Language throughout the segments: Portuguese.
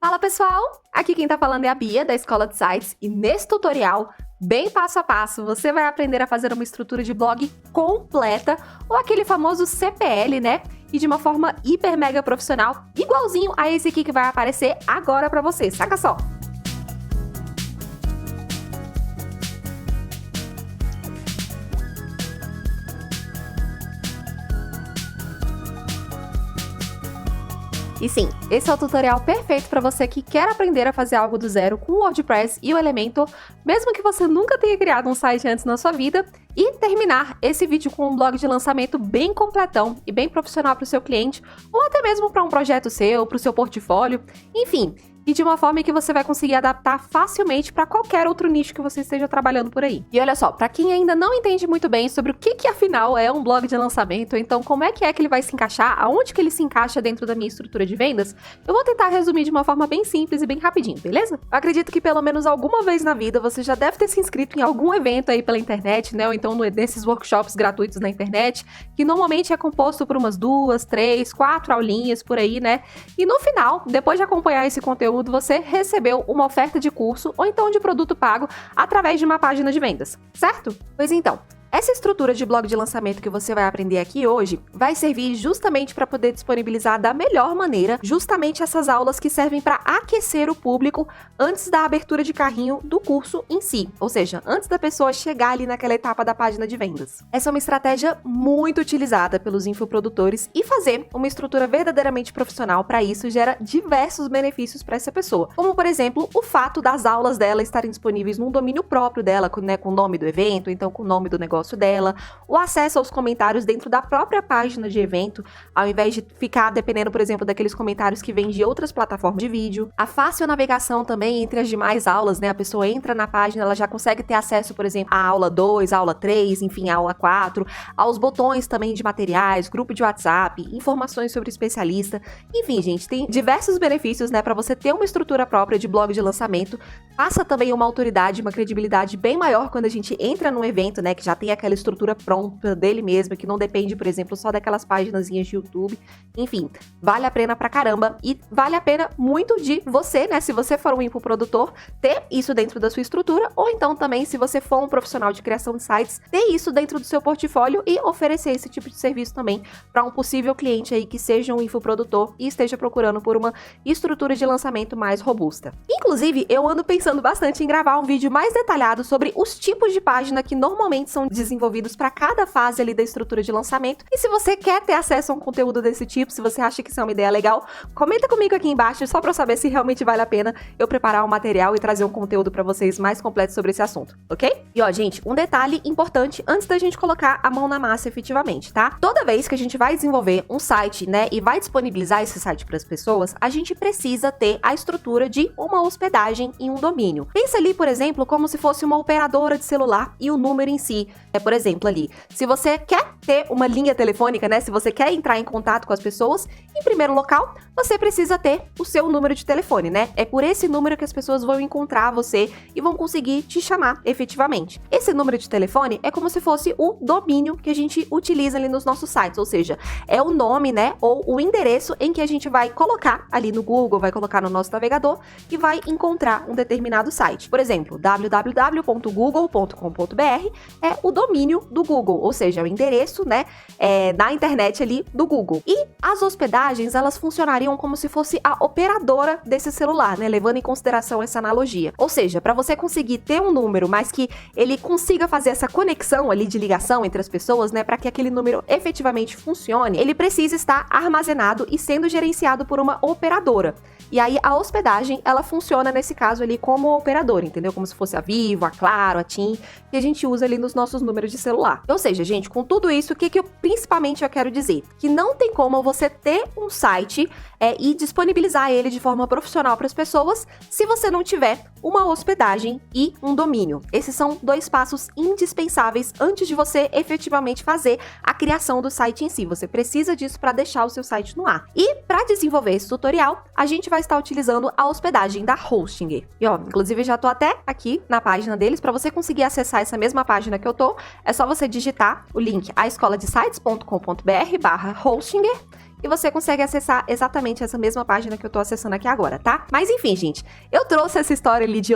Fala pessoal, aqui quem tá falando é a Bia da Escola de Sites e nesse tutorial, bem passo a passo, você vai aprender a fazer uma estrutura de blog completa ou aquele famoso CPL, né? E de uma forma hiper mega profissional, igualzinho a esse aqui que vai aparecer agora pra você, saca só! E sim, esse é o tutorial perfeito para você que quer aprender a fazer algo do zero com o WordPress e o Elementor, mesmo que você nunca tenha criado um site antes na sua vida, e terminar esse vídeo com um blog de lançamento bem completão e bem profissional para o seu cliente, ou até mesmo para um projeto seu, para o seu portfólio, enfim, e de uma forma que você vai conseguir adaptar facilmente para qualquer outro nicho que você esteja trabalhando por aí. E olha só, para quem ainda não entende muito bem sobre o que afinal é um blog de lançamento, então como é que ele vai se encaixar, aonde que ele se encaixa dentro da minha estrutura de vendas, eu vou tentar resumir de uma forma bem simples e bem rapidinho, beleza? Eu acredito que pelo menos alguma vez na vida você já deve ter se inscrito em algum evento aí pela internet, né, ou então nesses workshops gratuitos na internet, que normalmente é composto por umas 2, 3, 4 aulinhas por aí, né, e no final, depois de acompanhar esse conteúdo, você recebeu uma oferta de curso ou então de produto pago através de uma página de vendas, certo? Pois então, essa estrutura de blog de lançamento que você vai aprender aqui hoje vai servir justamente para poder disponibilizar da melhor maneira justamente essas aulas que servem para aquecer o público antes da abertura de carrinho do curso em si, ou seja, antes da pessoa chegar ali naquela etapa da página de vendas. Essa é uma estratégia muito utilizada pelos infoprodutores e fazer uma estrutura verdadeiramente profissional para isso gera diversos benefícios para essa pessoa, como por exemplo o fato das aulas dela estarem disponíveis num domínio próprio dela, né, com o nome do evento, então com o nome do negócio dela, o acesso aos comentários dentro da própria página de evento, ao invés de ficar dependendo, por exemplo, daqueles comentários que vêm de outras plataformas de vídeo. A fácil navegação também entre as demais aulas, né? A pessoa entra na página, ela já consegue ter acesso, por exemplo, à aula 2, à aula 3, enfim, à aula 4, aos botões também de materiais, grupo de WhatsApp, informações sobre o especialista. Enfim, gente, tem diversos benefícios, né, para você ter uma estrutura própria de blog de lançamento. Passa também uma autoridade, uma credibilidade bem maior quando a gente entra num evento, né, que já tem aquela estrutura pronta dele mesmo, que não depende, por exemplo, só daquelas paginazinhas de YouTube. Enfim, vale a pena pra caramba e vale a pena muito de você, né, se você for um infoprodutor, ter isso dentro da sua estrutura, ou então também, se você for um profissional de criação de sites, ter isso dentro do seu portfólio e oferecer esse tipo de serviço também para um possível cliente aí que seja um infoprodutor e esteja procurando por uma estrutura de lançamento mais robusta. Inclusive, eu ando pensando bastante em gravar um vídeo mais detalhado sobre os tipos de página que normalmente são desenvolvidos para cada fase ali da estrutura de lançamento. E se você quer ter acesso a um conteúdo desse tipo, se você acha que isso é uma ideia legal, comenta comigo aqui embaixo só para eu saber se realmente vale a pena eu preparar um material e trazer um conteúdo para vocês mais completo sobre esse assunto, ok? E ó, gente, um detalhe importante antes da gente colocar a mão na massa efetivamente, tá? Toda vez que a gente vai desenvolver um site, né, e vai disponibilizar esse site para as pessoas, a gente precisa ter a estrutura de uma hospedagem em um domínio. Pensa ali, por exemplo, como se fosse uma operadora de celular e o número em si. Por exemplo, ali, se você quer ter uma linha telefônica, né, se você quer entrar em contato com as pessoas, em primeiro local, você precisa ter o seu número de telefone, né? É por esse número que as pessoas vão encontrar você e vão conseguir te chamar efetivamente. Esse número de telefone é como se fosse o domínio que a gente utiliza ali nos nossos sites, ou seja, é o nome, né, ou o endereço em que a gente vai colocar ali no Google, vai colocar no nosso navegador e vai encontrar um determinado site. Por exemplo, www.google.com.br é o domínio do Google, ou seja, o endereço, né, da internet ali do Google. E as hospedagens, elas funcionariam como se fosse a operadora desse celular, né, levando em consideração essa analogia. Ou seja, para você conseguir ter um número, mas que ele consiga fazer essa conexão ali de ligação entre as pessoas, né, para que aquele número efetivamente funcione, ele precisa estar armazenado e sendo gerenciado por uma operadora. E aí a hospedagem, ela funciona nesse caso ali como operadora, entendeu? Como se fosse a Vivo, a Claro, a TIM, que a gente usa ali nos nossos números de celular. Ou seja, gente, com tudo isso, o que eu principalmente eu quero dizer? Que não tem como você ter um site e disponibilizar ele de forma profissional para as pessoas se você não tiver uma hospedagem e um domínio. Esses são dois passos indispensáveis antes de você efetivamente fazer a criação do site em si. Você precisa disso para deixar o seu site no ar. E para desenvolver esse tutorial, a gente vai estar utilizando a hospedagem da Hostinger. E ó, inclusive já tô até aqui na página deles. Para você conseguir acessar essa mesma página que eu tô, é só você digitar o link aescoladesites.com.br/Hostinger e você consegue acessar exatamente essa mesma página que eu tô acessando aqui agora, tá? Mas enfim, gente, eu trouxe essa história ali de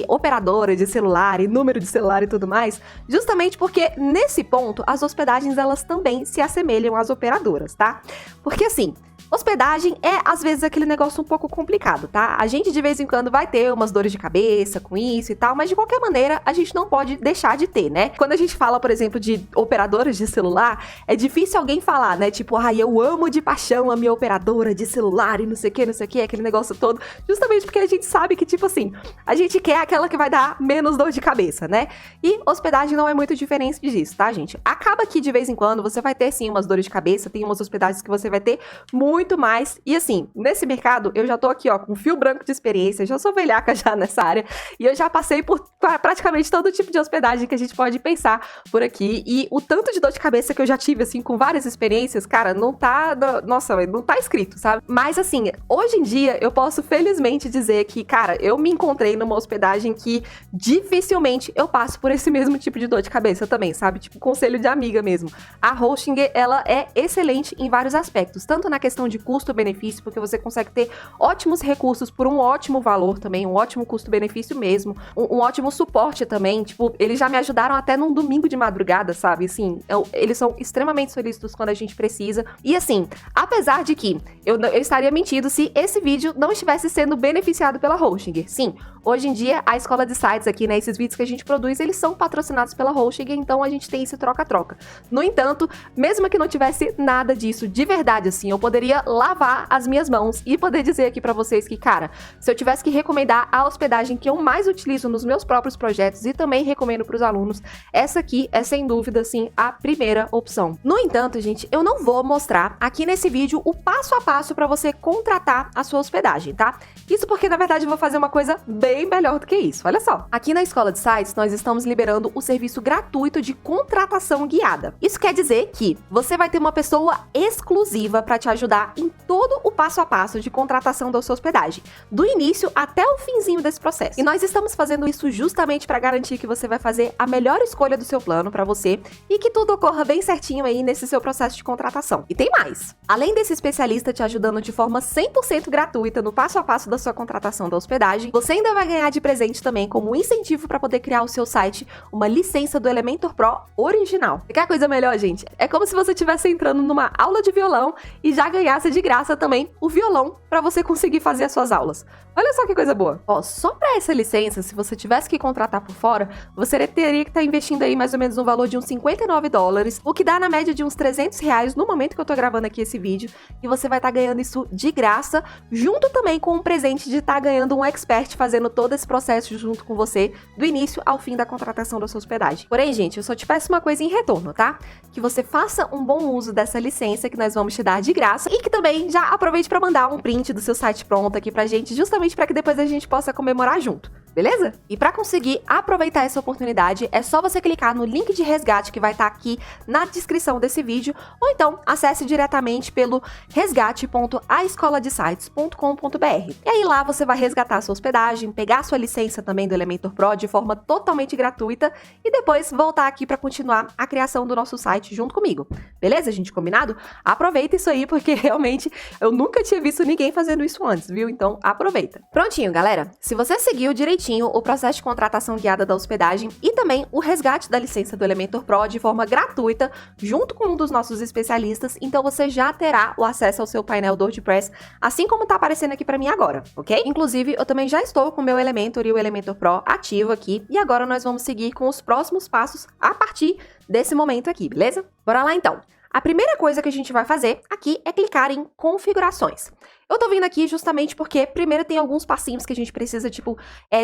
operadora de celular e número de celular e tudo mais, justamente porque nesse ponto as hospedagens elas também se assemelham às operadoras, tá? Porque assim, hospedagem é, às vezes, aquele negócio um pouco complicado, tá? A gente, de vez em quando, vai ter umas dores de cabeça com isso e tal, mas, de qualquer maneira, a gente não pode deixar de ter, né? Quando a gente fala, por exemplo, de operadoras de celular, é difícil alguém falar, né? Tipo, ai, eu amo de paixão a minha operadora de celular e não sei o que, aquele negócio todo, justamente porque a gente sabe que, tipo assim, a gente quer aquela que vai dar menos dor de cabeça, né? E hospedagem não é muito diferente disso, tá, gente? Acaba que, de vez em quando, você vai ter, sim, umas dores de cabeça, tem umas hospedagens que você vai ter muito mais. E assim, nesse mercado, eu já tô aqui, ó, com fio branco de experiência, já sou velhaca já nessa área, e eu já passei por praticamente todo tipo de hospedagem que a gente pode pensar por aqui, e o tanto de dor de cabeça que eu já tive, assim, com várias experiências, cara, não tá, nossa, não tá escrito, sabe? Mas assim, hoje em dia, eu posso felizmente dizer que, cara, eu me encontrei numa hospedagem que dificilmente eu passo por esse mesmo tipo de dor de cabeça também, sabe? Tipo, conselho de amiga mesmo. A Hostinger, ela é excelente em vários aspectos, tanto na questão de custo-benefício, porque você consegue ter ótimos recursos por um ótimo valor também, um ótimo custo-benefício mesmo, um ótimo suporte também, tipo, eles já me ajudaram até num domingo de madrugada, sabe, assim, eles são extremamente solícitos quando a gente precisa, e assim, apesar de que eu estaria mentindo se esse vídeo não estivesse sendo beneficiado pela Hostinger, sim, hoje em dia, a escola de sites aqui, né, esses vídeos que a gente produz, eles são patrocinados pela Hostinger, então a gente tem esse troca-troca. No entanto, mesmo que não tivesse nada disso de verdade, assim, eu poderia lavar as minhas mãos e poder dizer aqui pra vocês que, cara, se eu tivesse que recomendar a hospedagem que eu mais utilizo nos meus próprios projetos e também recomendo pros alunos, essa aqui é sem dúvida, assim, a primeira opção. No entanto, gente, eu não vou mostrar aqui nesse vídeo o passo a passo pra você contratar a sua hospedagem, tá? Isso porque, na verdade, eu vou fazer uma coisa bem melhor do que isso, olha só. Aqui na Escola de Sites, nós estamos liberando o serviço gratuito de contratação guiada. Isso quer dizer que você vai ter uma pessoa exclusiva pra te ajudar em todo o passo a passo de contratação da sua hospedagem, do início até o finzinho desse processo. E nós estamos fazendo isso justamente para garantir que você vai fazer a melhor escolha do seu plano para você e que tudo ocorra bem certinho aí nesse seu processo de contratação. E tem mais! Além desse especialista te ajudando de forma 100% gratuita no passo a passo da sua contratação da hospedagem, você ainda vai ganhar de presente também, como um incentivo para poder criar o seu site, uma licença do Elementor Pro original. E que coisa melhor, gente? É como se você estivesse entrando numa aula de violão e já ganhasse de graça também o violão para você conseguir fazer as suas aulas. Olha só que coisa boa. Ó, só para essa licença, se você tivesse que contratar por fora, você teria que estar investindo aí mais ou menos um valor de uns $59, o que dá na média de uns R$300 no momento que eu tô gravando aqui esse vídeo, e você vai estar ganhando isso de graça, junto também com um presente de estar ganhando um expert fazendo todo esse processo junto com você, do início ao fim da contratação da sua hospedagem. Porém, gente, eu só te peço uma coisa em retorno, tá? Que você faça um bom uso dessa licença que nós vamos te dar de graça e que também já aproveite para mandar um print do seu site pronto aqui pra gente, justamente para que depois a gente possa comemorar junto. Beleza? E para conseguir aproveitar essa oportunidade, é só você clicar no link de resgate que vai estar aqui na descrição desse vídeo, ou então acesse diretamente pelo resgate.aescoladesites.com.br. E aí lá você vai resgatar a sua hospedagem, pegar a sua licença também do Elementor Pro de forma totalmente gratuita e depois voltar aqui para continuar a criação do nosso site junto comigo. Beleza, gente? Combinado? Aproveita isso aí, porque realmente eu nunca tinha visto ninguém fazendo isso antes, viu? Então aproveita. Prontinho, galera. Se você seguiu direitinho o processo de contratação guiada da hospedagem e também o resgate da licença do Elementor Pro de forma gratuita, junto com um dos nossos especialistas, então você já terá o acesso ao seu painel do WordPress, assim como tá aparecendo aqui pra mim agora, ok? Inclusive, eu também já estou com o meu Elementor e o Elementor Pro ativo aqui, e agora nós vamos seguir com os próximos passos a partir desse momento aqui, beleza? Bora lá então! A primeira coisa que a gente vai fazer aqui é clicar em configurações. Eu tô vindo aqui justamente porque primeiro tem alguns passinhos que a gente precisa, tipo,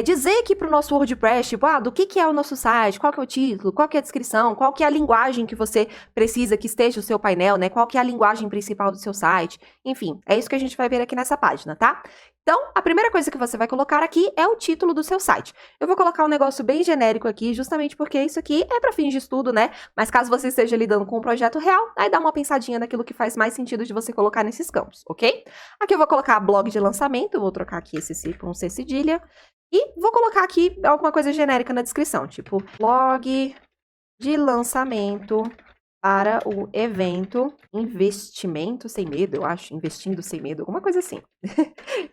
dizer aqui pro nosso WordPress, tipo, do que é o nosso site, qual que é o título, qual que é a descrição, qual que é a linguagem que você precisa que esteja o seu painel, né? Qual que é a linguagem principal do seu site. Enfim, é isso que a gente vai ver aqui nessa página, tá? Então, a primeira coisa que você vai colocar aqui é o título do seu site. Eu vou colocar um negócio bem genérico aqui, justamente porque isso aqui é para fins de estudo, né? Mas caso você esteja lidando com um projeto real, aí dá uma pensadinha naquilo que faz mais sentido de você colocar nesses campos, ok? Aqui eu vou colocar blog de lançamento, vou trocar aqui esse C por um C cedilha, e vou colocar aqui alguma coisa genérica na descrição, tipo blog de lançamento para o evento Investimento Sem Medo, eu acho, Investindo Sem Medo, alguma coisa assim.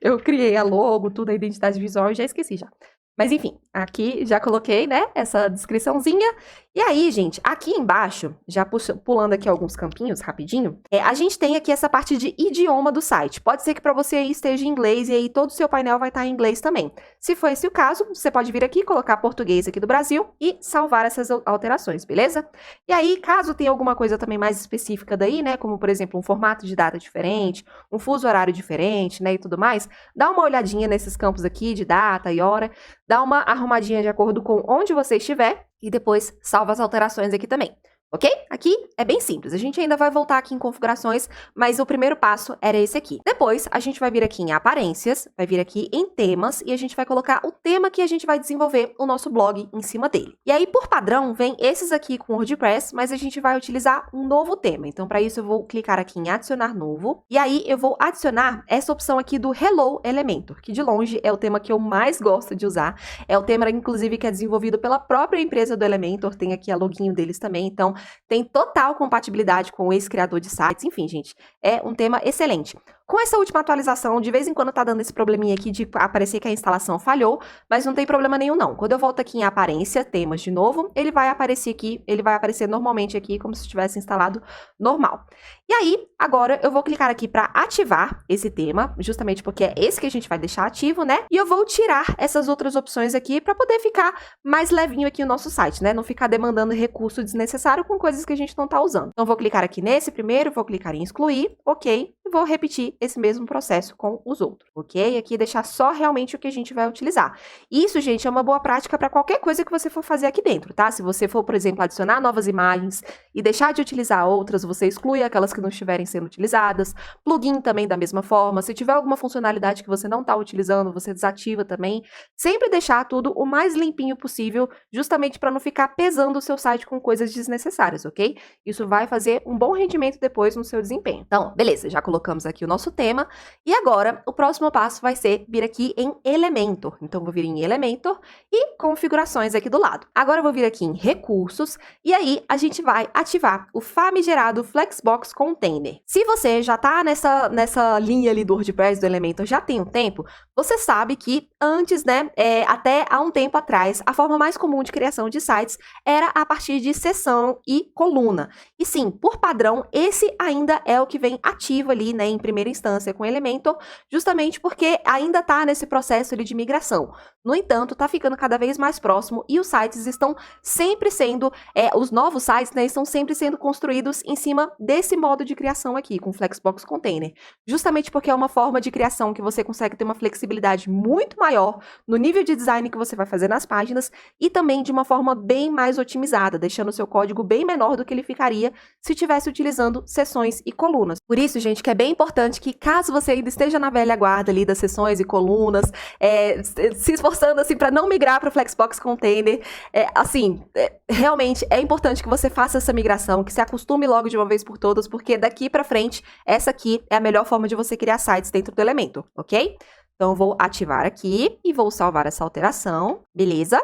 Eu criei a logo, tudo, a identidade visual e já esqueci já. Mas enfim, aqui já coloquei, né, essa descriçãozinha. E aí, gente, aqui embaixo, já pulando aqui alguns campinhos rapidinho, a gente tem aqui essa parte de idioma do site. Pode ser que para você aí esteja em inglês e aí todo o seu painel vai estar em inglês também. Se for esse o caso, você pode vir aqui, colocar português aqui do Brasil e salvar essas alterações, beleza? E aí, caso tenha alguma coisa também mais específica daí, né, como por exemplo um formato de data diferente, um fuso horário diferente, né, e tudo mais, dá uma olhadinha nesses campos aqui de data e hora, dá uma arrumadinha de acordo com onde você estiver e depois salva as alterações aqui também. Ok? Aqui é bem simples. A gente ainda vai voltar aqui em configurações, mas o primeiro passo era esse aqui. Depois, a gente vai vir aqui em aparências, vai vir aqui em temas e a gente vai colocar o tema que a gente vai desenvolver o nosso blog em cima dele. E aí, por padrão, vem esses aqui com WordPress, mas a gente vai utilizar um novo tema. Então, para isso, eu vou clicar aqui em adicionar novo. E aí, eu vou adicionar essa opção aqui do Hello Elementor, que de longe é o tema que eu mais gosto de usar. É o tema, inclusive, que é desenvolvido pela própria empresa do Elementor. Tem aqui a loginho deles também, então tem total compatibilidade com esse criador de sites. Enfim, gente, é um tema excelente. Com essa última atualização, de vez em quando tá dando esse probleminha aqui de aparecer que a instalação falhou, mas não tem problema nenhum não. Quando eu volto aqui em aparência, temas de novo, ele vai aparecer aqui, ele vai aparecer normalmente aqui, como se tivesse instalado normal. E aí, agora eu vou clicar aqui para ativar esse tema, justamente porque é esse que a gente vai deixar ativo, né? E eu vou tirar essas outras opções aqui para poder ficar mais levinho aqui o nosso site, né? Não ficar demandando recurso desnecessário com coisas que a gente não tá usando. Então, vou clicar aqui nesse primeiro, vou clicar em excluir, ok, e vou repetir esse mesmo processo com os outros, ok? Aqui deixar só realmente o que a gente vai utilizar. Isso, gente, é uma boa prática para qualquer coisa que você for fazer aqui dentro, tá? Se você for, por exemplo, adicionar novas imagens e deixar de utilizar outras, você exclui aquelas que não estiverem sendo utilizadas. Plugin também da mesma forma. Se tiver alguma funcionalidade que você não está utilizando, você desativa também. Sempre deixar tudo o mais limpinho possível, justamente para não ficar pesando o seu site com coisas desnecessárias, ok? Isso vai fazer um bom rendimento depois no seu desempenho. Então, beleza, já colocamos aqui o nosso tema. E agora, o próximo passo vai ser vir aqui em Elementor. Então, vou vir em Elementor e configurações aqui do lado. Agora, eu vou vir aqui em recursos e aí a gente vai ativar o famigerado Flexbox Container. Se você já tá nessa linha ali do WordPress, do Elementor, já tem um tempo, você sabe que antes, né, até há um tempo atrás, a forma mais comum de criação de sites era a partir de seção e coluna. E sim, por padrão, esse ainda é o que vem ativo ali, né, em primeira instância com o Elementor, justamente porque ainda está nesse processo ali de migração. No entanto, está ficando cada vez mais próximo e os sites estão sempre sendo, os novos sites, né, estão sempre sendo construídos em cima desse modo de criação aqui, com Flexbox Container. Justamente porque é uma forma de criação que você consegue ter uma flexibilidade muito maior no nível de design que você vai fazer nas páginas e também de uma forma bem mais otimizada, deixando o seu código bem menor do que ele ficaria se estivesse utilizando seções e colunas. Por isso, gente, que é bem importante que caso você ainda esteja na velha guarda ali das seções e colunas, se esforçando assim para não migrar para o Flexbox Container, realmente é importante que você faça essa migração, que se acostume logo de uma vez por todas, porque daqui para frente, essa aqui é a melhor forma de você criar sites dentro do Elementor, ok? Então, eu vou ativar aqui e vou salvar essa alteração, beleza?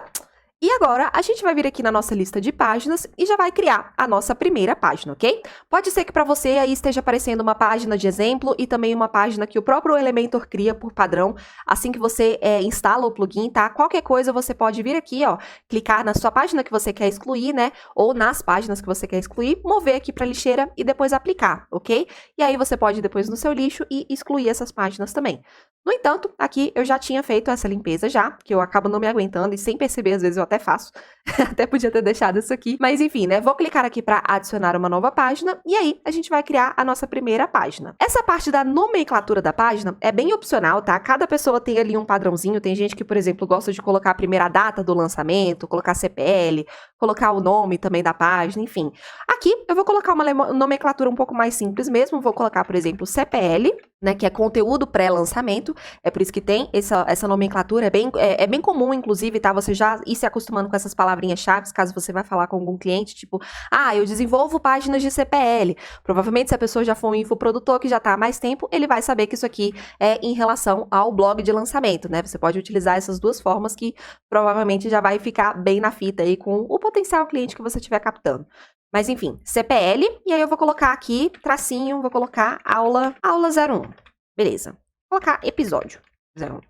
E agora, a gente vai vir aqui na nossa lista de páginas e já vai criar a nossa primeira página, ok? Pode ser que para você aí esteja aparecendo uma página de exemplo e também uma página que o próprio Elementor cria por padrão, assim que você instala o plugin, tá? Qualquer coisa você pode vir aqui, ó, clicar na sua página que você quer excluir, né? Ou nas páginas que você quer excluir, mover aqui para a lixeira e depois aplicar, ok? E aí você pode ir depois no seu lixo e excluir essas páginas também. No entanto, aqui eu já tinha feito essa limpeza já, que eu acabo não me aguentando e sem perceber, às vezes eu até faço. Até podia ter deixado isso aqui. Mas enfim, né? Vou clicar aqui para adicionar uma nova página e aí a gente vai criar a nossa primeira página. Essa parte da nomenclatura da página é bem opcional, tá? Cada pessoa tem ali um padrãozinho. Tem gente que, por exemplo, gosta de colocar a primeira data do lançamento, colocar CPL, colocar o nome também da página, enfim. Aqui eu vou colocar uma nomenclatura um pouco mais simples mesmo. Vou colocar, por exemplo, CPL, né, que é conteúdo pré-lançamento. É por isso que tem essa nomenclatura, é bem comum, inclusive, tá? Você já ir se acostumando com essas palavrinhas-chave, caso você vai falar com algum cliente, tipo, eu desenvolvo páginas de CPL. Provavelmente, se a pessoa já for um infoprodutor que já tá há mais tempo, ele vai saber que isso aqui é em relação ao blog de lançamento, né? Você pode utilizar essas duas formas que provavelmente já vai ficar bem na fita aí com o potencial cliente que você estiver captando. Mas enfim, CPL, e aí eu vou colocar aqui, tracinho, vou colocar aula 01. Beleza. Vou colocar episódio 01.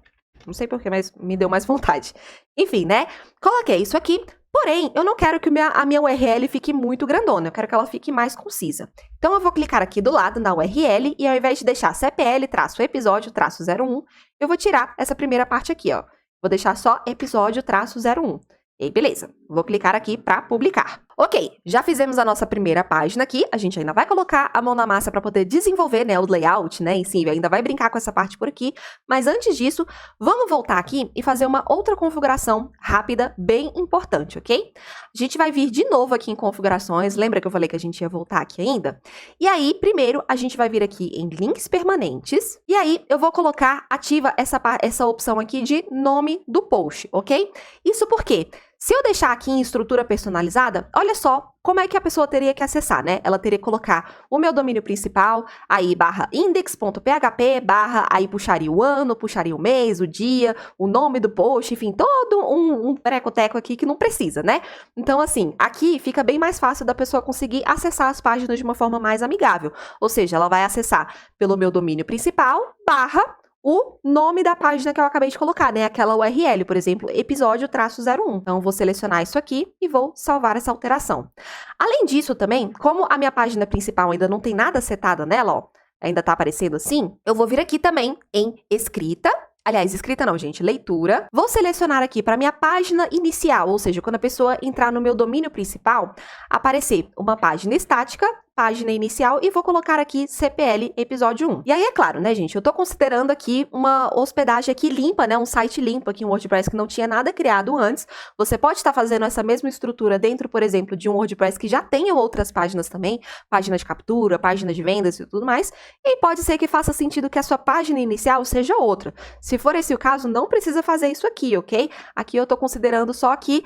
Não sei porquê, mas me deu mais vontade. Enfim, né? Coloquei isso aqui. Porém, eu não quero que a minha URL fique muito grandona, eu quero que ela fique mais concisa. Então, eu vou clicar aqui do lado na URL e ao invés de deixar CPL-episódio-01, eu vou tirar essa primeira parte aqui, ó. Vou deixar só episódio-01. E aí, beleza. Vou clicar aqui para publicar. Ok, já fizemos a nossa primeira página aqui. A gente ainda vai colocar a mão na massa para poder desenvolver, né, o layout, né? E sim, ainda vai brincar com essa parte por aqui. Mas antes disso, vamos voltar aqui e fazer uma outra configuração rápida, bem importante, ok? A gente vai vir de novo aqui em configurações. Lembra que eu falei que a gente ia voltar aqui ainda? E aí, primeiro, a gente vai vir aqui em links permanentes. E aí, eu vou colocar ativa essa opção aqui de nome do post, ok? Isso porque se eu deixar aqui em estrutura personalizada, olha só como é que a pessoa teria que acessar, né? Ela teria que colocar o meu domínio principal, aí /index.php, aí puxaria o ano, puxaria o mês, o dia, o nome do post, enfim, todo um treco-teco aqui que não precisa, né? Então, assim, aqui fica bem mais fácil da pessoa conseguir acessar as páginas de uma forma mais amigável. Ou seja, ela vai acessar pelo meu domínio principal, o nome da página que eu acabei de colocar, né? Aquela URL, por exemplo, episódio-01. Então, eu vou selecionar isso aqui e vou salvar essa alteração. Além disso também, como a minha página principal ainda não tem nada setado nela, ó, ainda tá aparecendo assim, eu vou vir aqui também em escrita. Aliás, escrita não, gente, leitura. Vou selecionar aqui para minha página inicial, ou seja, quando a pessoa entrar no meu domínio principal, aparecer uma página estática, página inicial, e vou colocar aqui CPL episódio 1. E aí, é claro, né, gente, eu tô considerando aqui uma hospedagem aqui limpa, né, um site limpo aqui, um WordPress que não tinha nada criado antes. Você pode estar fazendo essa mesma estrutura dentro, por exemplo, de um WordPress que já tenha outras páginas também, página de captura, página de vendas e tudo mais, e pode ser que faça sentido que a sua página inicial seja outra. Se for esse o caso, não precisa fazer isso aqui, ok? Aqui eu tô considerando só que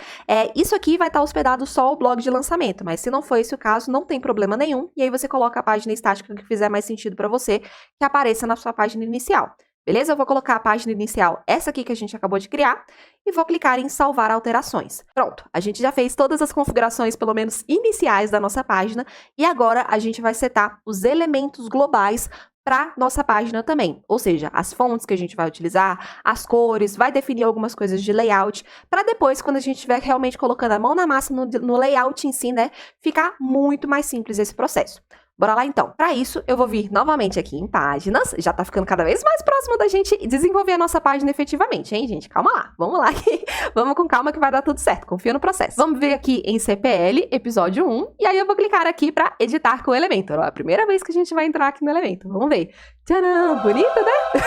isso aqui vai estar hospedado só o blog de lançamento, mas se não for esse o caso, não tem problema nenhum. E aí você coloca a página estática que fizer mais sentido para você, que apareça na sua página inicial. Beleza? Eu vou colocar a página inicial, essa aqui que a gente acabou de criar, e vou clicar em salvar alterações. Pronto, a gente já fez todas as configurações, pelo menos iniciais, da nossa página, e agora a gente vai setar os elementos globais para nossa página também, ou seja, as fontes que a gente vai utilizar, as cores, vai definir algumas coisas de layout, para depois, quando a gente estiver realmente colocando a mão na massa no layout em si, né, ficar muito mais simples esse processo. Bora lá então. Para isso, eu vou vir novamente aqui em páginas, já tá ficando cada vez mais próximo da gente desenvolver a nossa página efetivamente, hein, gente? Calma lá, vamos lá, vamos com calma que vai dar tudo certo, confia no processo. Vamos ver aqui em CPL, episódio 1, e aí eu vou clicar aqui para editar com o Elementor. Ó, é a primeira vez que a gente vai entrar aqui no Elementor, vamos ver. Tcharam, bonito, né?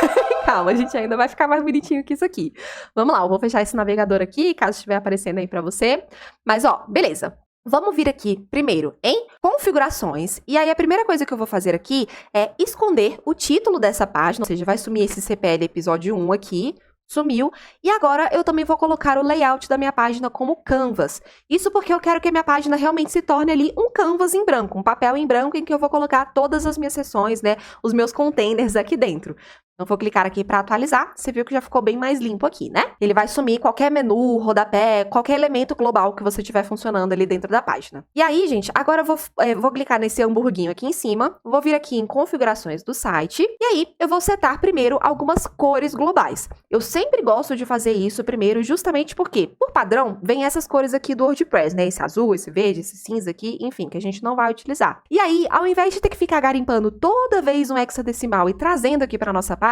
Calma, a gente ainda vai ficar mais bonitinho que isso aqui. Vamos lá, eu vou fechar esse navegador aqui, caso estiver aparecendo aí para você. Mas, ó, beleza. Vamos vir aqui, primeiro, em configurações, e aí a primeira coisa que eu vou fazer aqui é esconder o título dessa página, ou seja, vai sumir esse CPL episódio 1 aqui, sumiu, e agora eu também vou colocar o layout da minha página como canvas. Isso porque eu quero que a minha página realmente se torne ali um canvas em branco, um papel em branco em que eu vou colocar todas as minhas seções, né, os meus containers aqui dentro. Então, vou clicar aqui para atualizar. Você viu que já ficou bem mais limpo aqui, né? Ele vai sumir qualquer menu, rodapé, qualquer elemento global que você tiver funcionando ali dentro da página. E aí, gente, agora eu vou clicar nesse hamburguinho aqui em cima, vou vir aqui em configurações do site, e aí eu vou setar primeiro algumas cores globais. Eu sempre gosto de fazer isso primeiro, justamente porque, por padrão, vem essas cores aqui do WordPress, né? Esse azul, esse verde, esse cinza aqui, enfim, que a gente não vai utilizar. E aí, ao invés de ter que ficar garimpando toda vez um hexadecimal e trazendo aqui para nossa página,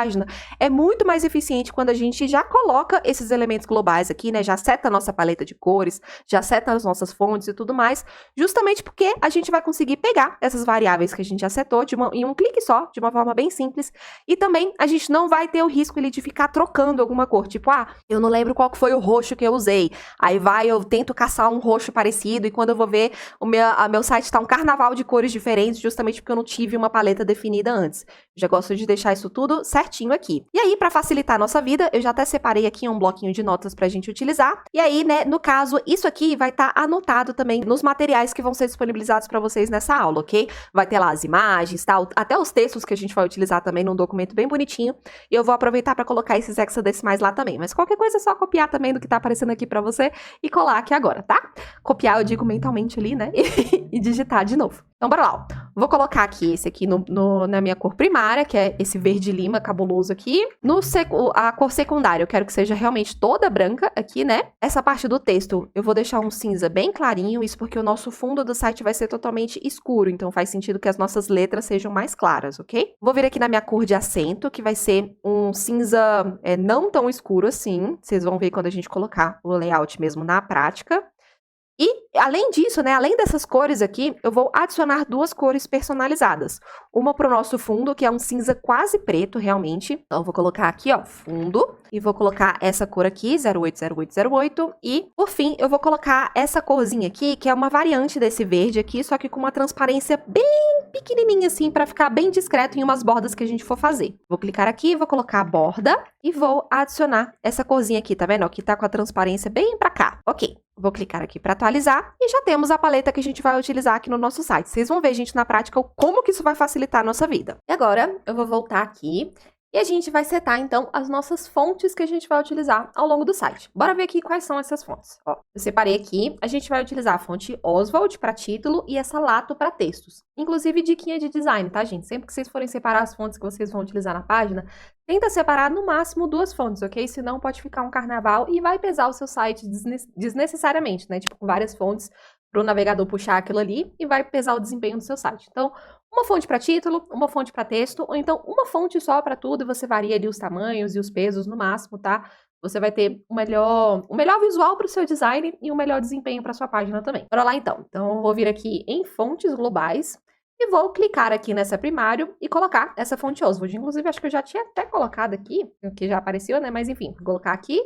é muito mais eficiente quando a gente já coloca esses elementos globais aqui, né? Já seta a nossa paleta de cores, já seta as nossas fontes e tudo mais, justamente porque a gente vai conseguir pegar essas variáveis que a gente já setou em um clique só, de uma forma bem simples, e também a gente não vai ter o risco ali de ficar trocando alguma cor, tipo, eu não lembro qual que foi o roxo que eu usei, aí eu tento caçar um roxo parecido, e quando eu vou ver, meu site tá um carnaval de cores diferentes, justamente porque eu não tive uma paleta definida antes. Já gosto de deixar isso tudo certo certinho aqui. E aí, para facilitar a nossa vida, eu já até separei aqui um bloquinho de notas pra gente utilizar. E aí, né, no caso, isso aqui vai estar anotado também nos materiais que vão ser disponibilizados para vocês nessa aula, ok? Vai ter lá as imagens, tal, até os textos que a gente vai utilizar também num documento bem bonitinho. E eu vou aproveitar para colocar esses hexadecimais lá também. Mas qualquer coisa é só copiar também do que tá aparecendo aqui para você e colar aqui agora, tá? Copiar, eu digo mentalmente ali, né? E digitar de novo. Então, bora lá, ó. Vou colocar aqui esse aqui na minha cor primária, que é esse verde lima cabuloso aqui. A cor secundária, eu quero que seja realmente toda branca aqui, né? Essa parte do texto, eu vou deixar um cinza bem clarinho, isso porque o nosso fundo do site vai ser totalmente escuro, então faz sentido que as nossas letras sejam mais claras, ok? Vou vir aqui na minha cor de acento, que vai ser um cinza não tão escuro assim. Vocês vão ver quando a gente colocar o layout mesmo na prática. E, além disso, né, além dessas cores aqui, eu vou adicionar duas cores personalizadas. Uma para o nosso fundo, que é um cinza quase preto, realmente. Então, eu vou colocar aqui, ó, fundo. E vou colocar essa cor aqui, 080808. E, por fim, eu vou colocar essa corzinha aqui, que é uma variante desse verde aqui, só que com uma transparência bem pequenininha, assim, para ficar bem discreto em umas bordas que a gente for fazer. Vou clicar aqui, vou colocar a borda e vou adicionar essa corzinha aqui, tá vendo? Ó, que tá com a transparência bem para cá. Ok. Vou clicar aqui para atualizar e já temos a paleta que a gente vai utilizar aqui no nosso site. Vocês vão ver, gente, na prática, como que isso vai facilitar a nossa vida. E agora, eu vou voltar aqui e a gente vai setar, então, as nossas fontes que a gente vai utilizar ao longo do site. Bora ver aqui quais são essas fontes. Ó, eu separei aqui, a gente vai utilizar a fonte Oswald para título e essa Lato para textos. Inclusive, diquinha de design, tá, gente? Sempre que vocês forem separar as fontes que vocês vão utilizar na página, tenta separar no máximo duas fontes, ok? Senão pode ficar um carnaval e vai pesar o seu site desnecessariamente, né? Tipo, com várias fontes para o navegador puxar aquilo ali e vai pesar o desempenho do seu site. Então, uma fonte para título, uma fonte para texto, ou então uma fonte só para tudo e você varia ali os tamanhos e os pesos no máximo, tá? Você vai ter o melhor visual para o seu design e um melhor desempenho para sua página também. Bora lá então. Então, eu vou vir aqui em fontes globais e vou clicar aqui nessa primário e colocar essa fonte Oswald. Inclusive, acho que eu já tinha até colocado aqui, que já apareceu, né? Mas enfim, vou colocar aqui.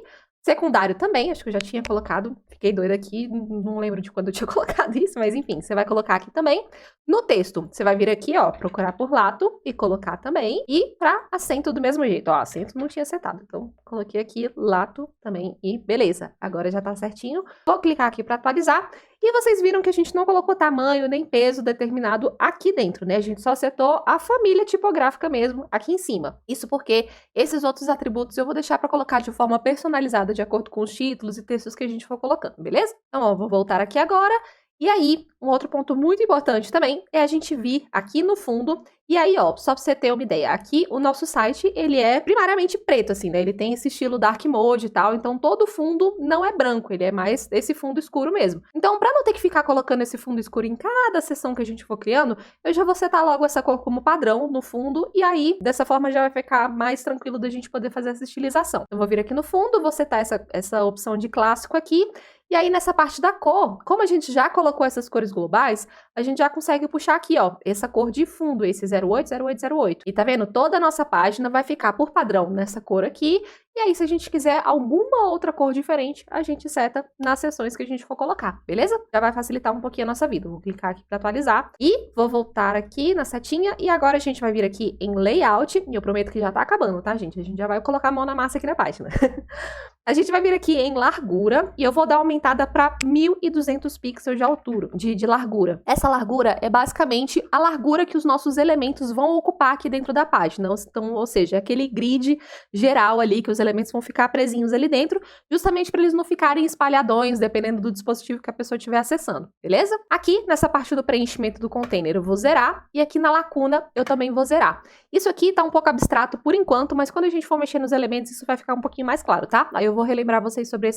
Secundário também, acho que eu já tinha colocado. Fiquei doida aqui, não lembro de quando eu tinha colocado isso, mas enfim, você vai colocar aqui também. No texto, você vai vir aqui, ó, procurar por Lato e colocar também. E para acento do mesmo jeito, ó, acento não tinha setado, então coloquei aqui Lato também e beleza. Agora já tá certinho. Vou clicar aqui para atualizar. E vocês viram que a gente não colocou tamanho nem peso determinado aqui dentro, né? A gente só setou a família tipográfica mesmo aqui em cima. Isso porque esses outros atributos eu vou deixar para colocar de forma personalizada de acordo com os títulos e textos que a gente for colocando, beleza? Então, ó, vou voltar aqui agora. E aí, um outro ponto muito importante também é a gente vir aqui no fundo. E aí, ó, só pra você ter uma ideia, aqui o nosso site, ele é primariamente preto, assim, né? Ele tem esse estilo dark mode e tal, então todo o fundo não é branco, ele é mais esse fundo escuro mesmo. Então, pra não ter que ficar colocando esse fundo escuro em cada seção que a gente for criando, eu já vou setar logo essa cor como padrão no fundo, e aí, dessa forma, já vai ficar mais tranquilo da gente poder fazer essa estilização. Eu vou vir aqui no fundo, vou setar essa opção de clássico aqui, e aí, nessa parte da cor, como a gente já colocou essas cores globais, a gente já consegue puxar aqui, ó, essa cor de fundo, esse 080808. E tá vendo? Toda a nossa página vai ficar por padrão nessa cor aqui. E aí, se a gente quiser alguma outra cor diferente, a gente seta nas seções que a gente for colocar, beleza? Já vai facilitar um pouquinho a nossa vida. Vou clicar aqui para atualizar e vou voltar aqui na setinha. E agora a gente vai vir aqui em Layout. E eu prometo que já tá acabando, tá, gente? A gente já vai colocar a mão na massa aqui na página. A gente vai vir aqui em largura e eu vou dar uma aumentada para 1.200 pixels de altura, de largura. Essa largura é basicamente a largura que os nossos elementos vão ocupar aqui dentro da página. Então, ou seja, aquele grid geral ali que os elementos vão ficar presinhos ali dentro, justamente para eles não ficarem espalhadões, dependendo do dispositivo que a pessoa estiver acessando, beleza? Aqui, nessa parte do preenchimento do container, eu vou zerar e aqui na lacuna eu também vou zerar. Isso aqui tá um pouco abstrato por enquanto, mas quando a gente for mexer nos elementos, isso vai ficar um pouquinho mais claro, tá? Aí eu vou relembrar vocês sobre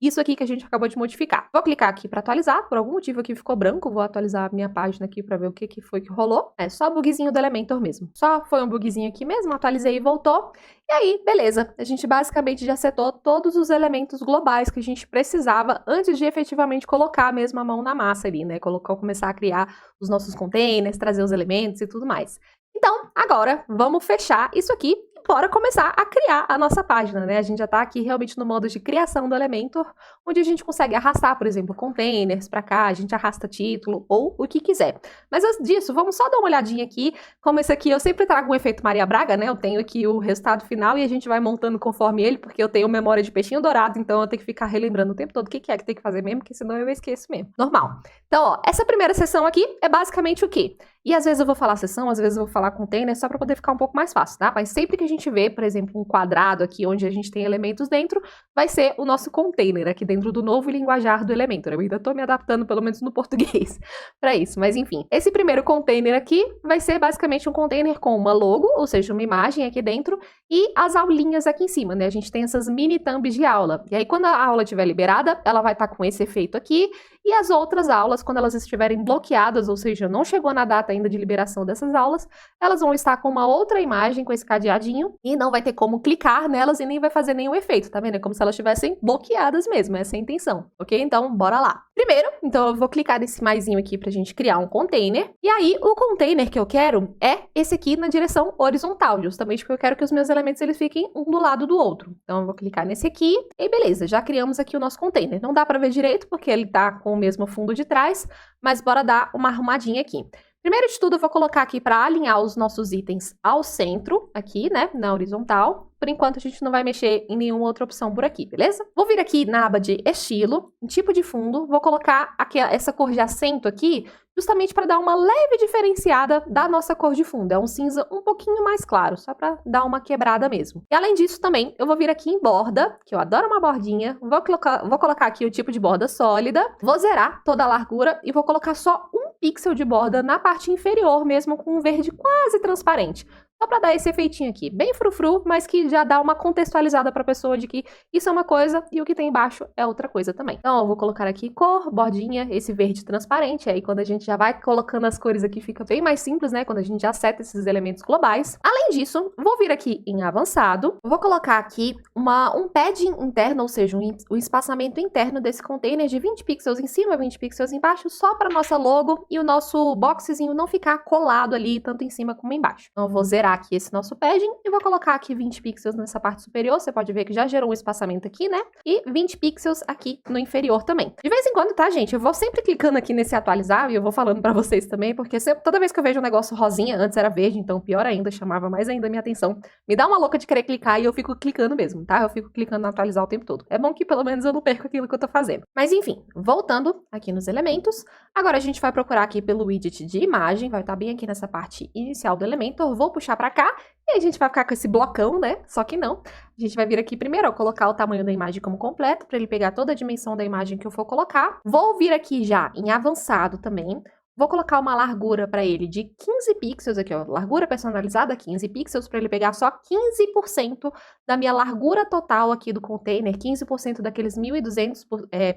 isso aqui que a gente acabou de modificar. Vou clicar aqui para atualizar, por algum motivo aqui ficou branco, vou atualizar a minha página aqui para ver o que foi que rolou. É só bugzinho do Elementor mesmo. Só foi um bugzinho aqui mesmo, atualizei e voltou. E aí, beleza, a gente basicamente já setou todos os elementos globais que a gente precisava antes de efetivamente colocar mesmo a mão na massa ali, né? Começar a criar os nossos containers, trazer os elementos e tudo mais. Então, agora, vamos fechar isso aqui. bora começar a criar a nossa página, né? A gente já está aqui realmente no modo de criação do Elementor, onde a gente consegue arrastar, por exemplo, containers para cá, a gente arrasta título ou o que quiser. Mas antes disso, vamos só dar uma olhadinha aqui, como esse aqui eu sempre trago um efeito Maria Braga, né? Eu tenho aqui o resultado final e a gente vai montando conforme ele, porque eu tenho memória de peixinho dourado, então eu tenho que ficar relembrando o tempo todo o que é que tem que fazer mesmo, porque senão eu esqueço mesmo. Normal. Então, ó, essa primeira seção aqui é basicamente o quê? E às vezes eu vou falar seção, às vezes eu vou falar container, só para poder ficar um pouco mais fácil, tá? Mas sempre que a gente vê, por exemplo, um quadrado aqui onde a gente tem elementos dentro, vai ser o nosso container aqui dentro do novo linguajar do Elementor. Eu ainda tô me adaptando, pelo menos no português, para isso. Mas enfim, esse primeiro container aqui vai ser basicamente um container com uma logo, ou seja, uma imagem aqui dentro, e as aulinhas aqui em cima, né? A gente tem essas mini thumbs de aula. E aí, quando a aula estiver liberada, ela vai estar com esse efeito aqui, e as outras aulas, quando elas estiverem bloqueadas, ou seja, não chegou na data ainda de liberação dessas aulas, elas vão estar com uma outra imagem, com esse cadeadinho, e não vai ter como clicar nelas e nem vai fazer nenhum efeito, tá vendo? É como se elas estivessem bloqueadas mesmo, essa é a intenção, ok? Então, bora lá. Primeiro, então eu vou clicar nesse maisinho aqui pra gente criar um container, e aí o container que eu quero é esse aqui na direção horizontal, justamente porque eu quero que os meus elementos eles fiquem um do lado do outro. Então eu vou clicar nesse aqui, e beleza, já criamos aqui o nosso container. Não dá pra ver direito, porque ele tá com o mesmo fundo de trás, mas bora dar uma arrumadinha aqui. Primeiro de tudo, eu vou colocar aqui para alinhar os nossos itens ao centro, aqui, né, na horizontal. Por enquanto, a gente não vai mexer em nenhuma outra opção por aqui, beleza? Vou vir aqui na aba de estilo, em tipo de fundo, vou colocar aqui essa cor de acento aqui, justamente para dar uma leve diferenciada da nossa cor de fundo. É um cinza um pouquinho mais claro, só para dar uma quebrada mesmo. E além disso também, eu vou vir aqui em borda, que eu adoro uma bordinha, vou colocar aqui o tipo de borda sólida, vou zerar toda a largura e vou colocar só um pixel de borda na parte inferior mesmo, com um verde quase transparente. Só para dar esse efeitinho aqui, bem frufru, mas que já dá uma contextualizada para a pessoa de que isso é uma coisa e o que tem embaixo é outra coisa também. Então, eu vou colocar aqui cor, bordinha, esse verde transparente, aí quando a gente já vai colocando as cores aqui fica bem mais simples, né? Quando a gente já seta esses elementos globais. Além disso, vou vir aqui em avançado, vou colocar aqui um padding interno, ou seja, um espaçamento interno desse container de 20 pixels em cima, 20 pixels embaixo, só para nossa logo e o nosso boxezinho não ficar colado ali, tanto em cima como embaixo. Então, eu vou zerar aqui esse nosso padding e vou colocar aqui 20 pixels nessa parte superior, você pode ver que já gerou um espaçamento aqui, né? E 20 pixels aqui no inferior também. De vez em quando, tá, gente? Eu vou sempre clicando aqui nesse atualizar e eu vou falando pra vocês também, porque toda vez que eu vejo um negócio rosinha, antes era verde, então pior ainda, chamava mais ainda a minha atenção. Me dá uma louca de querer clicar e eu fico clicando mesmo, tá? Eu fico clicando no atualizar o tempo todo. É bom que pelo menos eu não perco aquilo que eu tô fazendo. Mas enfim, voltando aqui nos elementos, agora a gente vai procurar aqui pelo widget de imagem, vai estar bem aqui nessa parte inicial do Elementor, vou puxar pra cá e a gente vai ficar com esse blocão, né? Só que não. A gente vai vir aqui primeiro, ó, colocar o tamanho da imagem como completo, para ele pegar toda a dimensão da imagem que eu for colocar. Vou vir aqui já em avançado também. Vou colocar uma largura para ele de 15 pixels aqui, ó, largura personalizada 15 pixels, para ele pegar só 15% da minha largura total aqui do container, 15% daqueles 1.200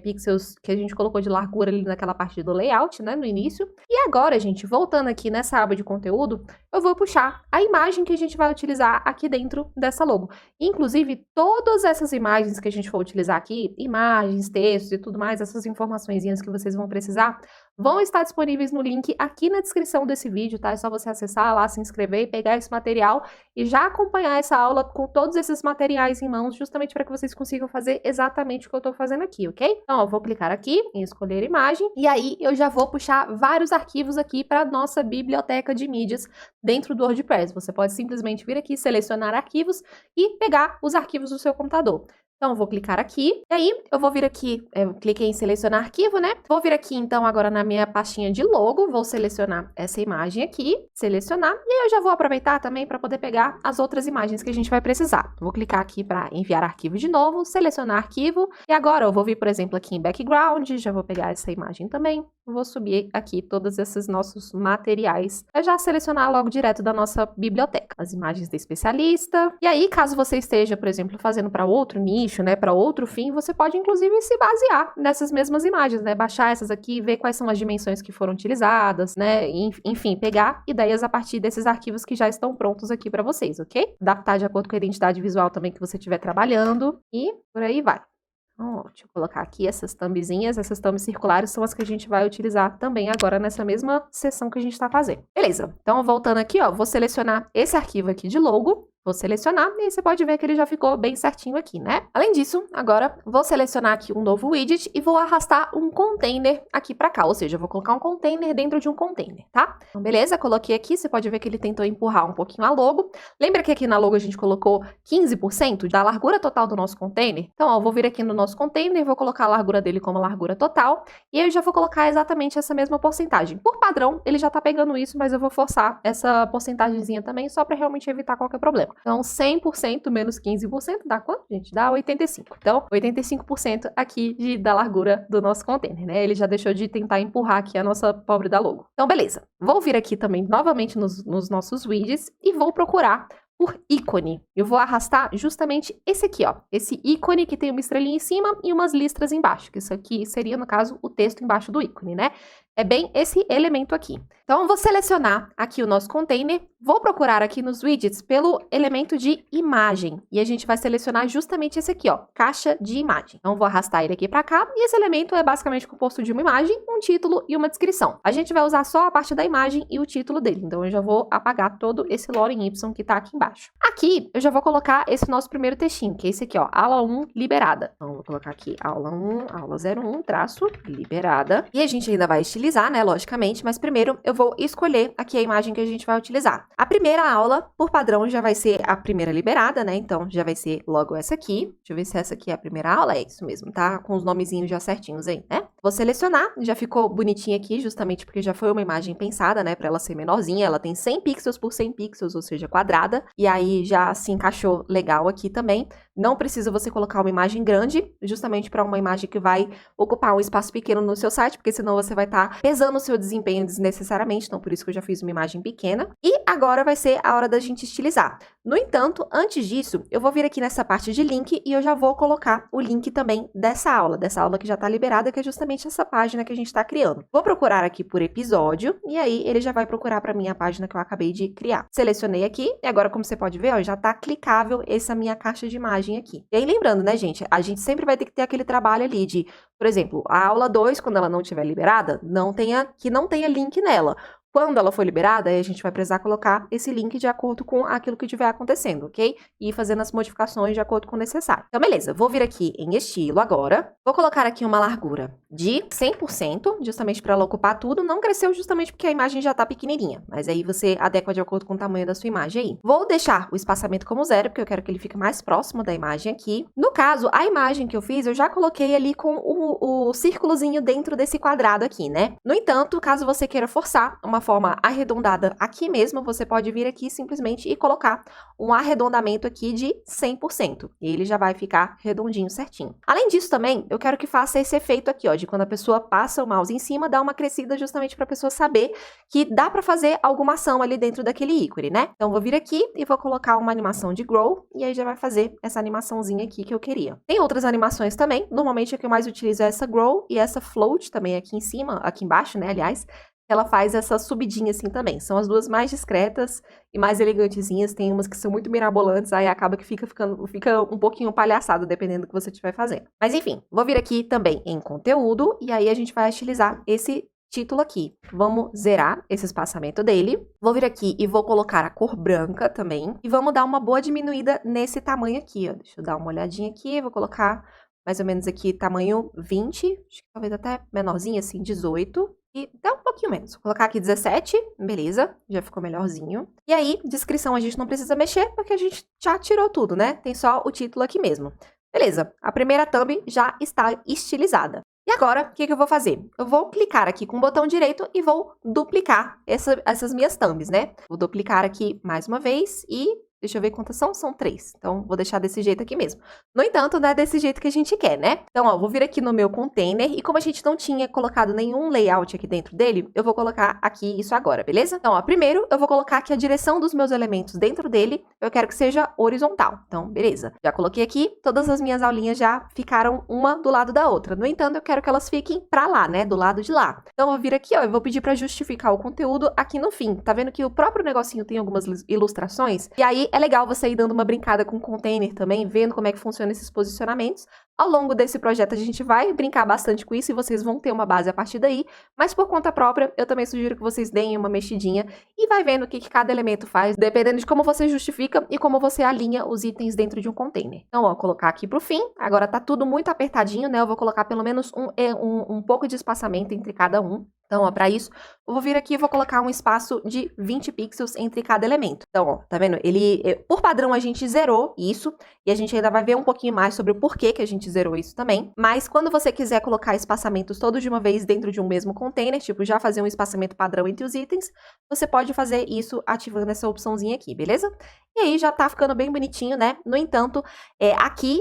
pixels que a gente colocou de largura ali naquela parte do layout, né, no início. E agora, gente, voltando aqui nessa aba de conteúdo, eu vou puxar a imagem que a gente vai utilizar aqui dentro dessa logo. Inclusive, todas essas imagens que a gente for utilizar aqui, imagens, textos e tudo mais, essas informaçõezinhas que vocês vão precisar, vão estar disponíveis no link aqui na descrição desse vídeo, tá? É só você acessar lá, se inscrever e pegar esse material e já acompanhar essa aula com todos esses materiais em mãos, justamente para que vocês consigam fazer exatamente o que eu tô fazendo aqui, ok? Então, ó, eu vou clicar aqui em escolher imagem e aí eu já vou puxar vários arquivos aqui para nossa biblioteca de mídias dentro do WordPress. Você pode simplesmente vir aqui, selecionar arquivos e pegar os arquivos do seu computador. Então, eu vou clicar aqui, e aí eu vou vir aqui, eu cliquei em selecionar arquivo, né? Vou vir aqui, então, agora na minha pastinha de logo, vou selecionar essa imagem aqui, selecionar, e aí eu já vou aproveitar também para poder pegar as outras imagens que a gente vai precisar. Vou clicar aqui para enviar arquivo de novo, selecionar arquivo, e agora eu vou vir, por exemplo, aqui em background, já vou pegar essa imagem também, vou subir aqui todos esses nossos materiais, para já selecionar logo direto da nossa biblioteca. As imagens da especialista, e aí, caso você esteja, por exemplo, fazendo para outro nicho, né, para outro fim, você pode inclusive se basear nessas mesmas imagens, né, baixar essas aqui, ver quais são as dimensões que foram utilizadas, né, enfim, pegar ideias a partir desses arquivos que já estão prontos aqui para vocês, ok? Adaptar de acordo com a identidade visual também que você estiver trabalhando e por aí vai. Então, deixa eu colocar aqui essas thumbzinhas, essas thumbs circulares são as que a gente vai utilizar também agora nessa mesma seção que a gente está fazendo. Beleza, então voltando aqui, ó, vou selecionar esse arquivo aqui de logo, Vou selecionar e aí você pode ver que ele já ficou bem certinho aqui, né? Além disso, agora vou selecionar aqui um novo widget e vou arrastar um container aqui pra cá, ou seja, eu vou colocar um container dentro de um container, tá? Então, beleza, coloquei aqui, você pode ver que ele tentou empurrar um pouquinho a logo. Lembra que aqui na logo a gente colocou 15% da largura total do nosso container? Então, ó, eu vou vir aqui no nosso container, vou colocar a largura dele como largura total, e aí eu já vou colocar exatamente essa mesma porcentagem. Por padrão, ele já tá pegando isso, mas eu vou forçar essa porcentagemzinha também, só pra realmente evitar qualquer problema. Então, 100% menos 15% dá quanto, gente? Dá 85%. Então, 85% aqui da largura do nosso container, né? Ele já deixou de tentar empurrar aqui a nossa pobre da logo. Então, beleza. Vou vir aqui também novamente nos nossos widgets e vou procurar por ícone. Eu vou arrastar justamente esse aqui, ó. Esse ícone que tem uma estrelinha em cima e umas listras embaixo, que isso aqui seria, no caso, o texto embaixo do ícone, né? É bem esse elemento aqui. Então, eu vou selecionar aqui o nosso container, vou procurar aqui nos widgets pelo elemento de imagem. E a gente vai selecionar justamente esse aqui, ó, caixa de imagem. Então, vou arrastar ele aqui para cá, e esse elemento é basicamente composto de uma imagem, um título e uma descrição. A gente vai usar só a parte da imagem e o título dele. Então, eu já vou apagar todo esse lorem Y que tá aqui embaixo. Aqui, eu já vou colocar esse nosso primeiro textinho, que é esse aqui, ó, aula 1 liberada. Então, vou colocar aqui aula 1, aula 01, traço, liberada. E a gente ainda vai estilizar, né, logicamente, mas primeiro eu vou escolher aqui a imagem que a gente vai utilizar. A primeira aula, por padrão, já vai ser a primeira liberada, né, então já vai ser logo essa aqui. Deixa eu ver se essa aqui é a primeira aula, é isso mesmo, tá? Com os nomezinhos já certinhos aí, né? Vou selecionar, já ficou bonitinha aqui, justamente porque já foi uma imagem pensada, né, pra ela ser menorzinha. Ela tem 100 pixels por 100 pixels, ou seja, quadrada, e aí já se encaixou legal aqui também. Não precisa você colocar uma imagem grande, justamente para uma imagem que vai ocupar um espaço pequeno no seu site, porque senão você vai estar pesando o seu desempenho desnecessariamente, então por isso que eu já fiz uma imagem pequena. E agora vai ser a hora da gente estilizar. No entanto, antes disso, eu vou vir aqui nessa parte de link e eu já vou colocar o link também dessa aula que já está liberada, que é justamente essa página que a gente está criando. Vou procurar aqui por episódio, e aí ele já vai procurar para mim a página que eu acabei de criar. Selecionei aqui, e agora, como você pode ver, ó, já está clicável essa minha caixa de imagem aqui. E aí, lembrando, né, gente, a gente sempre vai ter que ter aquele trabalho ali de, por exemplo, a aula 2, quando ela não estiver liberada, não tenha link nela. Quando ela for liberada, aí a gente vai precisar colocar esse link de acordo com aquilo que estiver acontecendo, ok? E ir fazendo as modificações de acordo com o necessário. Então, beleza. Vou vir aqui em estilo agora. Vou colocar aqui uma largura de 100%, justamente para ela ocupar tudo. Não cresceu justamente porque a imagem já tá pequenininha, mas aí você adequa de acordo com o tamanho da sua imagem aí. Vou deixar o espaçamento como 0, porque eu quero que ele fique mais próximo da imagem aqui. No caso, a imagem que eu fiz, eu já coloquei ali com o círculozinho dentro desse quadrado aqui, né? No entanto, caso você queira forçar uma forma arredondada aqui mesmo, você pode vir aqui simplesmente e colocar um arredondamento aqui de 100%. E ele já vai ficar redondinho certinho. Além disso também, eu quero que faça esse efeito aqui, ó, de quando a pessoa passa o mouse em cima, dá uma crescida justamente para a pessoa saber que dá para fazer alguma ação ali dentro daquele ícone, né? Então, vou vir aqui e vou colocar uma animação de grow, e aí já vai fazer essa animaçãozinha aqui que eu queria. Tem outras animações também, normalmente a que eu mais utilizo é essa grow e essa float também aqui em cima, aqui embaixo, né, aliás, ela faz essa subidinha assim também. São as duas mais discretas e mais elegantezinhas. Tem umas que são muito mirabolantes, aí acaba que fica um pouquinho palhaçado, dependendo do que você estiver fazendo. Mas enfim, vou vir aqui também em conteúdo, e aí a gente vai estilizar esse título aqui. Vamos zerar esse espaçamento dele. Vou vir aqui e vou colocar a cor branca também. E vamos dar uma boa diminuída nesse tamanho aqui, ó. Deixa eu dar uma olhadinha aqui, vou colocar mais ou menos aqui tamanho 20, acho que talvez até menorzinho assim, 18. E até um pouquinho menos. Vou colocar aqui 17, beleza, já ficou melhorzinho. E aí, descrição a gente não precisa mexer, porque a gente já tirou tudo, né? Tem só o título aqui mesmo. Beleza, a primeira thumb já está estilizada. E agora, o que eu vou fazer? Eu vou clicar aqui com o botão direito e vou duplicar essas minhas thumbs, né? Vou duplicar aqui mais uma vez e... deixa eu ver quantas são. São 3. Então, vou deixar desse jeito aqui mesmo. No entanto, não é desse jeito que a gente quer, né? Então, ó, vou vir aqui no meu container. E como a gente não tinha colocado nenhum layout aqui dentro dele, eu vou colocar aqui isso agora, beleza? Então, ó, primeiro eu vou colocar aqui a direção dos meus elementos dentro dele. Eu quero que seja horizontal. Então, beleza. Já coloquei aqui. Todas as minhas aulinhas já ficaram uma do lado da outra. No entanto, eu quero que elas fiquem pra lá, né? Do lado de lá. Então, eu vou vir aqui, ó. Eu vou pedir pra justificar o conteúdo aqui no fim. Tá vendo que o próprio negocinho tem algumas ilustrações? E aí, é legal você ir dando uma brincada com o container também, vendo como é que funciona esses posicionamentos. Ao longo desse projeto a gente vai brincar bastante com isso e vocês vão ter uma base a partir daí, mas por conta própria eu também sugiro que vocês deem uma mexidinha e vai vendo o que cada elemento faz, dependendo de como você justifica e como você alinha os itens dentro de um container. Então, ó, colocar aqui pro fim, agora tá tudo muito apertadinho, né? Eu vou colocar pelo menos um pouco de espaçamento entre cada um. Então, ó, para isso, eu vou vir aqui e vou colocar um espaço de 20 pixels entre cada elemento. Então, ó, tá vendo? Por padrão, a gente zerou isso, e a gente ainda vai ver um pouquinho mais sobre o porquê que a gente zerou isso também. Mas quando você quiser colocar espaçamentos todos de uma vez dentro de um mesmo container, tipo, já fazer um espaçamento padrão entre os itens, você pode fazer isso ativando essa opçãozinha aqui, beleza? E aí já tá ficando bem bonitinho, né? No entanto, aqui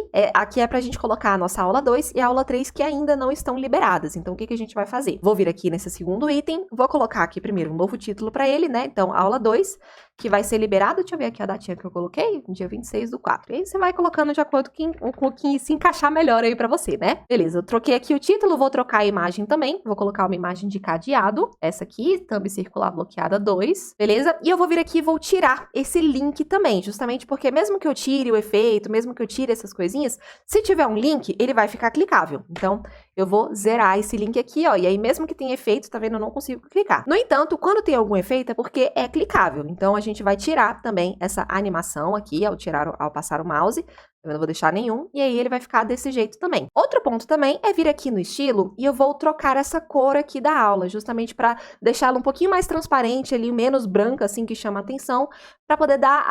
é pra gente colocar a nossa aula 2 e a aula 3 que ainda não estão liberadas. Então, o que a gente vai fazer? Vou vir aqui nesse segundo item, vou colocar aqui primeiro um novo título para ele, né? Então, aula 2, que vai ser liberado. Deixa eu ver aqui a datinha que eu coloquei, dia 26/4. E aí você vai colocando de acordo com o que se encaixar melhor aí para você, né? Beleza, eu troquei aqui o título, vou trocar a imagem também. Vou colocar uma imagem de cadeado, essa aqui, thumb circular bloqueada 2, beleza? E eu vou vir aqui e vou tirar esse link também, justamente porque mesmo que eu tire o efeito, mesmo que eu tire essas coisinhas, se tiver um link, ele vai ficar clicável. Então, eu vou zerar esse link aqui, ó, e aí mesmo que tenha efeito, tá vendo? Eu não consigo clicar. No entanto, quando tem algum efeito é porque é clicável. Então, a gente vai tirar também essa animação aqui, ao passar o mouse. Eu não vou deixar nenhum, e aí ele vai ficar desse jeito também. Outro ponto também é vir aqui no estilo e eu vou trocar essa cor aqui da aula, justamente para deixá-la um pouquinho mais transparente ali, menos branca, assim, que chama atenção, para poder dar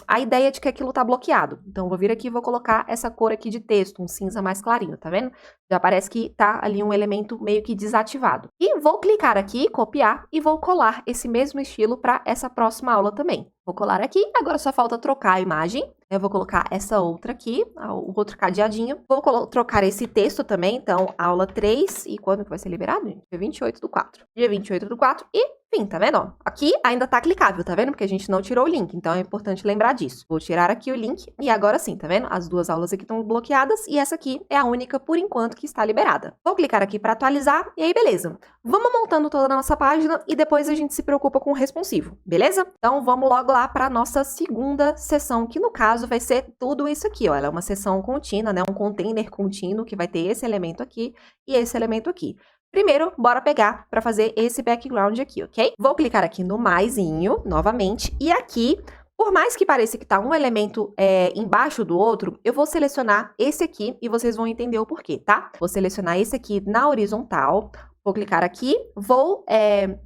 a ideia de que aquilo tá bloqueado. Então, eu vou vir aqui e vou colocar essa cor aqui de texto, um cinza mais clarinho, tá vendo? Já parece que tá ali um elemento meio que desativado. E vou clicar aqui, copiar, e vou colar esse mesmo estilo para essa próxima aula também. Vou colar aqui, agora só falta trocar a imagem. Eu vou colocar essa outra aqui, o outro cadeadinho. Vou trocar esse texto também, então, aula 3. E quando que vai ser liberado? Dia 28/4. Dia 28/4 e fim, tá vendo? Ó, aqui ainda tá clicável, tá vendo? Porque a gente não tirou o link, então é importante lembrar disso. Vou tirar aqui o link e agora sim, tá vendo? As duas aulas aqui estão bloqueadas e essa aqui é a única, por enquanto, que está liberada. Vou clicar aqui para atualizar e aí, beleza. Vamos montando toda a nossa página e depois a gente se preocupa com o responsivo, beleza? Então, vamos logo lá para nossa segunda sessão, que no caso vai ser tudo isso aqui, ó. Ela é uma sessão contínua, né? Um container contínuo que vai ter esse elemento aqui e esse elemento aqui. Primeiro, bora pegar para fazer esse background aqui, ok? Vou clicar aqui no maisinho, novamente, e aqui, por mais que pareça que tá um elemento embaixo do outro, eu vou selecionar esse aqui e vocês vão entender o porquê, tá? Vou selecionar esse aqui na horizontal. Vou clicar aqui, vou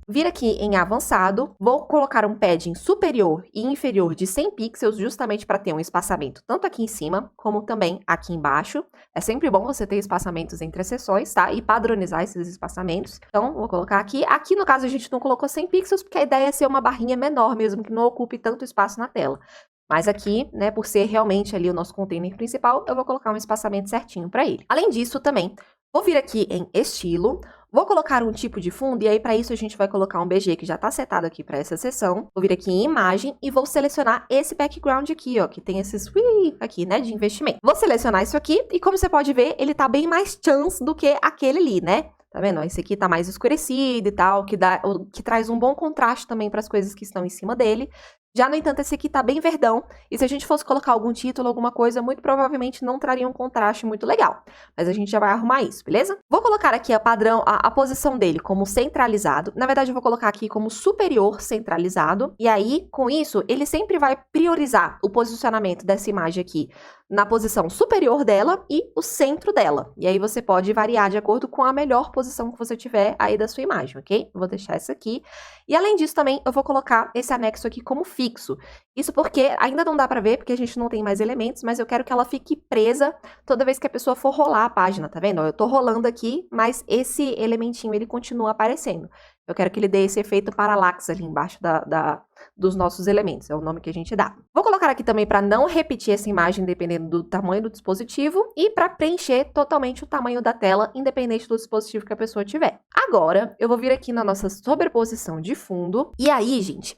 vir aqui em avançado, vou colocar um padding superior e inferior de 100 pixels, justamente para ter um espaçamento tanto aqui em cima, como também aqui embaixo. É sempre bom você ter espaçamentos entre as seções, tá? E padronizar esses espaçamentos. Então, vou colocar aqui. Aqui, no caso, a gente não colocou 100 pixels, porque a ideia é ser uma barrinha menor mesmo, que não ocupe tanto espaço na tela. Mas aqui, né, por ser realmente ali o nosso container principal, eu vou colocar um espaçamento certinho para ele. Além disso, também, vou vir aqui em estilo, vou colocar um tipo de fundo, e aí para isso a gente vai colocar um BG que já está setado aqui para essa seção. Vou vir aqui em imagem e vou selecionar esse background aqui, ó, que tem esses aqui, né, de investimento. Vou selecionar isso aqui e como você pode ver, ele tá bem mais chance do que aquele ali, né? Tá vendo? Esse aqui tá mais escurecido e tal, que traz um bom contraste também para as coisas que estão em cima dele. Já, no entanto, esse aqui tá bem verdão, e se a gente fosse colocar algum título, alguma coisa, muito provavelmente não traria um contraste muito legal. Mas a gente já vai arrumar isso, beleza? Vou colocar aqui a posição dele como centralizado. Na verdade, eu vou colocar aqui como superior centralizado. E aí, com isso, ele sempre vai priorizar o posicionamento dessa imagem aqui na posição superior dela e o centro dela. E aí você pode variar de acordo com a melhor posição que você tiver aí da sua imagem, ok? Eu vou deixar essa aqui. E além disso também, eu vou colocar esse anexo aqui como fixo. Isso porque ainda não dá pra ver, porque a gente não tem mais elementos, mas eu quero que ela fique presa toda vez que a pessoa for rolar a página, tá vendo? Eu tô rolando aqui, mas esse elementinho, ele continua aparecendo. Eu quero que ele dê esse efeito parallax ali embaixo dos nossos elementos, é o nome que a gente dá. Vou colocar aqui também para não repetir essa imagem dependendo do tamanho do dispositivo e para preencher totalmente o tamanho da tela, independente do dispositivo que a pessoa tiver. Agora, eu vou vir aqui na nossa sobreposição de fundo e aí, gente,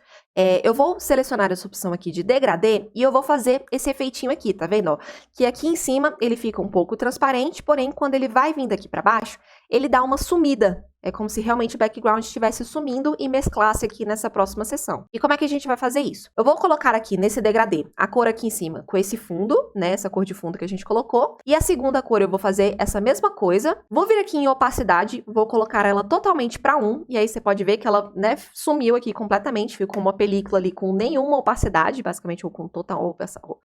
eu vou selecionar essa opção aqui de degradê e eu vou fazer esse efeitinho aqui, tá vendo? Ó? Que aqui em cima ele fica um pouco transparente, porém quando ele vai vindo aqui para baixo, ele dá uma sumida. É como se realmente o background estivesse sumindo e mesclasse aqui nessa próxima seção. E como é que a gente vai fazer isso? Eu vou colocar aqui nesse degradê a cor aqui em cima com esse fundo, né? Essa cor de fundo que a gente colocou. E a segunda cor eu vou fazer essa mesma coisa. Vou vir aqui em opacidade, vou colocar ela totalmente para 1. E aí você pode ver que ela, né, sumiu aqui completamente. Ficou uma película ali com nenhuma opacidade, basicamente, ou com total...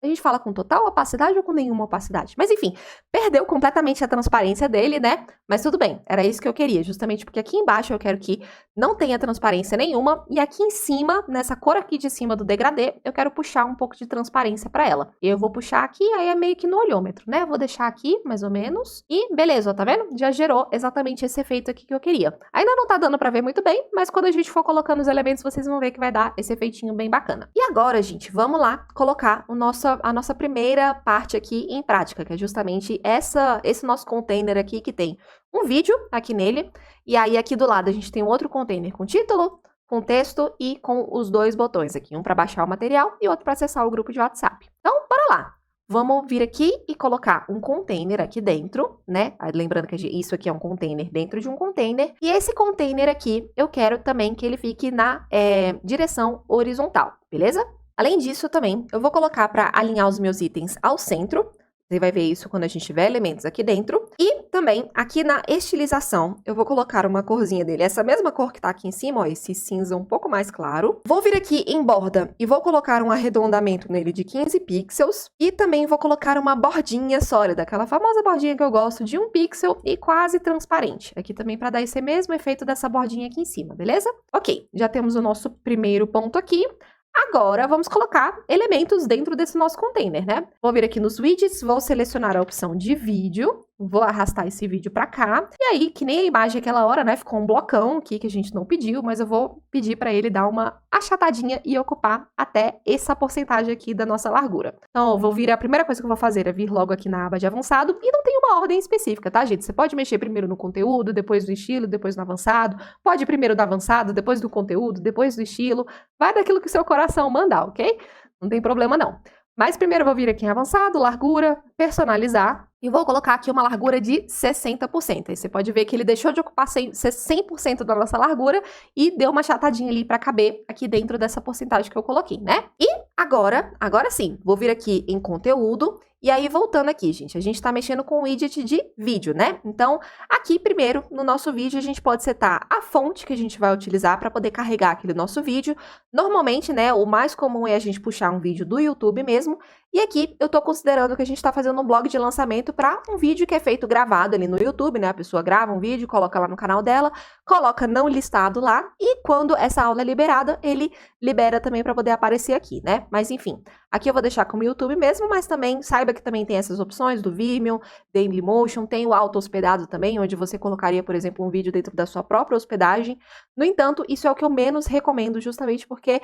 A gente fala com total opacidade ou com nenhuma opacidade? Mas enfim, perdeu completamente a transparência dele, né? Mas tudo bem, era isso que eu queria, justamente porque aqui embaixo eu quero que não tenha transparência nenhuma, e aqui em cima, nessa cor aqui de cima do degradê, eu quero puxar um pouco de transparência para ela. Eu vou puxar aqui, aí é meio que no olhômetro, né? Eu vou deixar aqui, mais ou menos, e beleza, ó, tá vendo? Já gerou exatamente esse efeito aqui que eu queria. Ainda não tá dando para ver muito bem, mas quando a gente for colocando os elementos, vocês vão ver que vai dar esse efeitinho bem bacana. E agora, gente, vamos lá colocar a nossa primeira parte aqui em prática, que é justamente esse nosso container aqui que tem um vídeo aqui nele, e aí aqui do lado a gente tem um outro container com título, com texto e com os dois botões aqui, um para baixar o material e outro para acessar o grupo de WhatsApp. Então, bora lá! Vamos vir aqui e colocar um container aqui dentro, né? Lembrando que isso aqui é um container dentro de um container. E esse container aqui, eu quero também que ele fique na direção horizontal, beleza? Além disso, também, eu vou colocar para alinhar os meus itens ao centro. Você vai ver isso quando a gente tiver elementos aqui dentro. E também, aqui na estilização, eu vou colocar uma corzinha dele. Essa mesma cor que tá aqui em cima, ó, esse cinza um pouco mais claro. Vou vir aqui em borda e vou colocar um arredondamento nele de 15 pixels. E também vou colocar uma bordinha sólida, aquela famosa bordinha que eu gosto, de 1 pixel e quase transparente. Aqui também para dar esse mesmo efeito dessa bordinha aqui em cima, beleza? Ok, já temos o nosso primeiro ponto aqui. Agora, vamos colocar elementos dentro desse nosso container, né? Vou vir aqui nos widgets, vou selecionar a opção de vídeo, vou arrastar esse vídeo pra cá. E aí, que nem a imagem aquela hora, né? Ficou um blocão aqui que a gente não pediu, mas eu vou pedir pra ele dar uma achatadinha e ocupar até essa porcentagem aqui da nossa largura. Então, eu vou vir, a primeira coisa que eu vou fazer é vir logo aqui na aba de avançado, e não tem uma ordem específica, tá, gente? Você pode mexer primeiro no conteúdo, depois do estilo, depois no avançado, pode ir primeiro no avançado, depois do conteúdo, depois do estilo, vai daquilo que o seu coração mandar, ok? Não tem problema não. Mas primeiro eu vou vir aqui em avançado, largura, personalizar, e vou colocar aqui uma largura de 60%. Aí você pode ver que ele deixou de ocupar 100% da nossa largura e deu uma achatadinha ali para caber aqui dentro dessa porcentagem que eu coloquei, né? E agora sim, vou vir aqui em conteúdo. E aí, voltando aqui, gente, a gente tá mexendo com o widget de vídeo, né? Então, aqui, primeiro, no nosso vídeo, a gente pode setar a fonte que a gente vai utilizar para poder carregar aquele nosso vídeo. Normalmente, né, o mais comum é a gente puxar um vídeo do YouTube mesmo. E aqui, eu tô considerando que a gente tá fazendo um blog de lançamento para um vídeo que é feito gravado ali no YouTube, né? A pessoa grava um vídeo, coloca lá no canal dela, coloca não listado lá, e quando essa aula é liberada, ele libera também para poder aparecer aqui, né? Mas, enfim, aqui eu vou deixar como YouTube mesmo, mas também saiba que também tem essas opções do Vimeo, Dailymotion, tem o auto-hospedado também, onde você colocaria, por exemplo, um vídeo dentro da sua própria hospedagem. No entanto, isso é o que eu menos recomendo, justamente porque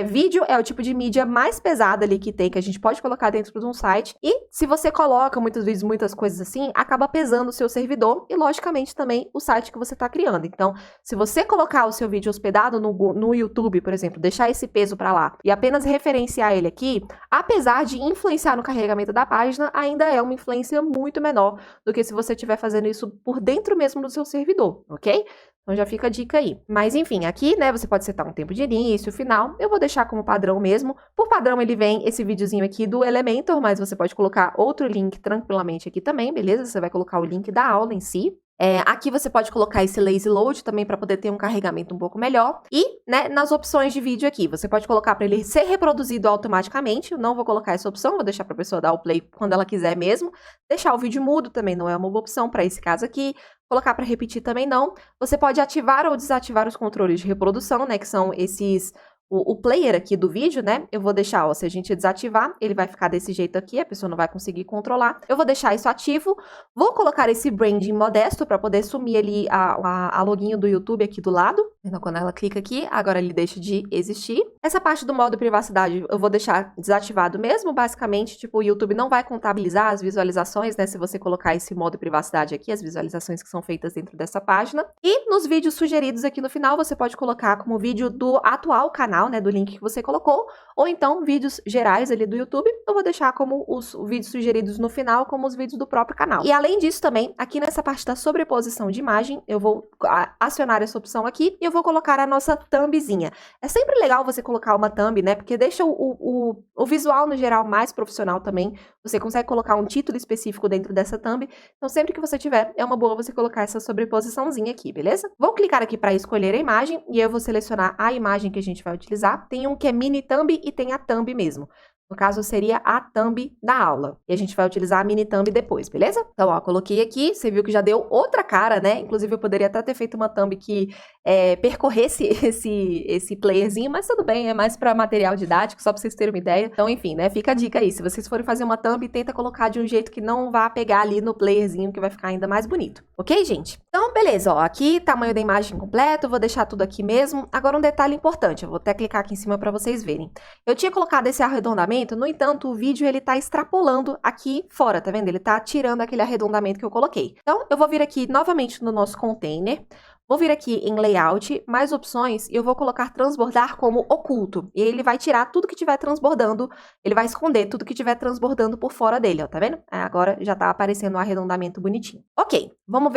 vídeo é o tipo de mídia mais pesada ali que tem, que a gente pode colocar dentro de um site, e se você coloca muitos vídeos, muitas coisas assim, acaba pesando o seu servidor e, logicamente, também o site que você está criando. Então, se você colocar o seu vídeo hospedado no YouTube, por exemplo, deixar esse peso para lá e apenas referenciar ele aqui, apesar de influenciar no carregamento da página, ainda é uma influência muito menor do que se você estiver fazendo isso por dentro mesmo do seu servidor, ok? Então já fica a dica aí. Mas enfim, aqui, né, você pode setar um tempo de início, final. Eu vou deixar como padrão mesmo. Por padrão, ele vem esse videozinho aqui do Elementor, mas você pode colocar outro link tranquilamente aqui também, beleza? Você vai colocar o link da aula em si. Aqui você pode colocar esse lazy load também para poder ter um carregamento um pouco melhor. E, né, nas opções de vídeo aqui, você pode colocar para ele ser reproduzido automaticamente. Eu não vou colocar essa opção, vou deixar para a pessoa dar o play quando ela quiser mesmo. Deixar o vídeo mudo também não é uma boa opção para esse caso aqui. Colocar para repetir também não. Você pode ativar ou desativar os controles de reprodução, né, que são esses... O player aqui do vídeo, né, eu vou deixar, ó, se a gente desativar, ele vai ficar desse jeito aqui, a pessoa não vai conseguir controlar. Eu vou deixar isso ativo, vou colocar esse branding modesto para poder sumir ali a loginho do YouTube aqui do lado. Então, quando ela clica aqui, agora ele deixa de existir. Essa parte do modo privacidade eu vou deixar desativado mesmo, basicamente, tipo, o YouTube não vai contabilizar as visualizações, né, se você colocar esse modo privacidade aqui, as visualizações que são feitas dentro dessa página. E nos vídeos sugeridos aqui no final, você pode colocar como vídeo do atual canal, né, do link que você colocou, ou então vídeos gerais ali do YouTube, eu vou deixar como os vídeos sugeridos no final, como os vídeos do próprio canal. E além disso também, aqui nessa parte da sobreposição de imagem, eu vou acionar essa opção aqui e eu vou colocar a nossa thumbzinha. É sempre legal você colocar uma thumb, né? Porque deixa o visual, no geral, mais profissional também. Você consegue colocar um título específico dentro dessa thumb. Então, sempre que você tiver, é uma boa você colocar essa sobreposiçãozinha aqui, beleza? Vou clicar aqui para escolher a imagem e eu vou selecionar a imagem que a gente vai utilizar. Tem um que é mini thumb e tem a thumb mesmo. No caso, seria a thumb da aula. E a gente vai utilizar a mini thumb depois, beleza? Então, ó, coloquei aqui. Você viu que já deu outra cara, né? Inclusive, eu poderia até ter feito uma thumb que percorresse esse playerzinho, mas tudo bem, é mais para material didático, só para vocês terem uma ideia. Então, enfim, né? Fica a dica aí. Se vocês forem fazer uma thumb, tenta colocar de um jeito que não vá pegar ali no playerzinho, que vai ficar ainda mais bonito. Ok, gente? Então, beleza, ó. Aqui, tamanho da imagem completo. Vou deixar tudo aqui mesmo. Agora, um detalhe importante. Eu vou até clicar aqui em cima para vocês verem. Eu tinha colocado esse arredondamento, no entanto, o vídeo ele tá extrapolando aqui fora, tá vendo? Ele tá tirando aquele arredondamento que eu coloquei. Então, eu vou vir aqui novamente no nosso container. Vou vir aqui em Layout, mais opções, e eu vou colocar transbordar como oculto. E ele vai tirar tudo que estiver transbordando, ele vai esconder tudo que estiver transbordando por fora dele, ó, tá vendo? Agora já tá aparecendo um arredondamento bonitinho. Ok, vamos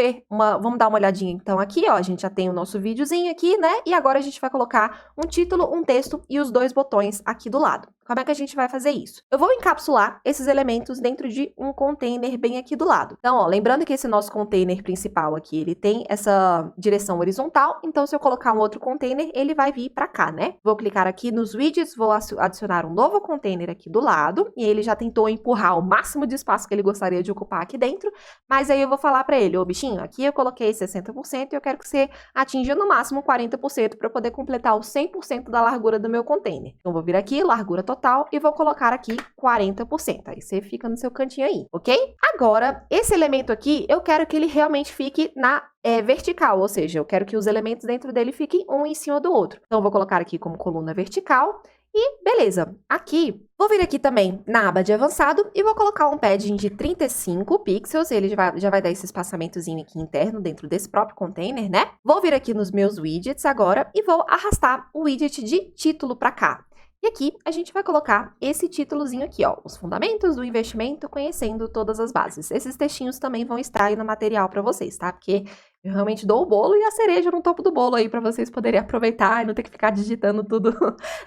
dar uma olhadinha então aqui, ó, a gente já tem o nosso videozinho aqui, né? E agora a gente vai colocar um título, um texto e os dois botões aqui do lado. Como é que a gente vai fazer isso? Eu vou encapsular esses elementos dentro de um container bem aqui do lado. Então, ó, lembrando que esse nosso container principal aqui, ele tem essa direção horizontal, então se eu colocar um outro container, ele vai vir para cá, né? Vou clicar aqui nos widgets, vou adicionar um novo container aqui do lado, e ele já tentou empurrar o máximo de espaço que ele gostaria de ocupar aqui dentro, mas aí eu vou falar para ele, ô bichinho, aqui eu coloquei 60% e eu quero que você atinja no máximo 40% para eu poder completar o 100% da largura do meu container. Então, vou vir aqui, largura total, e vou colocar aqui 40%. Aí você fica no seu cantinho aí, ok? Agora, esse elemento aqui, eu quero que ele realmente fique na vertical, ou seja, eu quero que os elementos dentro dele fiquem um em cima do outro. Então, eu vou colocar aqui como coluna vertical e beleza. Aqui, vou vir aqui também na aba de avançado e vou colocar um padding de 35 pixels, ele já vai dar esse espaçamentozinho aqui interno dentro desse próprio container, né? Vou vir aqui nos meus widgets agora e vou arrastar o widget de título para cá. E aqui a gente vai colocar esse títulozinho aqui, ó, os fundamentos do investimento, conhecendo todas as bases. Esses textinhos também vão estar aí no material para vocês, tá? Porque eu realmente dou o bolo e a cereja no topo do bolo aí para vocês poderem aproveitar e não ter que ficar digitando tudo,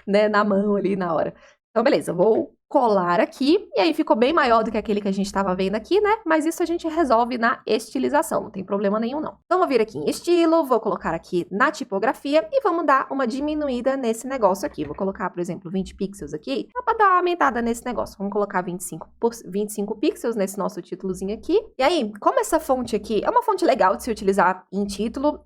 né, na mão ali na hora. Então, beleza, vou colar aqui, e aí ficou bem maior do que aquele que a gente estava vendo aqui, né? Mas isso a gente resolve na estilização, não tem problema nenhum não. Então, vou vir aqui em estilo, vou colocar aqui na tipografia e vamos dar uma diminuída nesse negócio aqui. Vou colocar, por exemplo, 20 pixels aqui, só para dar uma aumentada nesse negócio. Vamos colocar 25 pixels nesse nosso títulozinho aqui. E aí, como essa fonte aqui é uma fonte legal de se utilizar em título,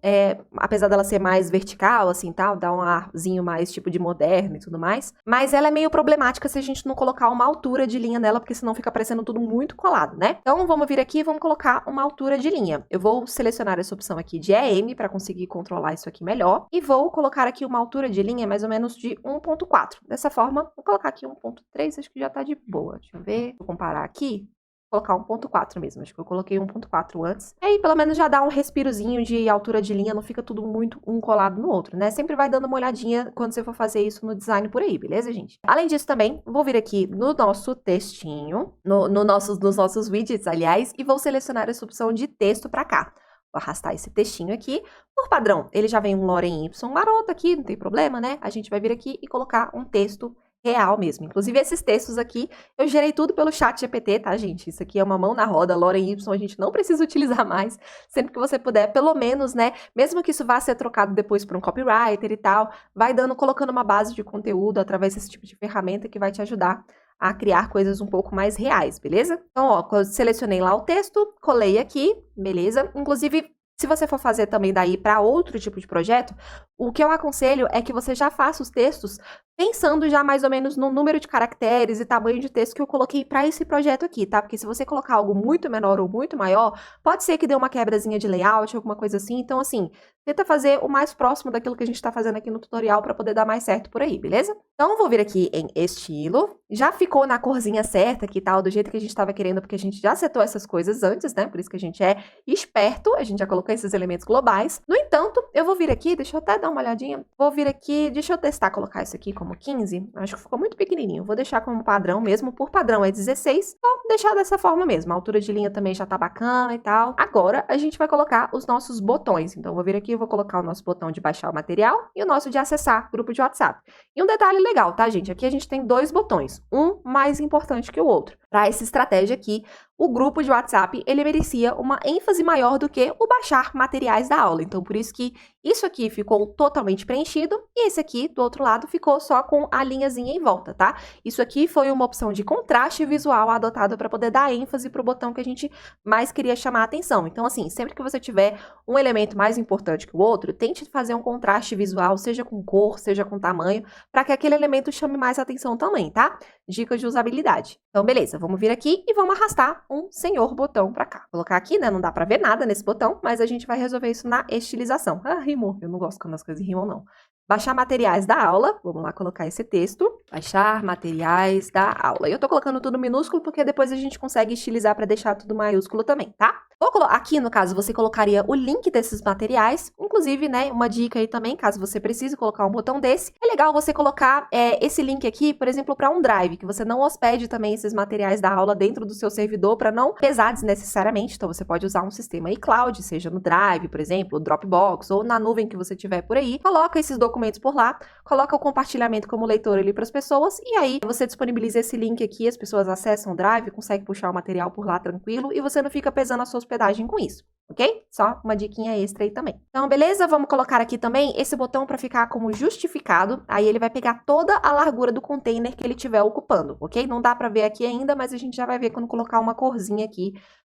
apesar dela ser mais vertical, assim, tal, dá um arzinho mais tipo de moderno e tudo mais, mas ela é meio problemática se a gente não colocar uma altura de linha nela, porque senão fica parecendo tudo muito colado, né? Então, vamos vir aqui e vamos colocar uma altura de linha. Eu vou selecionar essa opção aqui de EM para conseguir controlar isso aqui melhor. E vou colocar aqui uma altura de linha mais ou menos de 1.4. Dessa forma, vou colocar aqui 1.3, acho que já tá de boa. Deixa eu ver, vou comparar aqui. Colocar 1.4 mesmo, acho que eu coloquei 1.4 antes. E aí, pelo menos já dá um respirozinho de altura de linha, não fica tudo muito um colado no outro, né? Sempre vai dando uma olhadinha quando você for fazer isso no design por aí, beleza, gente? Além disso também, vou vir aqui no nosso textinho, nos nossos widgets, aliás, e vou selecionar essa opção de texto pra cá. Vou arrastar esse textinho aqui. Por padrão, ele já vem um Loren Y maroto aqui, não tem problema, né? A gente vai vir aqui e colocar um texto real mesmo. Inclusive, esses textos aqui, eu gerei tudo pelo chat GPT, tá, gente? Isso aqui é uma mão na roda, Loren Y, a gente não precisa utilizar mais. Sempre que você puder, pelo menos, né? Mesmo que isso vá ser trocado depois por um copywriter e tal, vai colocando uma base de conteúdo através desse tipo de ferramenta que vai te ajudar a criar coisas um pouco mais reais, beleza? Então, ó, eu selecionei lá o texto, colei aqui, beleza? Inclusive, se você for fazer também daí para outro tipo de projeto, o que eu aconselho é que você já faça os textos pensando já mais ou menos no número de caracteres e tamanho de texto que eu coloquei para esse projeto aqui, tá? Porque se você colocar algo muito menor ou muito maior, pode ser que dê uma quebrazinha de layout, alguma coisa assim. Então, assim, tenta fazer o mais próximo daquilo que a gente tá fazendo aqui no tutorial para poder dar mais certo por aí, beleza? Então, vou vir aqui em estilo. Já ficou na corzinha certa aqui, tal, do jeito que a gente estava querendo, porque a gente já setou essas coisas antes, né? Por isso que a gente é esperto, a gente já colocou esses elementos globais. No entanto, eu vou vir aqui, deixa eu até dar uma olhadinha. Vou vir aqui, deixa eu testar colocar isso aqui como 15. Acho que ficou muito pequenininho. Vou deixar como padrão mesmo, por padrão é 16. Vou deixar dessa forma mesmo. A altura de linha também já tá bacana e tal. Agora, a gente vai colocar os nossos botões. Então, eu vou vir aqui e vou colocar o nosso botão de baixar o material e o nosso de acessar grupo de WhatsApp. E um detalhe legal, tá, gente? Aqui a gente tem dois botões, um mais importante que o outro. Para essa estratégia aqui, o grupo de WhatsApp, ele merecia uma ênfase maior do que o baixar materiais da aula. Então, por isso que isso aqui ficou totalmente preenchido e esse aqui, do outro lado, ficou só com a linhazinha em volta, tá? Isso aqui foi uma opção de contraste visual adotada para poder dar ênfase para o botão que a gente mais queria chamar a atenção. Então, assim, sempre que você tiver um elemento mais importante que o outro, tente fazer um contraste visual, seja com cor, seja com tamanho, para que aquele elemento chame mais atenção também, tá? Dicas de usabilidade. Então, beleza, vamos vir aqui e vamos arrastar um senhor botão para cá. Vou colocar aqui, né? Não dá para ver nada nesse botão, mas a gente vai resolver isso na estilização. Ah, rimou. Eu não gosto quando as coisas rimam, não. Baixar materiais da aula. Vamos lá colocar esse texto. Baixar materiais da aula. E eu tô colocando tudo minúsculo porque depois a gente consegue estilizar para deixar tudo maiúsculo também, tá? Aqui, no caso, você colocaria o link desses materiais. Inclusive, né, uma dica aí também, caso você precise colocar um botão desse. É legal você colocar esse link aqui, por exemplo, para um drive, que você não hospede também esses materiais da aula dentro do seu servidor para não pesar desnecessariamente. Então, você pode usar um sistema iCloud, seja no Drive, por exemplo, Dropbox, ou na nuvem que você tiver por aí. Coloca esses documentos por lá, coloca o compartilhamento como leitor ali para as pessoas, e aí você disponibiliza esse link aqui, as pessoas acessam o Drive, conseguem puxar o material por lá tranquilo, e você não fica pesando a sua hospedagem com isso, ok? Só uma diquinha extra aí também. Então, beleza? Vamos colocar aqui também esse botão para ficar como justificado, aí ele vai pegar toda a largura do container que ele estiver ocupando, ok? Não dá para ver aqui ainda, mas a gente já vai ver quando colocar uma corzinha aqui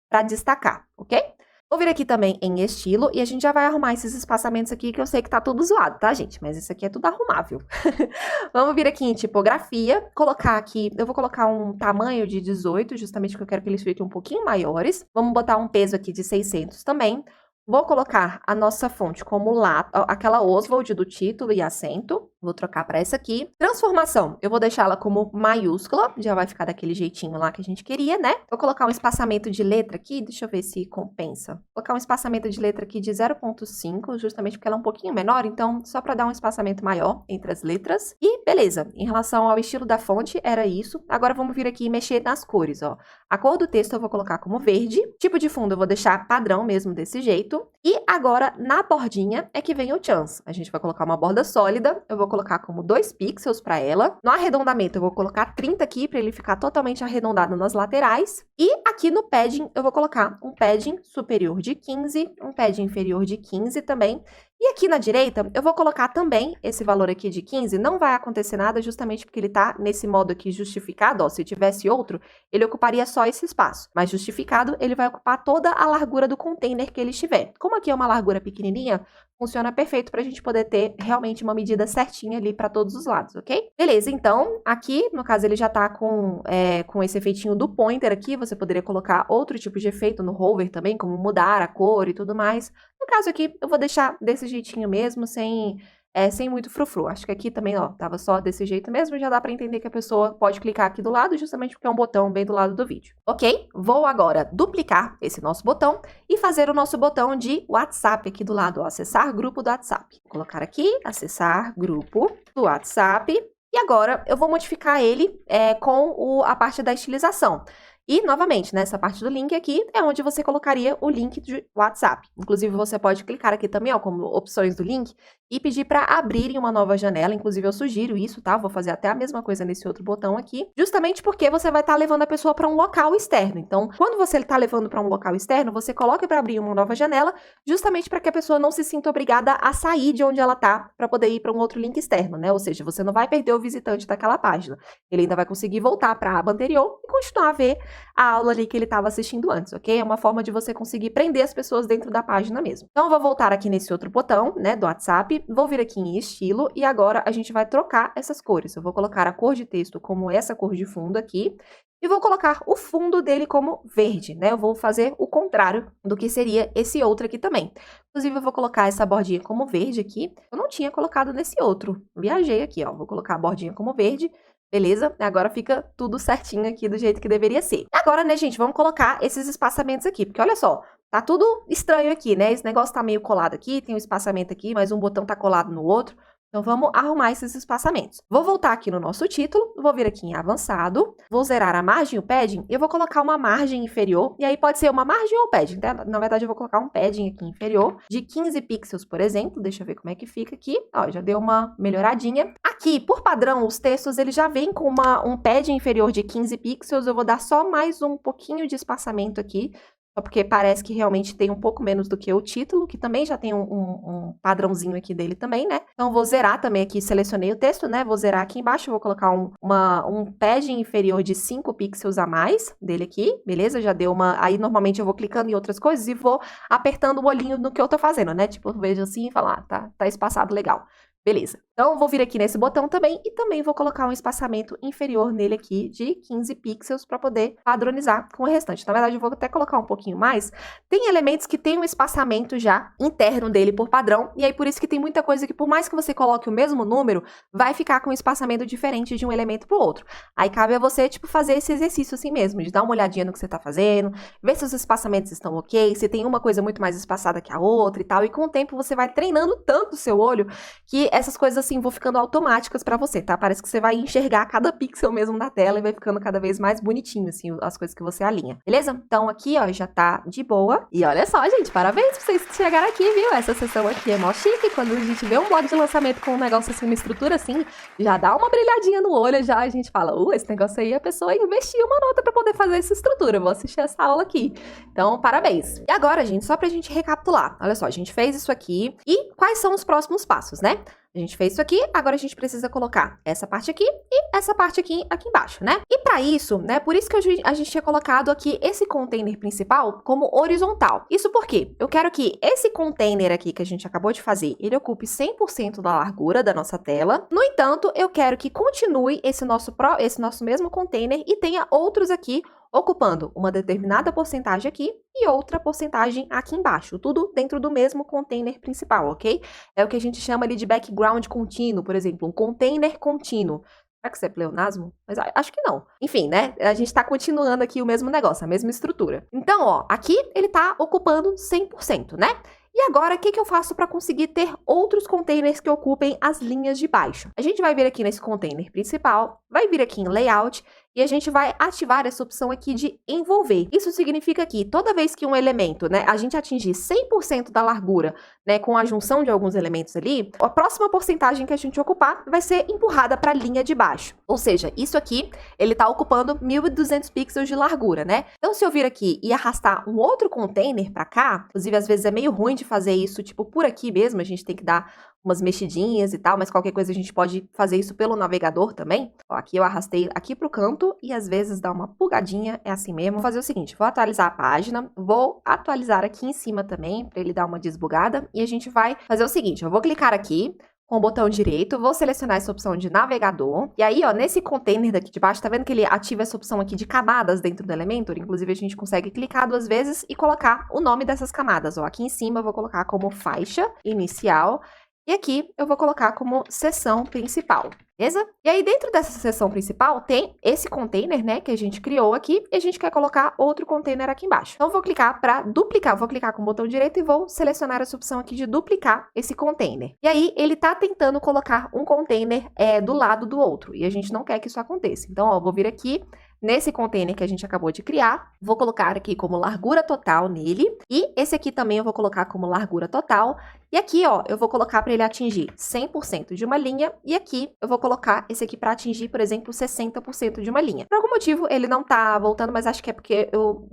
para destacar, ok? Vou vir aqui também em estilo e a gente já vai arrumar esses espaçamentos aqui que eu sei que tá tudo zoado, tá, gente? Mas isso aqui é tudo arrumável. Vamos vir aqui em tipografia, colocar aqui, eu vou colocar um tamanho de 18, justamente porque eu quero que eles fiquem um pouquinho maiores. Vamos botar um peso aqui de 600 também. Vou colocar a nossa fonte como aquela Oswald do título e acento. Vou trocar para essa aqui. Transformação, eu vou deixar ela como maiúscula, já vai ficar daquele jeitinho lá que a gente queria, né? Vou colocar um espaçamento de letra aqui, deixa eu ver se compensa. Vou colocar um espaçamento de letra aqui de 0,5, justamente porque ela é um pouquinho menor, então só para dar um espaçamento maior entre as letras. E beleza, em relação ao estilo da fonte, era isso. Agora vamos vir aqui e mexer nas cores, ó. A cor do texto eu vou colocar como verde. Tipo de fundo eu vou deixar padrão mesmo desse jeito. E agora, na bordinha, é que vem o chance. A gente vai colocar uma borda sólida, eu vou colocar como 2 pixels para ela. No arredondamento, eu vou colocar 30 aqui, para ele ficar totalmente arredondado nas laterais. E aqui no padding, eu vou colocar um padding superior de 15, um padding inferior de 15 também. E aqui na direita, eu vou colocar também esse valor aqui de 15, não vai acontecer nada justamente porque ele tá nesse modo aqui justificado, ó, se tivesse outro, ele ocuparia só esse espaço, mas justificado, ele vai ocupar toda a largura do container que ele estiver. Como aqui é uma largura pequenininha, funciona perfeito para a gente poder ter realmente uma medida certinha ali para todos os lados, ok? Beleza, então, aqui, no caso, ele já tá com esse efeitinho do pointer aqui, você poderia colocar outro tipo de efeito no hover também, como mudar a cor e tudo mais. No caso aqui, eu vou deixar desse jeitinho mesmo, sem muito frufru. Acho que aqui também, ó, tava só desse jeito mesmo, já dá pra entender que a pessoa pode clicar aqui do lado, justamente porque é um botão bem do lado do vídeo. Ok? Vou agora duplicar esse nosso botão e fazer o nosso botão de WhatsApp aqui do lado, ó, acessar grupo do WhatsApp. Vou colocar aqui, acessar grupo do WhatsApp. E agora, eu vou modificar ele com a parte da estilização. E, novamente, nessa parte do link aqui, é onde você colocaria o link de WhatsApp. Inclusive, você pode clicar aqui também, ó, como opções do link, e pedir para abrirem uma nova janela. Inclusive, eu sugiro isso, tá? Vou fazer até a mesma coisa nesse outro botão aqui, justamente porque você vai estar levando a pessoa para um local externo. Então, quando você está levando para um local externo, você coloca para abrir uma nova janela, justamente para que a pessoa não se sinta obrigada a sair de onde ela tá para poder ir para um outro link externo, né? Ou seja, você não vai perder o visitante daquela página. Ele ainda vai conseguir voltar para a aba anterior e continuar a ver a aula ali que ele estava assistindo antes, ok? É uma forma de você conseguir prender as pessoas dentro da página mesmo. Então, eu vou voltar aqui nesse outro botão, né, do WhatsApp, vou vir aqui em estilo e agora a gente vai trocar essas cores. Eu vou colocar a cor de texto como essa cor de fundo aqui e vou colocar o fundo dele como verde, né? Eu vou fazer o contrário do que seria esse outro aqui também. Inclusive, eu vou colocar essa bordinha como verde aqui. Eu não tinha colocado nesse outro. Viajei aqui, ó. Vou colocar a bordinha como verde. Beleza? Agora fica tudo certinho aqui do jeito que deveria ser. Agora, né, gente, vamos colocar esses espaçamentos aqui. Porque olha só, tá tudo estranho aqui, né? Esse negócio tá meio colado aqui, tem um espaçamento aqui, mas um botão tá colado no outro. Então, vamos arrumar esses espaçamentos. Vou voltar aqui no nosso título, vou vir aqui em avançado, vou zerar a margem e o padding, e eu vou colocar uma margem inferior, e aí pode ser uma margem ou padding, tá? Na verdade, eu vou colocar um padding aqui inferior, de 15 pixels, por exemplo. Deixa eu ver como é que fica aqui. Ó, já deu uma melhoradinha. Aqui, por padrão, os textos, eles já vêm com um padding inferior de 15 pixels, eu vou dar só mais um pouquinho de espaçamento aqui, só porque parece que realmente tem um pouco menos do que o título, que também já tem um padrãozinho aqui dele também, né? Então, vou zerar também aqui, selecionei o texto, né? Vou zerar aqui embaixo, vou colocar um padding inferior de 5 pixels a mais dele aqui, beleza? Já deu uma... Aí, normalmente, eu vou clicando em outras coisas e vou apertando o olhinho no que eu tô fazendo, né? Tipo, eu vejo assim e falo, ah, tá espaçado legal. Beleza. Então, eu vou vir aqui nesse botão também e também vou colocar um espaçamento inferior nele aqui de 15 pixels para poder padronizar com o restante. Na verdade, eu vou até colocar um pouquinho mais. Tem elementos que tem um espaçamento já interno dele por padrão, e aí por isso que tem muita coisa que, por mais que você coloque o mesmo número, vai ficar com um espaçamento diferente de um elemento para o outro. Aí cabe a você, tipo, fazer esse exercício assim mesmo, de dar uma olhadinha no que você está fazendo, ver se os espaçamentos estão ok, se tem uma coisa muito mais espaçada que a outra e tal, e com o tempo você vai treinando tanto o seu olho que essas coisas assim vão ficando automáticas pra você, tá? Parece que você vai enxergar cada pixel mesmo na tela e vai ficando cada vez mais bonitinho, assim, as coisas que você alinha. Beleza? Então aqui, ó, já tá de boa. E olha só, gente, parabéns pra vocês que chegaram aqui, viu? Essa sessão aqui é mó chique. Quando a gente vê um blog de lançamento com um negócio assim, uma estrutura assim, já dá uma brilhadinha no olho, já a gente fala, esse negócio aí, a pessoa investiu uma nota pra poder fazer essa estrutura. Eu vou assistir essa aula aqui. Então, parabéns. E agora, gente, só pra gente recapitular. Olha só, a gente fez isso aqui. E quais são os próximos passos, né? A gente fez isso aqui, agora a gente precisa colocar essa parte aqui e essa parte aqui embaixo, né? E para isso, né, por isso que a gente tinha colocado aqui esse container principal como horizontal. Isso porque eu quero que esse container aqui que a gente acabou de fazer, ele ocupe 100% da largura da nossa tela. No entanto, eu quero que continue esse nosso mesmo container e tenha outros aqui ocupando uma determinada porcentagem aqui e outra porcentagem aqui embaixo, tudo dentro do mesmo container principal, ok? É o que a gente chama ali de background contínuo, por exemplo, um container contínuo. Será que isso é pleonasmo? Mas acho que não. Enfim, né? A gente tá continuando aqui o mesmo negócio, a mesma estrutura. Então, ó, aqui ele tá ocupando 100%, né? E agora, o que eu faço para conseguir ter outros containers que ocupem as linhas de baixo? A gente vai vir aqui nesse container principal, vai vir aqui em Layout, e a gente vai ativar essa opção aqui de envolver. Isso significa que toda vez que um elemento, né, a gente atingir 100% da largura, né, com a junção de alguns elementos ali, a próxima porcentagem que a gente ocupar vai ser empurrada para a linha de baixo. Ou seja, isso aqui, ele está ocupando 1.200 pixels de largura, né? Então, se eu vir aqui e arrastar um outro container para cá, inclusive às vezes é meio ruim de fazer isso, tipo, por aqui mesmo, a gente tem que dar umas mexidinhas e tal, mas qualquer coisa a gente pode fazer isso pelo navegador também. Ó, aqui eu arrastei aqui pro canto e às vezes dá uma pulgadinha, é assim mesmo. Vou fazer o seguinte, vou atualizar a página, vou atualizar aqui em cima também, para ele dar uma desbugada, e a gente vai fazer o seguinte, eu vou clicar aqui com o botão direito, vou selecionar essa opção de navegador, e aí, ó, nesse container daqui de baixo, tá vendo que ele ativa essa opção aqui de camadas dentro do Elementor? Inclusive, a gente consegue clicar 2 vezes e colocar o nome dessas camadas, ó. Aqui em cima eu vou colocar como faixa inicial, e aqui eu vou colocar como seção principal, beleza? E aí dentro dessa seção principal tem esse container, né, que a gente criou aqui, e a gente quer colocar outro container aqui embaixo. Então eu vou clicar para duplicar, vou clicar com o botão direito e vou selecionar essa opção aqui de duplicar esse container. E aí ele tá tentando colocar um container do lado do outro, e a gente não quer que isso aconteça. Então, ó, eu vou vir aqui nesse container que a gente acabou de criar, vou colocar aqui como largura total nele, e esse aqui também eu vou colocar como largura total, e aqui, ó, eu vou colocar para ele atingir 100% de uma linha, e aqui eu vou colocar esse aqui para atingir, por exemplo, 60% de uma linha. Por algum motivo, ele não tá voltando, mas acho que é porque eu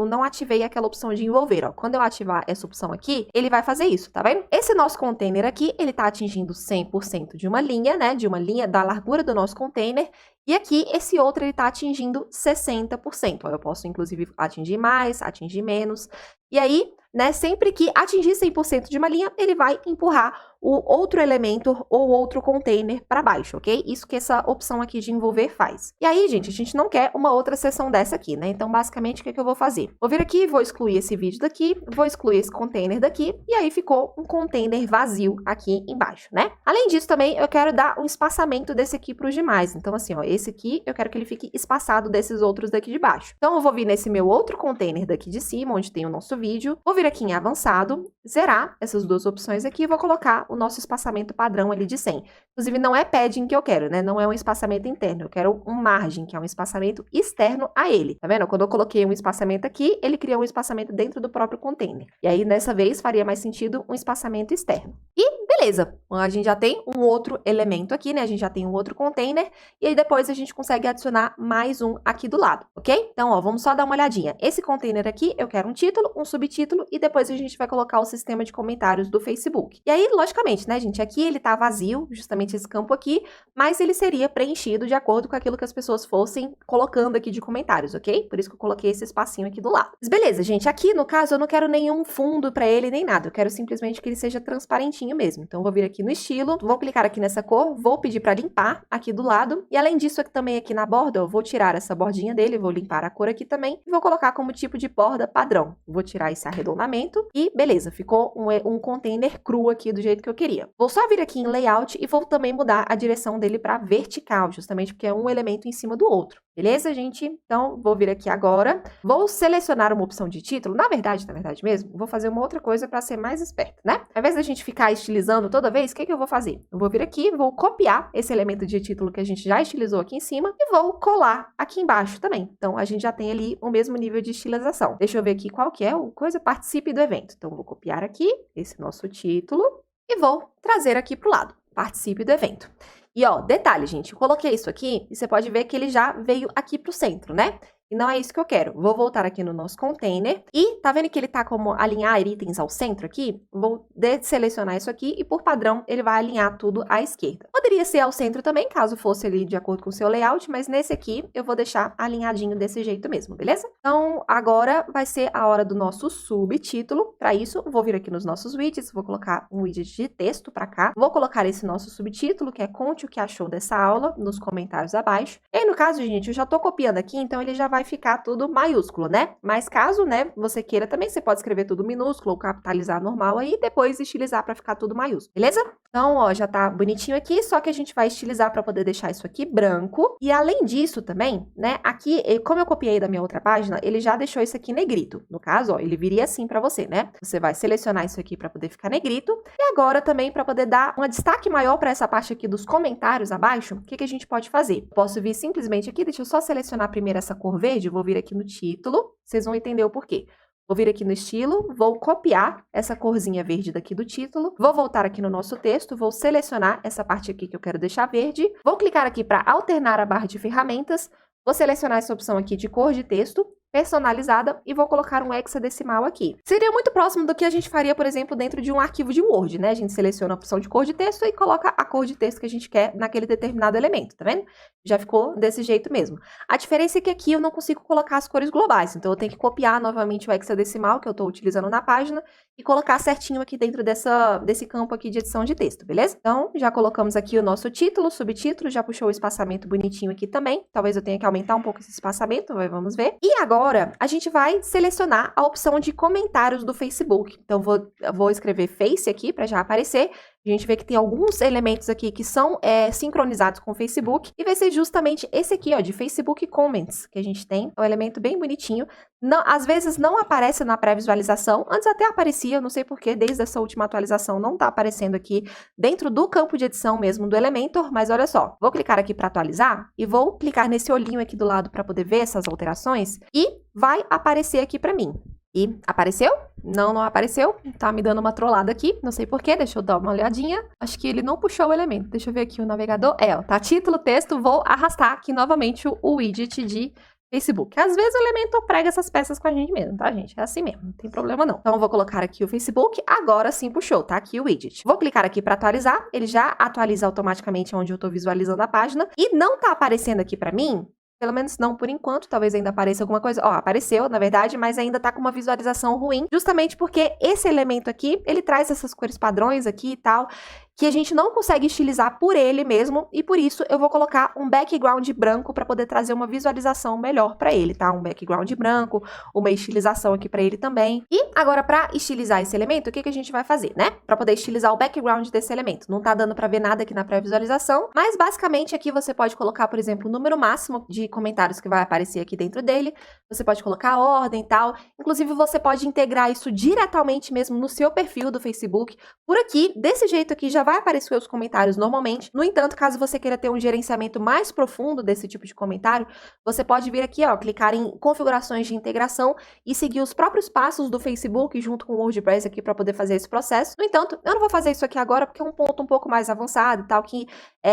não ativei aquela opção de envolver, ó. Quando eu ativar essa opção aqui, ele vai fazer isso, tá vendo? Esse nosso container aqui, ele tá atingindo 100% de uma linha, né, de uma linha da largura do nosso container, E aqui, esse outro, ele tá atingindo 60%. Ó, eu posso, inclusive, atingir mais, atingir menos. E aí, né, sempre que atingir 100% de uma linha, ele vai empurrar o outro elemento ou outro container para baixo, ok? Isso que essa opção aqui de envolver faz. E aí, gente, a gente não quer uma outra seção dessa aqui, né? Então, basicamente, o que eu vou fazer? Vou vir aqui, vou excluir esse vídeo daqui, vou excluir esse container daqui, e aí ficou um container vazio aqui embaixo, né? Além disso, também, eu quero dar um espaçamento desse aqui para os demais. Então, assim, ó, esse aqui, eu quero que ele fique espaçado desses outros daqui de baixo. Então, eu vou vir nesse meu outro container daqui de cima, onde tem o nosso vídeo, vou vir aqui em avançado, zerar essas duas opções aqui e vou colocar o nosso espaçamento padrão ali de 100. Inclusive, não é padding que eu quero, né? Não é um espaçamento interno, eu quero um margem, que é um espaçamento externo a ele. Tá vendo? Quando eu coloquei um espaçamento aqui, ele criou um espaçamento dentro do próprio container. E aí, dessa vez, faria mais sentido um espaçamento externo. E beleza, a gente já tem um outro elemento aqui, né? A gente já tem um outro container, e aí depois a gente consegue adicionar mais um aqui do lado, ok? Então, ó, vamos só dar uma olhadinha. Esse container aqui, eu quero um título, um subtítulo, e depois a gente vai colocar o sistema de comentários do Facebook. E aí, logicamente, né, gente, aqui ele tá vazio, justamente esse campo aqui, mas ele seria preenchido de acordo com aquilo que as pessoas fossem colocando aqui de comentários, ok? Por isso que eu coloquei esse espacinho aqui do lado. Mas beleza, gente, aqui no caso eu não quero nenhum fundo para ele nem nada, eu quero simplesmente que ele seja transparentinho mesmo. Então, eu vou vir aqui no estilo, vou clicar aqui nessa cor, vou pedir para limpar aqui do lado, e além disso, aqui também aqui na borda, eu vou tirar essa bordinha dele, vou limpar a cor aqui também, e vou colocar como tipo de borda padrão. Vou tirar esse arredondamento, e beleza, ficou um container cru aqui do jeito que eu queria. Vou só vir aqui em layout e vou também mudar a direção dele para vertical, justamente porque é um elemento em cima do outro. Beleza, gente? Então, vou vir aqui agora, vou selecionar uma opção de título, na verdade mesmo, vou fazer uma outra coisa para ser mais esperto, né? Ao invés da gente ficar estilizando toda vez, o que eu vou fazer? Eu vou vir aqui, vou copiar esse elemento de título que a gente já estilizou aqui em cima e vou colar aqui embaixo também. Então, a gente já tem ali o mesmo nível de estilização. Deixa eu ver aqui qual que é o coisa, participe do evento. Então, vou copiar aqui esse nosso título e vou trazer aqui para o lado, participe do evento. E ó, detalhe, gente, eu coloquei isso aqui e você pode ver que ele já veio aqui para o centro, né? E não é isso que eu quero. Vou voltar aqui no nosso container. E tá vendo que ele tá como alinhar itens ao centro aqui? Vou desselecionar isso aqui e, por padrão, ele vai alinhar tudo à esquerda. Poderia ser ao centro também, caso fosse ali de acordo com o seu layout, mas nesse aqui eu vou deixar alinhadinho desse jeito mesmo, beleza? Então, agora vai ser a hora do nosso subtítulo. Para isso, vou vir aqui nos nossos widgets, vou colocar um widget de texto para cá. Vou colocar esse nosso subtítulo, que é Conte o que achou dessa aula, nos comentários abaixo. E aí, no caso, gente, eu já tô copiando aqui, então ele já vai ficar tudo maiúsculo, né? Mas caso, né, você queira também, você pode escrever tudo minúsculo ou capitalizar normal aí e depois estilizar para ficar tudo maiúsculo, beleza? Então, ó, já tá bonitinho aqui, só que a gente vai estilizar para poder deixar isso aqui branco. E além disso também, né, aqui, como eu copiei da minha outra página, ele já deixou isso aqui negrito. No caso, ó, ele viria assim para você, né? Você vai selecionar isso aqui para poder ficar negrito. E agora também para poder dar um destaque maior para essa parte aqui dos comentários abaixo, o que que a gente pode fazer? Posso vir simplesmente aqui, deixa eu só selecionar primeiro essa cor verde, vou vir aqui no título, vocês vão entender o porquê. Vou vir aqui no estilo, vou copiar essa corzinha verde daqui do título, vou voltar aqui no nosso texto, vou selecionar essa parte aqui que eu quero deixar verde, vou clicar aqui para alternar a barra de ferramentas, vou selecionar essa opção aqui de cor de texto, personalizada, e vou colocar um hexadecimal aqui. Seria muito próximo do que a gente faria, por exemplo, dentro de um arquivo de Word, né? A gente seleciona a opção de cor de texto e coloca a cor de texto que a gente quer naquele determinado elemento, tá vendo? Já ficou desse jeito mesmo. A diferença é que aqui eu não consigo colocar as cores globais, então eu tenho que copiar novamente o hexadecimal que eu estou utilizando na página e colocar certinho aqui dentro desse campo aqui de edição de texto, beleza? Então, já colocamos aqui o nosso título, subtítulo, já puxou o espaçamento bonitinho aqui também. Talvez eu tenha que aumentar um pouco esse espaçamento, vamos ver. E agora, a gente vai selecionar a opção de comentários do Facebook. Então, vou escrever Face aqui para já aparecer. A gente vê que tem alguns elementos aqui que são sincronizados com o Facebook. E vai ser justamente esse aqui, ó, de Facebook Comments, que a gente tem. É um elemento bem bonitinho. Não, às vezes não aparece na pré-visualização. Antes até aparecia, não sei porquê, desde essa última atualização não está aparecendo aqui dentro do campo de edição mesmo do Elementor. Mas olha só, vou clicar aqui para atualizar e vou clicar nesse olhinho aqui do lado para poder ver essas alterações. E vai aparecer aqui para mim. E apareceu? Não, não apareceu. Tá me dando uma trollada aqui, não sei porquê, deixa eu dar uma olhadinha. Acho que ele não puxou o elemento. Deixa eu ver aqui o navegador. Ó, tá título, texto, vou arrastar aqui novamente o widget de Facebook. Às vezes o Elementor prega essas peças com a gente mesmo, tá, gente? É assim mesmo, não tem problema não. Então eu vou colocar aqui o Facebook, agora sim puxou, tá aqui o widget. Vou clicar aqui para atualizar, ele já atualiza automaticamente onde eu tô visualizando a página e não tá aparecendo aqui para mim. Pelo menos não por enquanto, talvez ainda apareça alguma coisa. Ó, apareceu, na verdade, mas ainda tá com uma visualização ruim, justamente porque esse elemento aqui, ele traz essas cores padrões aqui e tal, que a gente não consegue estilizar por ele mesmo, e por isso eu vou colocar um background branco para poder trazer uma visualização melhor para ele, tá? Um background branco, uma estilização aqui para ele também. E agora, para estilizar esse elemento, o que a gente vai fazer, né? Para poder estilizar o background desse elemento. Não tá dando para ver nada aqui na pré-visualização, mas basicamente aqui você pode colocar, por exemplo, o número máximo de comentários que vai aparecer aqui dentro dele, você pode colocar a ordem e tal, inclusive você pode integrar isso diretamente mesmo no seu perfil do Facebook. Por aqui, desse jeito aqui, já vai aparecer os comentários normalmente. No entanto, caso você queira ter um gerenciamento mais profundo desse tipo de comentário, você pode vir aqui, ó, clicar em configurações de integração e seguir os próprios passos do Facebook junto com o WordPress aqui para poder fazer esse processo. No entanto, eu não vou fazer isso aqui agora porque é um ponto um pouco mais avançado e tal, que,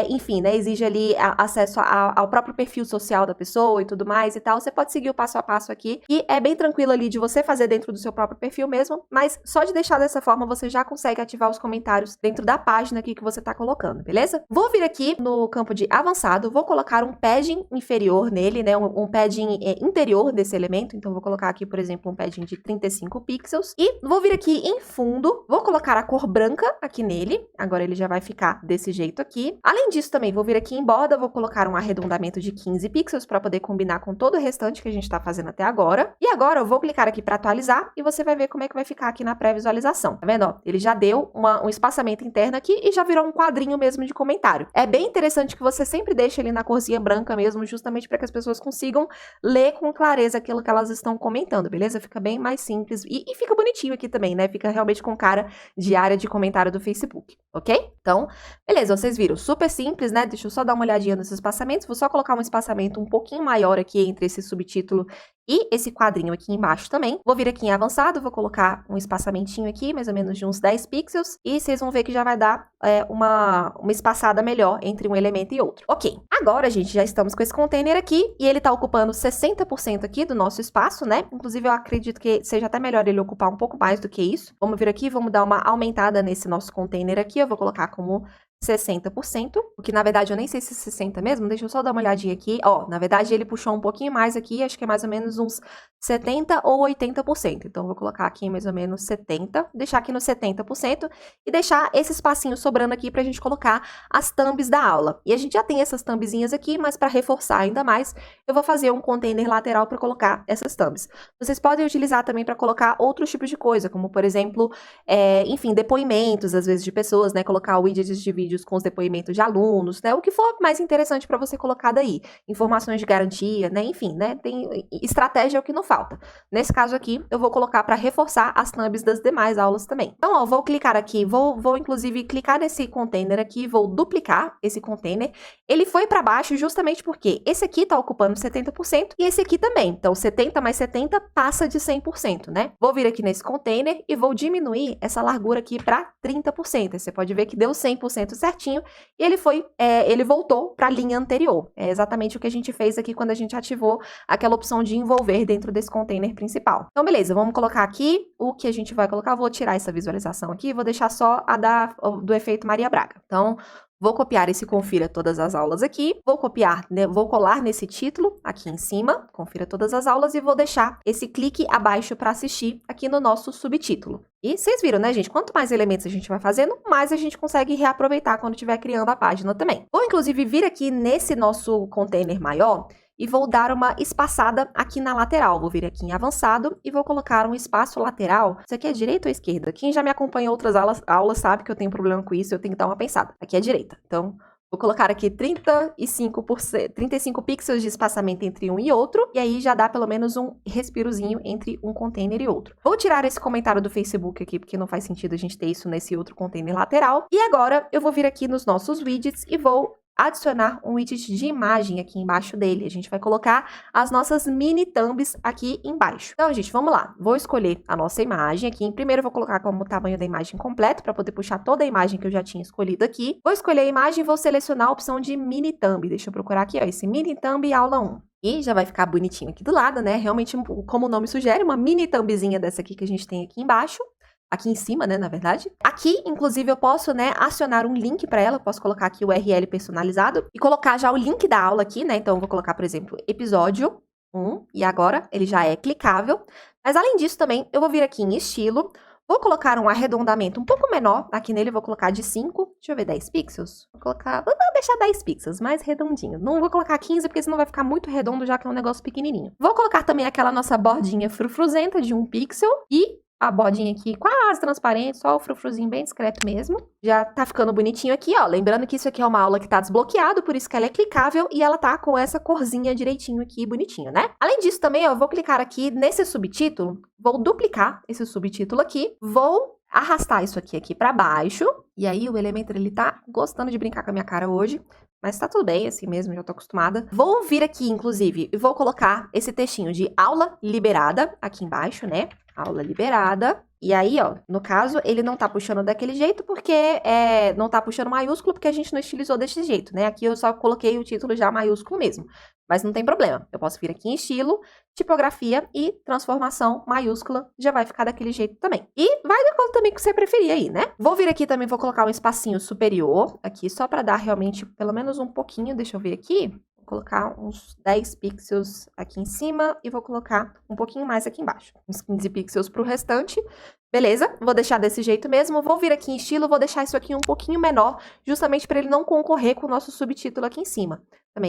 enfim, né, exige ali acesso ao próprio perfil social da pessoa e tudo mais e tal. Você pode seguir o passo a passo aqui, e é bem tranquilo ali de você fazer dentro do seu próprio perfil mesmo, mas só de deixar dessa forma você já consegue ativar os comentários dentro da página aqui que você tá colocando, beleza? Vou vir aqui no campo de avançado, vou colocar um padding inferior nele, né, um padding interior desse elemento, então vou colocar aqui, por exemplo, um padding de 35 pixels, e vou vir aqui em fundo, vou colocar a cor branca aqui nele, agora ele já vai ficar desse jeito aqui. Além disso também, vou vir aqui em borda, vou colocar um arredondamento de 15 pixels para poder combinar com todo o restante que a gente tá fazendo até agora. E agora eu vou clicar aqui para atualizar e você vai ver como é que vai ficar aqui na pré-visualização. Tá vendo? Ó, ele já deu um espaçamento interno aqui e já virou um quadrinho mesmo de comentário. É bem interessante que você sempre deixe ali na corzinha branca mesmo, justamente para que as pessoas consigam ler com clareza aquilo que elas estão comentando, beleza? Fica bem mais simples e fica bonitinho aqui também, né? Fica realmente com cara de área de comentário do Facebook, ok? Então, beleza, vocês viram, super simples, né? Deixa eu só dar uma olhadinha nos espaçamentos, vou só colocar um espaçamento um pouquinho maior aqui entre esse subtítulo e esse quadrinho aqui embaixo também. Vou vir aqui em avançado, vou colocar um espaçamentinho aqui, mais ou menos de uns 10 pixels, e vocês vão ver que já vai dar uma espaçada melhor entre um elemento e outro. Ok, agora, gente, já estamos com esse container aqui, e ele tá ocupando 60% aqui do nosso espaço, né? Inclusive, eu acredito que seja até melhor ele ocupar um pouco mais do que isso. Vamos vir aqui, vamos dar uma aumentada nesse nosso container aqui, eu vou colocar como 60%, o que na verdade eu nem sei se é 60 mesmo, deixa eu só dar uma olhadinha aqui, ó, na verdade ele puxou um pouquinho mais aqui, acho que é mais ou menos uns 70 ou 80%, então eu vou colocar aqui mais ou menos 70, deixar aqui no 70% e deixar esse espacinho sobrando aqui pra gente colocar as thumbs da aula. E a gente já tem essas thumbzinhas aqui, mas para reforçar ainda mais, eu vou fazer um container lateral para colocar essas thumbs. Vocês podem utilizar também para colocar outros tipos de coisa, como por exemplo, enfim, depoimentos às vezes de pessoas, né, colocar widgets de vídeos com os depoimentos de alunos, né? O que for mais interessante para você colocar daí. Informações de garantia, né? Enfim, né? Tem estratégia é o que não falta. Nesse caso aqui, eu vou colocar para reforçar as thumbs das demais aulas também. Então, ó, vou clicar aqui, vou inclusive clicar nesse container aqui, vou duplicar esse container. Ele foi para baixo justamente porque esse aqui tá ocupando 70% e esse aqui também. Então, 70 mais 70 passa de 100%, né? Vou vir aqui nesse container e vou diminuir essa largura aqui para 30%. Você pode ver que deu 100% certinho, e ele voltou para a linha anterior. É exatamente o que a gente fez aqui quando a gente ativou aquela opção de envolver dentro desse container principal. Então, beleza, vamos colocar aqui o que a gente vai colocar. Vou tirar essa visualização aqui, vou deixar só a do efeito Maria Braga. Então, vou copiar esse confira todas as aulas aqui, vou copiar, né, vou colar nesse título aqui em cima, confira todas as aulas, e vou deixar esse clique abaixo para assistir aqui no nosso subtítulo. E vocês viram, né, gente? Quanto mais elementos a gente vai fazendo, mais a gente consegue reaproveitar quando estiver criando a página também. Vou, inclusive, vir aqui nesse nosso container maior e vou dar uma espaçada aqui na lateral. Vou vir aqui em avançado e vou colocar um espaço lateral. Isso aqui é direita ou esquerda? Quem já me acompanha em outras aulas sabe que eu tenho problema com isso, eu tenho que dar uma pensada. Aqui é direita. Então, vou colocar aqui 35 pixels de espaçamento entre um e outro, e aí já dá pelo menos um respirozinho entre um container e outro. Vou tirar esse comentário do Facebook aqui, porque não faz sentido a gente ter isso nesse outro container lateral. E agora eu vou vir aqui nos nossos widgets e vou adicionar um widget de imagem aqui embaixo dele. A gente vai colocar as nossas mini thumbs aqui embaixo. Então, gente, vamos lá. Vou escolher a nossa imagem aqui. Primeiro, eu vou colocar como tamanho da imagem completo, para poder puxar toda a imagem que eu já tinha escolhido aqui. Vou escolher a imagem e vou selecionar a opção de mini thumb. Deixa eu procurar aqui, ó, esse mini thumb aula 1. E já vai ficar bonitinho aqui do lado, né? Realmente, como o nome sugere, uma mini thumbzinha dessa aqui que a gente tem aqui embaixo. Aqui em cima, né, na verdade. Aqui, inclusive, eu posso, né, acionar um link para ela. Eu posso colocar aqui o URL personalizado e colocar já o link da aula aqui, né? Então, eu vou colocar, por exemplo, episódio 1. E agora, ele já é clicável. Mas, além disso, também, eu vou vir aqui em estilo. Vou colocar um arredondamento um pouco menor. Aqui nele eu vou colocar de 5, deixa eu ver, 10 pixels. Vou deixar 10 pixels, mais redondinho. Não vou colocar 15, porque senão vai ficar muito redondo, já que é um negócio pequenininho. Vou colocar também aquela nossa bordinha frufruzenta de 1 pixel. E a bordinha aqui quase transparente, só o frufruzinho bem discreto mesmo. Já tá ficando bonitinho aqui, ó. Lembrando que isso aqui é uma aula que tá desbloqueado, por isso que ela é clicável e ela tá com essa corzinha direitinho aqui, bonitinho, né? Além disso também, ó, eu vou clicar aqui nesse subtítulo, vou duplicar esse subtítulo aqui, vou arrastar isso aqui pra baixo. E aí o Elementor, ele tá gostando de brincar com a minha cara hoje. Mas tá tudo bem, assim mesmo, já tô acostumada. Vou vir aqui, inclusive, e vou colocar esse textinho de aula liberada aqui embaixo, né? Aula liberada. E aí, ó, no caso, ele não tá puxando daquele jeito porque não tá puxando maiúsculo porque a gente não estilizou desse jeito, né? Aqui eu só coloquei o título já maiúsculo mesmo. Mas não tem problema. Eu posso vir aqui em estilo, tipografia e transformação maiúscula. Já vai ficar daquele jeito também. E vai de acordo também com o que você preferir aí, né? Vou vir aqui também, vou colocar um espacinho superior aqui, só pra dar realmente pelo menos um pouquinho. Deixa eu ver aqui. Vou colocar uns 10 pixels aqui em cima e vou colocar um pouquinho mais aqui embaixo. Uns 15 pixels pro restante. Beleza? Vou deixar desse jeito mesmo. Vou vir aqui em estilo, vou deixar isso aqui um pouquinho menor, justamente para ele não concorrer com o nosso subtítulo aqui em cima.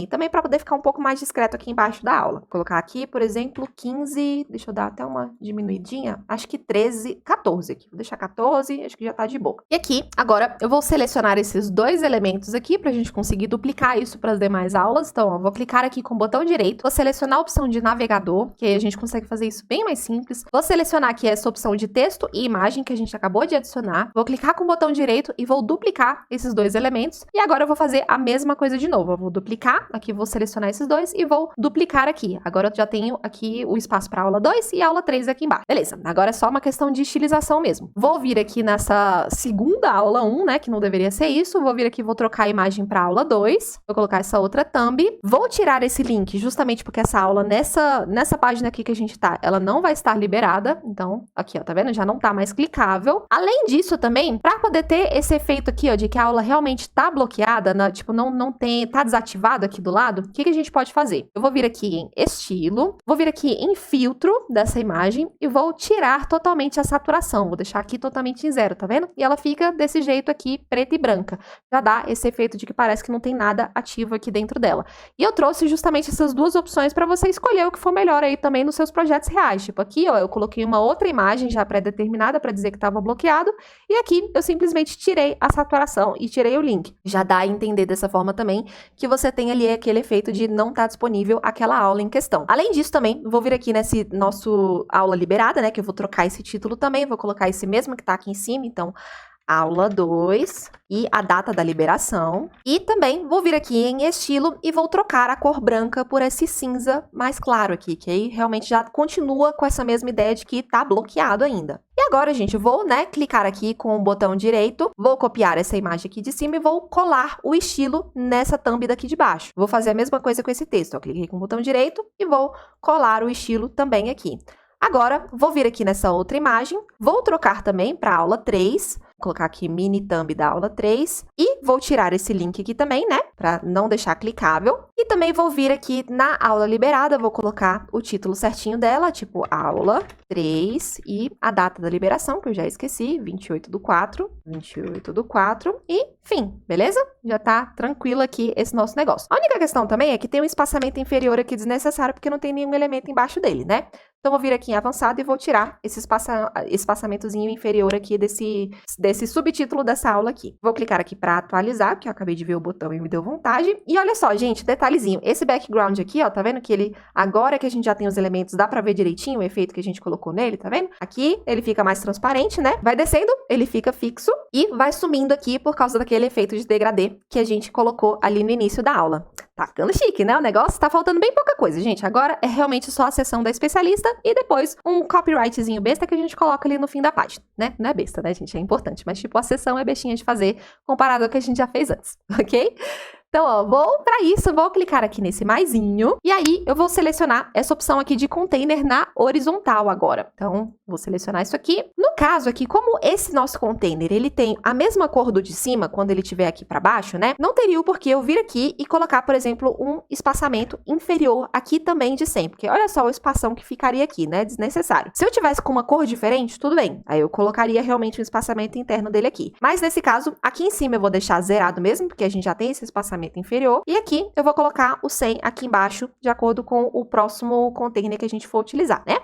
Também para poder ficar um pouco mais discreto aqui embaixo da aula. Vou colocar aqui, por exemplo, 15, deixa eu dar até uma diminuidinha, acho que 13, 14 aqui. Vou deixar 14, acho que já tá de boa. E aqui, agora, eu vou selecionar esses dois elementos aqui pra gente conseguir duplicar isso para as demais aulas. Então, ó, vou clicar aqui com o botão direito, vou selecionar a opção de navegador, que aí a gente consegue fazer isso bem mais simples. Vou selecionar aqui essa opção de texto e imagem que a gente acabou de adicionar. Vou clicar com o botão direito e vou duplicar esses dois elementos. E agora eu vou fazer a mesma coisa de novo. Eu vou duplicar, aqui vou selecionar esses dois e vou duplicar aqui. Agora eu já tenho aqui o espaço para aula 2 e aula 3 aqui embaixo. Beleza, agora é só uma questão de estilização mesmo. Vou vir aqui nessa segunda aula 1, né, que não deveria ser isso. Vou vir aqui, vou trocar a imagem para aula 2. Vou colocar essa outra thumb. Vou tirar esse link justamente porque essa aula nessa página aqui que a gente tá, ela não vai estar liberada. Então, aqui, ó, tá vendo? Já não tá mais clicável. Além disso também, para poder ter esse efeito aqui, ó, de que a aula realmente tá bloqueada, né, tipo, tá desativado aqui do lado, o que a gente pode fazer? Eu vou vir aqui em estilo, vou vir aqui em filtro dessa imagem e vou tirar totalmente a saturação. Vou deixar aqui totalmente em 0, tá vendo? E ela fica desse jeito aqui, preta e branca. Já dá esse efeito de que parece que não tem nada ativo aqui dentro dela. E eu trouxe justamente essas duas opções para você escolher o que for melhor aí também nos seus projetos reais. Tipo aqui, ó, eu coloquei uma outra imagem já pré-determinada para dizer que estava bloqueado. E aqui eu simplesmente tirei a saturação e tirei o link. Já dá a entender dessa forma também que você tem ali aquele efeito de não estar disponível aquela aula em questão. Além disso também, vou vir aqui nesse nosso aula liberada, né, que eu vou trocar esse título também, vou colocar esse mesmo que tá aqui em cima, então aula 2 e a data da liberação. E também vou vir aqui em estilo e vou trocar a cor branca por esse cinza mais claro aqui, que aí realmente já continua com essa mesma ideia de que tá bloqueado ainda. E agora, gente, eu vou, né, clicar aqui com o botão direito, vou copiar essa imagem aqui de cima e vou colar o estilo nessa thumb daqui de baixo. Vou fazer a mesma coisa com esse texto. Eu cliquei com o botão direito e vou colar o estilo também aqui. Agora, vou vir aqui nessa outra imagem, vou trocar também para a aula 3, vou colocar aqui mini thumb da aula 3 e vou tirar esse link aqui também, né, para não deixar clicável. E também vou vir aqui na aula liberada, vou colocar o título certinho dela, tipo aula 3 e a data da liberação, que eu já esqueci, 28/4, 28/4 e fim, beleza? Já tá tranquilo aqui esse nosso negócio. A única questão também é que tem um espaçamento inferior aqui desnecessário, porque não tem nenhum elemento embaixo dele, né? Então, vou vir aqui em avançado e vou tirar esse espaçamentozinho inferior aqui desse subtítulo dessa aula aqui. Vou clicar aqui para atualizar, que eu acabei de ver o botão e me deu vontade. E olha só, gente, detalhezinho. Esse background aqui, ó, tá vendo que ele, agora que a gente já tem os elementos, dá para ver direitinho o efeito que a gente colocou nele, tá vendo? Aqui ele fica mais transparente, né? Vai descendo, ele fica fixo e vai sumindo aqui por causa daquele efeito de degradê que a gente colocou ali no início da aula. Tá ficando chique, né? O negócio tá faltando bem pouca coisa, gente. Agora é realmente só a seção da especialista e depois um copyrightzinho besta que a gente coloca ali no fim da página, né? Não é besta, né, gente? É importante. Mas, tipo, a seção é bestinha de fazer comparado ao que a gente já fez antes, ok? Então, ó, para isso, vou clicar aqui nesse maisinho. E aí, eu vou selecionar essa opção aqui de container na horizontal agora. Então, vou selecionar isso aqui. No caso aqui, como esse nosso container, ele tem a mesma cor do de cima, quando ele estiver aqui para baixo, né? Não teria o porquê eu vir aqui e colocar, por exemplo, um espaçamento inferior aqui também de 100. Porque olha só o espação que ficaria aqui, né? Desnecessário. Se eu tivesse com uma cor diferente, tudo bem. Aí eu colocaria realmente um espaçamento interno dele aqui. Mas nesse caso, aqui em cima eu vou deixar zerado mesmo, porque a gente já tem esse espaçamento inferior. E aqui eu vou colocar o 100 aqui embaixo, de acordo com o próximo container que a gente for utilizar, né?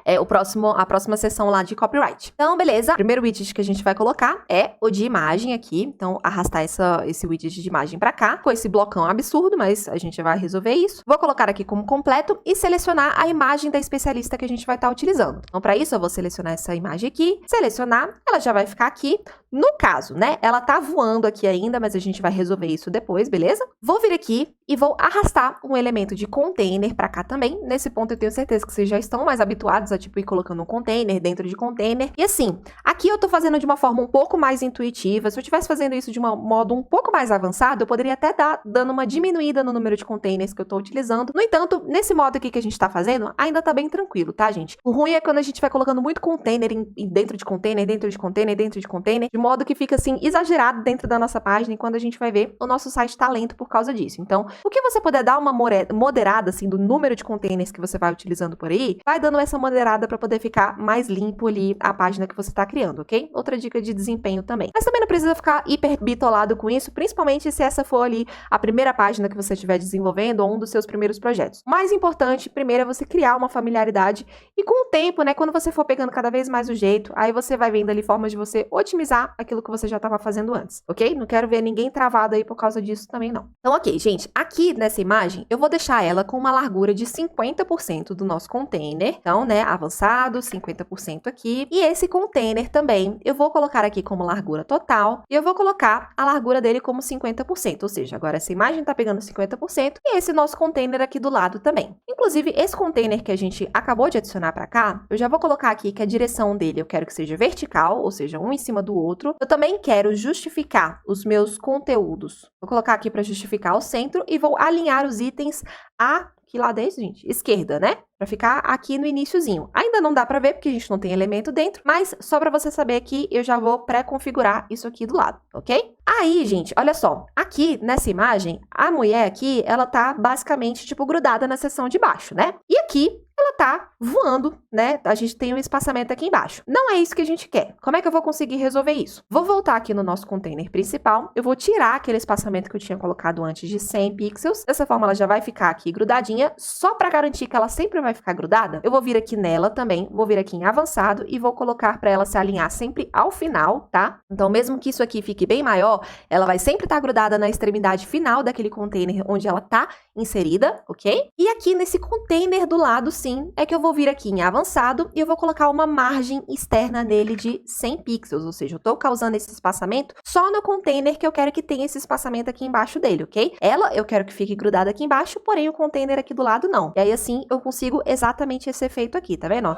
A próxima seção lá de copyright. Então, beleza. O primeiro widget que a gente vai colocar é o de imagem aqui. Então, arrastar esse widget de imagem para cá. Com esse blocão absurdo, mas a gente vai resolver isso. Vou colocar aqui como completo e selecionar a imagem da especialista que a gente vai estar utilizando. Então, para isso, eu vou selecionar essa imagem aqui. Selecionar, ela já vai ficar aqui. No caso, né? Ela tá voando aqui ainda, mas a gente vai resolver isso depois, beleza? Vou vir aqui e vou arrastar um elemento de container para cá também. Nesse ponto eu tenho certeza que vocês já estão mais habituados a tipo ir colocando um container dentro de container. E assim, aqui eu tô fazendo de uma forma um pouco mais intuitiva. Se eu estivesse fazendo isso de um modo um pouco mais avançado, eu poderia até dando uma diminuída no número de containers que eu tô utilizando. No entanto, nesse modo aqui que a gente tá fazendo, ainda tá bem tranquilo, tá, gente? O ruim é quando a gente vai colocando muito container dentro de container, dentro de container, dentro de container, de modo que fica assim exagerado dentro da nossa página e quando a gente vai ver, o nosso site tá lento por causa disso. Então, o que você puder dar uma moderada assim do número de containers que você vai utilizando por aí, vai dando essa moderada para poder ficar mais limpo ali a página que você tá criando, ok? Outra dica de desempenho também. Mas também não precisa ficar hiper bitolado com isso, principalmente se essa for ali a primeira página que você estiver desenvolvendo ou um dos seus primeiros projetos. O mais importante, primeiro, é você criar uma familiaridade e com o tempo, né, quando você for pegando cada vez mais o jeito, aí você vai vendo ali formas de você otimizar aquilo que você já estava fazendo antes, ok? Não quero ver ninguém travado aí por causa disso também não. Então, ok, gente, aqui nessa imagem, eu vou deixar ela com uma largura de 50% do nosso container. Então, né, avançado, 50% aqui. E esse container também, eu vou colocar aqui como largura total e eu vou colocar a largura dele como 50%, ou seja, agora essa imagem tá pegando 50% e esse nosso container aqui do lado também. Inclusive, esse container que a gente acabou de adicionar para cá, eu já vou colocar aqui que a direção dele eu quero que seja vertical, ou seja, um em cima do outro. Eu também quero justificar os meus conteúdos. Vou colocar aqui para justificar o centro e vou alinhar os itens a que lado é esse, gente? Esquerda, né? Pra ficar aqui no iniciozinho. Ainda não dá pra ver, porque a gente não tem elemento dentro, mas só pra você saber que eu já vou pré-configurar isso aqui do lado, ok? Aí, gente, olha só. Aqui, nessa imagem, a mulher aqui, ela tá basicamente, tipo, grudada na seção de baixo, né? E aqui, ela tá voando, né? A gente tem um espaçamento aqui embaixo. Não é isso que a gente quer. Como é que eu vou conseguir resolver isso? Vou voltar aqui no nosso container principal. Eu vou tirar aquele espaçamento que eu tinha colocado antes de 100 pixels. Dessa forma, ela já vai ficar aqui grudadinha. Só para garantir que ela sempre vai ficar grudada, eu vou vir aqui nela também. Vou vir aqui em avançado e vou colocar para ela se alinhar sempre ao final, tá? Então, mesmo que isso aqui fique bem maior, ela vai sempre estar grudada na extremidade final daquele container onde ela tá inserida, ok? E aqui nesse container do lado, sim, é que eu vou vir aqui em avançado e eu vou colocar uma margem externa nele de 100 pixels, ou seja, eu tô causando esse espaçamento só no container que eu quero que tenha esse espaçamento aqui embaixo dele, ok? Ela eu quero que fique grudada aqui embaixo, porém o container aqui do lado não. E aí assim eu consigo exatamente esse efeito aqui, tá vendo?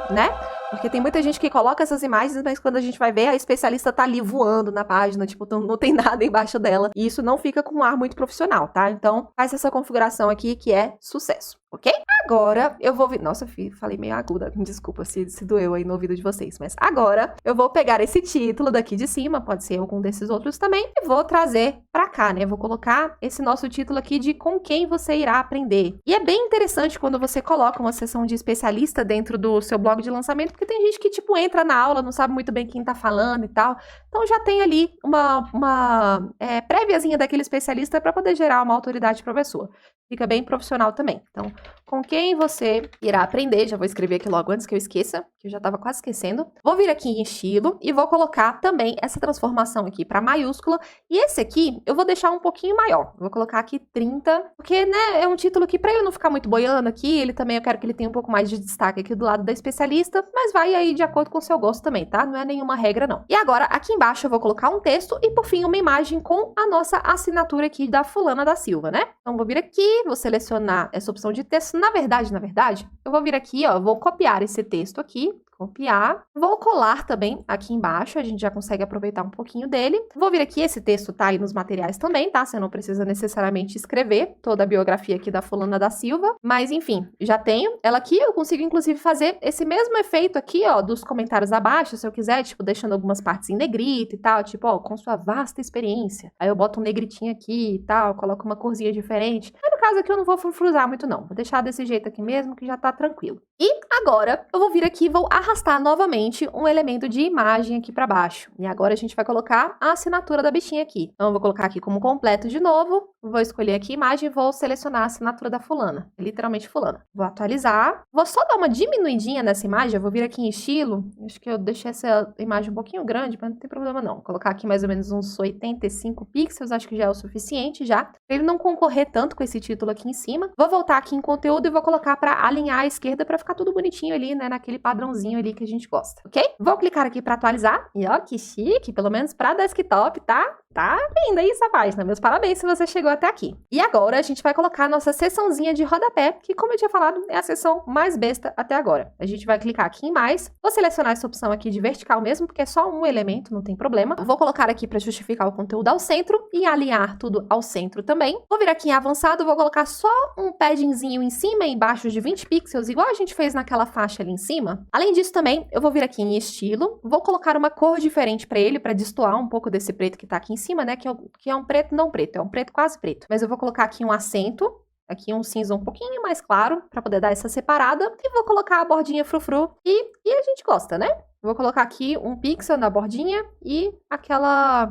Né? Porque tem muita gente que coloca essas imagens, mas quando a gente vai ver, a especialista tá ali voando na página, tipo, não tem nada embaixo dela. E isso não fica com um ar muito profissional, tá? Então, faz essa configuração aqui que é sucesso, ok? Agora, eu vou... Nossa, falei meio aguda, desculpa se doeu aí no ouvido de vocês. Mas agora, eu vou pegar esse título daqui de cima, pode ser algum desses outros também, e vou trazer pra cá, né? Vou colocar esse nosso título aqui de com quem você irá aprender. E é bem interessante quando você coloca uma seção de especialista dentro do seu blog de lançamento, porque tem gente que, tipo, entra na aula, não sabe muito bem quem tá falando e tal. Então, já tem ali uma préviazinha daquele especialista para poder gerar uma autoridade pra pessoa. Fica bem profissional também. Então, com quem você irá aprender, já vou escrever aqui logo antes que eu esqueça, que eu já estava quase esquecendo. Vou vir aqui em estilo e vou colocar também essa transformação aqui para maiúscula. E esse aqui eu vou deixar um pouquinho maior. Vou colocar aqui 30, porque, né, é um título que para ele não ficar muito boiando aqui, ele também eu quero que ele tenha um pouco mais de destaque aqui do lado da especialista, mas vai aí de acordo com o seu gosto também, tá? Não é nenhuma regra, não. E agora, aqui embaixo eu vou colocar um texto e, por fim, uma imagem com a nossa assinatura aqui da fulana da Silva, né? Então, vou vir aqui, vou selecionar essa opção de texto. Na verdade, eu vou vir aqui, ó, vou copiar esse texto aqui, Copiar. Vou colar também aqui embaixo, a gente já consegue aproveitar um pouquinho dele. Vou vir aqui, esse texto tá aí nos materiais também, tá? Você não precisa necessariamente escrever toda a biografia aqui da fulana da Silva, mas enfim, já tenho ela aqui. Eu consigo inclusive fazer esse mesmo efeito aqui, ó, dos comentários abaixo, se eu quiser, tipo, deixando algumas partes em negrito e tal, tipo, ó, com sua vasta experiência. Aí eu boto um negritinho aqui e tal, coloco uma corzinha diferente. Mas no caso aqui eu não vou frufruzar muito não, vou deixar desse jeito aqui mesmo que já tá tranquilo. E agora eu vou vir aqui e vou arrastar novamente um elemento de imagem aqui para baixo. E agora a gente vai colocar a assinatura da bichinha aqui. Então eu vou colocar aqui como completo de novo, vou escolher aqui imagem e vou selecionar a assinatura da fulana, literalmente fulana. Vou atualizar, vou só dar uma diminuidinha nessa imagem, eu vou vir aqui em estilo, acho que eu deixei essa imagem um pouquinho grande, mas não tem problema não. Vou colocar aqui mais ou menos uns 85 pixels, acho que já é o suficiente já, para ele não concorrer tanto com esse título aqui em cima. Vou voltar aqui em conteúdo e vou colocar para alinhar à esquerda para ficar tudo bonitinho ali, né, naquele padrãozinho ali que a gente gosta, ok? Vou clicar aqui para atualizar, e ó, que chique, pelo menos para desktop, tá? Tá linda aí essa página, meus parabéns se você chegou até aqui. E agora a gente vai colocar a nossa seçãozinha de rodapé, que como eu tinha falado, é a seção mais besta até agora. A gente vai clicar aqui em mais, vou selecionar essa opção aqui de vertical mesmo, porque é só um elemento, não tem problema. Vou colocar aqui para justificar o conteúdo ao centro e alinhar tudo ao centro também. Vou vir aqui em avançado, vou colocar só um paddingzinho em cima e embaixo de 20 pixels, igual a gente fez naquela faixa ali em cima. Além disso também, eu vou vir aqui em estilo, vou colocar uma cor diferente para ele, para destoar um pouco desse preto que tá aqui em cima, né, que é um preto não preto, é um preto quase preto. Mas eu vou colocar aqui um acento, aqui um cinza um pouquinho mais claro, para poder dar essa separada. E vou colocar a bordinha frufru, e a gente gosta, né? Vou colocar aqui um pixel na bordinha e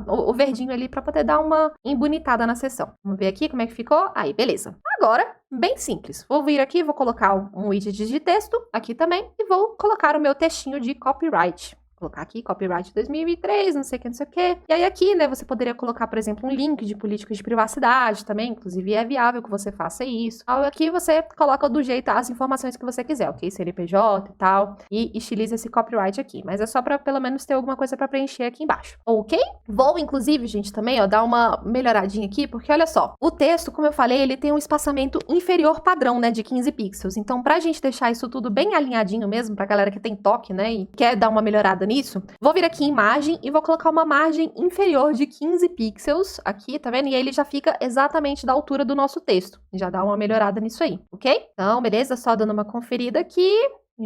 o verdinho ali para poder dar uma embonitada na seção. Vamos ver aqui como é que ficou? Aí, beleza. Agora, bem simples. Vou vir aqui, vou colocar um widget de texto aqui também e vou colocar o meu textinho de copyright. Colocar aqui, copyright 2003, não sei o que, não sei o que. E aí aqui, né, você poderia colocar, por exemplo, um link de políticas de privacidade também, inclusive é viável que você faça isso. Aí aqui você coloca do jeito as informações que você quiser, ok? CNPJ e tal, e estiliza esse copyright aqui. Mas é só para pelo menos ter alguma coisa para preencher aqui embaixo, ok? Vou, inclusive, gente, também, ó, dar uma melhoradinha aqui, porque olha só, o texto, como eu falei, ele tem um espaçamento inferior padrão, né, de 15 pixels. Então, pra gente deixar isso tudo bem alinhadinho mesmo, pra galera que tem toque, né, e quer dar uma melhorada nisso, vou vir aqui em imagem e vou colocar uma margem inferior de 15 pixels aqui, tá vendo? E aí ele já fica exatamente da altura do nosso texto. Já dá uma melhorada nisso aí, ok? Então, beleza? Só dando uma conferida aqui.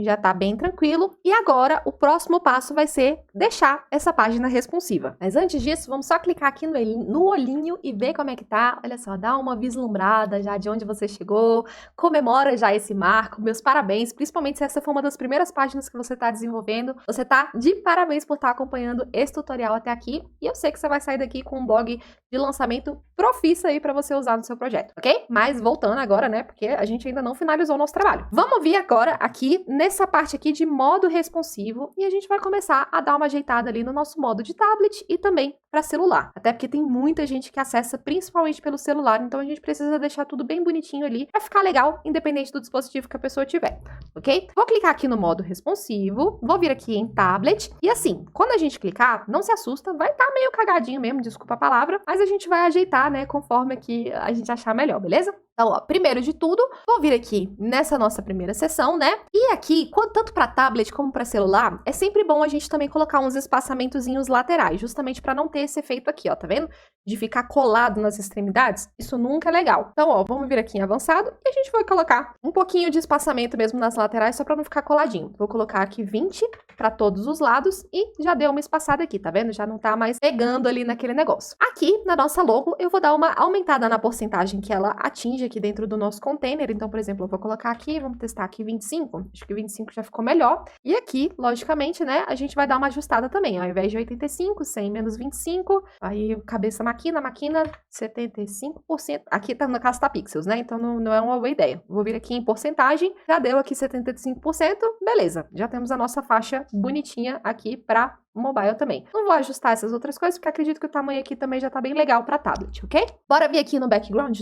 Já tá bem tranquilo. E agora, o próximo passo vai ser deixar essa página responsiva. Mas antes disso, vamos só clicar aqui no olhinho e ver como é que tá. Olha só, dá uma vislumbrada já de onde você chegou. Comemora já esse marco. Meus parabéns, principalmente se essa for uma das primeiras páginas que você tá desenvolvendo. Você tá de parabéns por estar acompanhando esse tutorial até aqui. E eu sei que você vai sair daqui com um blog de lançamento profissa aí pra você usar no seu projeto, ok? Mas voltando agora, né, porque a gente ainda não finalizou o nosso trabalho. Vamos vir agora aqui nessa parte aqui de modo responsivo e a gente vai começar a dar uma ajeitada ali no nosso modo de tablet e também para celular. Até porque tem muita gente que acessa principalmente pelo celular, então a gente precisa deixar tudo bem bonitinho ali para ficar legal, independente do dispositivo que a pessoa tiver, ok? Vou clicar aqui no modo responsivo, vou vir aqui em tablet e assim, quando a gente clicar, não se assusta, vai estar meio cagadinho mesmo, desculpa a palavra, mas a gente vai ajeitar, né, conforme aqui a gente achar melhor, beleza? Então, ó, primeiro de tudo, vou vir aqui nessa nossa primeira seção, né? E aqui, tanto para tablet como para celular, é sempre bom a gente também colocar uns espaçamentozinhos laterais, justamente para não ter esse efeito aqui, ó, tá vendo? De ficar colado nas extremidades. Isso nunca é legal. Então, ó, vamos vir aqui em avançado e a gente vai colocar um pouquinho de espaçamento mesmo nas laterais, só para não ficar coladinho. Vou colocar aqui 20 para todos os lados e já deu uma espaçada aqui, tá vendo? Já não tá mais pegando ali naquele negócio. Aqui, na nossa logo, eu vou dar uma aumentada na porcentagem que ela atinge aqui dentro do nosso container. Então, por exemplo, eu vou colocar aqui, vamos testar aqui 25. Acho que 25 já ficou melhor. E aqui, logicamente, né, a gente vai dar uma ajustada também. Ao invés de 85, 100 menos 25. Aí, cabeça máquina, 75%. Aqui tá no caso tá pixels, né? Então, não é uma boa ideia. Vou vir aqui em porcentagem. Já deu aqui 75%. Beleza. Já temos a nossa faixa bonitinha aqui pra mobile também. Não vou ajustar essas outras coisas, porque acredito que o tamanho aqui também já tá bem legal para tablet, ok? Bora vir aqui no background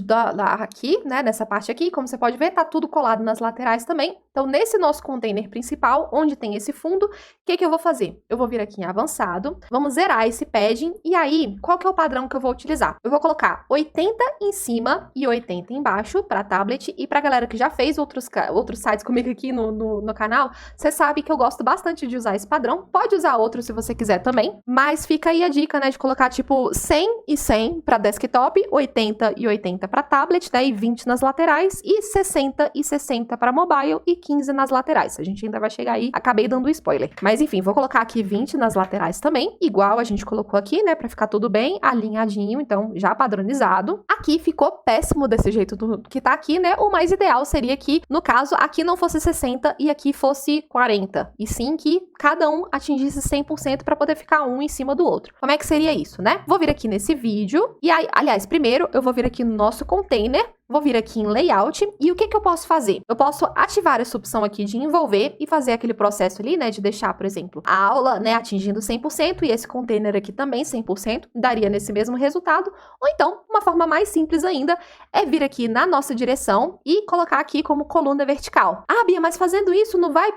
aqui, né, nessa parte aqui, como você pode ver, tá tudo colado nas laterais também. Então, nesse nosso container principal, onde tem esse fundo, o que eu vou fazer? Eu vou vir aqui em avançado, vamos zerar esse padding, e aí, qual que é o padrão que eu vou utilizar? Eu vou colocar 80 em cima e 80 embaixo para tablet, e pra galera que já fez outros sites comigo aqui no canal, você sabe que eu gosto bastante de usar esse padrão. Pode usar outro se você quiser também, mas fica aí a dica, né, de colocar tipo 100 e 100 para desktop, 80 e 80 para tablet, daí 20 nas laterais e 60 e 60 para mobile e 15 nas laterais. A gente ainda vai chegar aí, acabei dando um spoiler. Mas enfim, vou colocar aqui 20 nas laterais também, igual a gente colocou aqui, né, para ficar tudo bem alinhadinho, então já padronizado. Aqui ficou péssimo desse jeito que tá aqui, né? O mais ideal seria que, no caso, aqui não fosse 60 e aqui fosse 40, e sim que cada um atingisse 100% para poder ficar um em cima do outro. Como é que seria isso, né? Vou vir aqui nesse vídeo, e aí, aliás, primeiro eu vou vir aqui no nosso container, vou vir aqui em Layout, e o que eu posso fazer? Eu posso ativar essa opção aqui de envolver e fazer aquele processo ali, né, de deixar, por exemplo, a aula, né, atingindo 100% e esse container aqui também 100%, daria nesse mesmo resultado. Ou então, uma forma mais simples ainda é vir aqui na nossa direção e colocar aqui como coluna vertical. Ah, Bia, mas fazendo isso não vai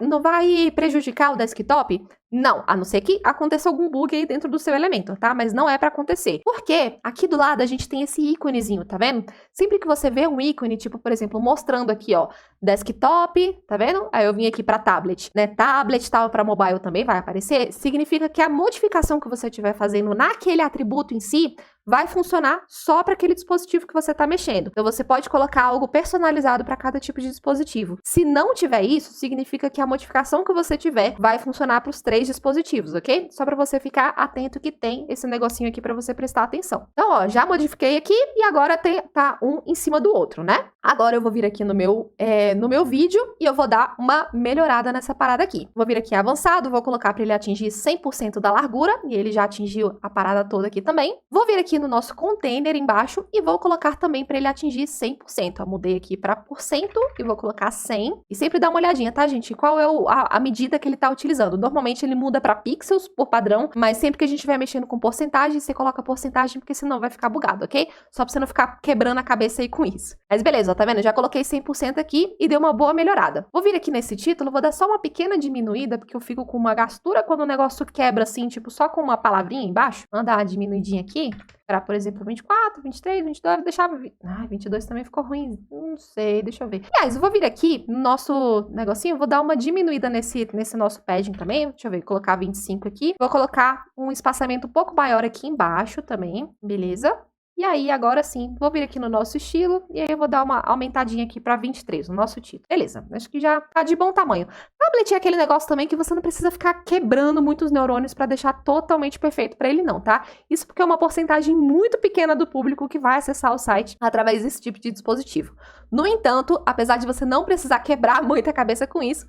prejudicar o desktop? Não, a não ser que aconteça algum bug aí dentro do seu elemento, tá? Mas não é para acontecer. Porque aqui do lado a gente tem esse íconezinho, tá vendo? Sempre que você vê um ícone, tipo, por exemplo, mostrando aqui, ó, desktop, tá vendo? Aí eu vim aqui para tablet, né? Tablet, tal, para mobile também vai aparecer. Significa que a modificação que você estiver fazendo naquele atributo em si vai funcionar só para aquele dispositivo que você está mexendo. Então, você pode colocar algo personalizado para cada tipo de dispositivo. Se não tiver isso, significa que a modificação que você tiver vai funcionar para os 3 dispositivos, ok? Só para você ficar atento que tem esse negocinho aqui para você prestar atenção. Então, ó, já modifiquei aqui e agora tá um em cima do outro, né? Agora eu vou vir aqui no meu vídeo e eu vou dar uma melhorada nessa parada aqui. Vou vir aqui em avançado, vou colocar para ele atingir 100% da largura, e ele já atingiu a parada toda aqui também. Vou vir aqui no nosso container embaixo e vou colocar também para ele atingir 100%. Eu mudei aqui para % e vou colocar 100. E sempre dá uma olhadinha, tá, gente? Qual é a medida que ele tá utilizando? Normalmente ele muda para pixels por padrão, mas sempre que a gente vai mexendo com porcentagem, você coloca porcentagem, porque senão vai ficar bugado, ok? Só pra você não ficar quebrando a cabeça aí com isso. Mas beleza, ó, tá vendo? Já coloquei 100% aqui e deu uma boa melhorada. Vou vir aqui nesse título, vou dar só uma pequena diminuída, porque eu fico com uma gastura quando o negócio quebra assim, tipo, só com uma palavrinha embaixo. Vou dar uma diminuidinha aqui. Para, por exemplo, 24, 23, 22, deixava... Ah, 22 também ficou ruim. Não sei, deixa eu ver. Aliás, eu vou vir aqui no nosso negocinho, vou dar uma diminuída nesse nosso padding também. Deixa eu ver, colocar 25 aqui. Vou colocar um espaçamento um pouco maior aqui embaixo também, beleza? E aí, agora sim, vou vir aqui no nosso estilo e aí eu vou dar uma aumentadinha aqui para 23, no nosso título. Beleza, acho que já tá de bom tamanho. Tablet é aquele negócio também que você não precisa ficar quebrando muitos neurônios para deixar totalmente perfeito para ele não, tá? Isso porque é uma porcentagem muito pequena do público que vai acessar o site através desse tipo de dispositivo. No entanto, apesar de você não precisar quebrar muita cabeça com isso,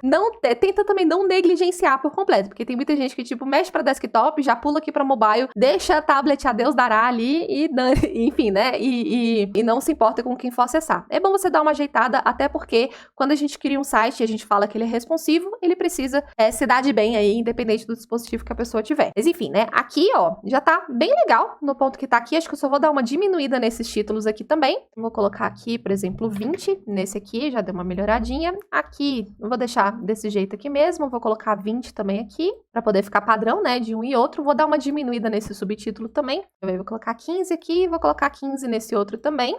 tenta também não negligenciar por completo, porque tem muita gente que, tipo, mexe para desktop, já pula aqui para mobile, deixa a tablet a Deus dará ali e enfim, né? E não se importa com quem for acessar. É bom você dar uma ajeitada, até porque quando a gente cria um site e a gente fala que ele é responsivo, ele precisa se dar de bem aí, independente do dispositivo que a pessoa tiver. Mas enfim, né? Aqui, ó, já tá bem legal no ponto que tá aqui. Acho que eu só vou dar uma diminuída nesses títulos aqui também. Vou colocar aqui, por exemplo, 20. Nesse aqui, já deu uma melhoradinha. Aqui, eu vou deixar desse jeito aqui mesmo. Vou colocar 20 também aqui, pra poder ficar padrão, né? De um e outro. Vou dar uma diminuída nesse subtítulo também. Eu vou colocar 15 aqui, vou colocar 15 nesse outro também.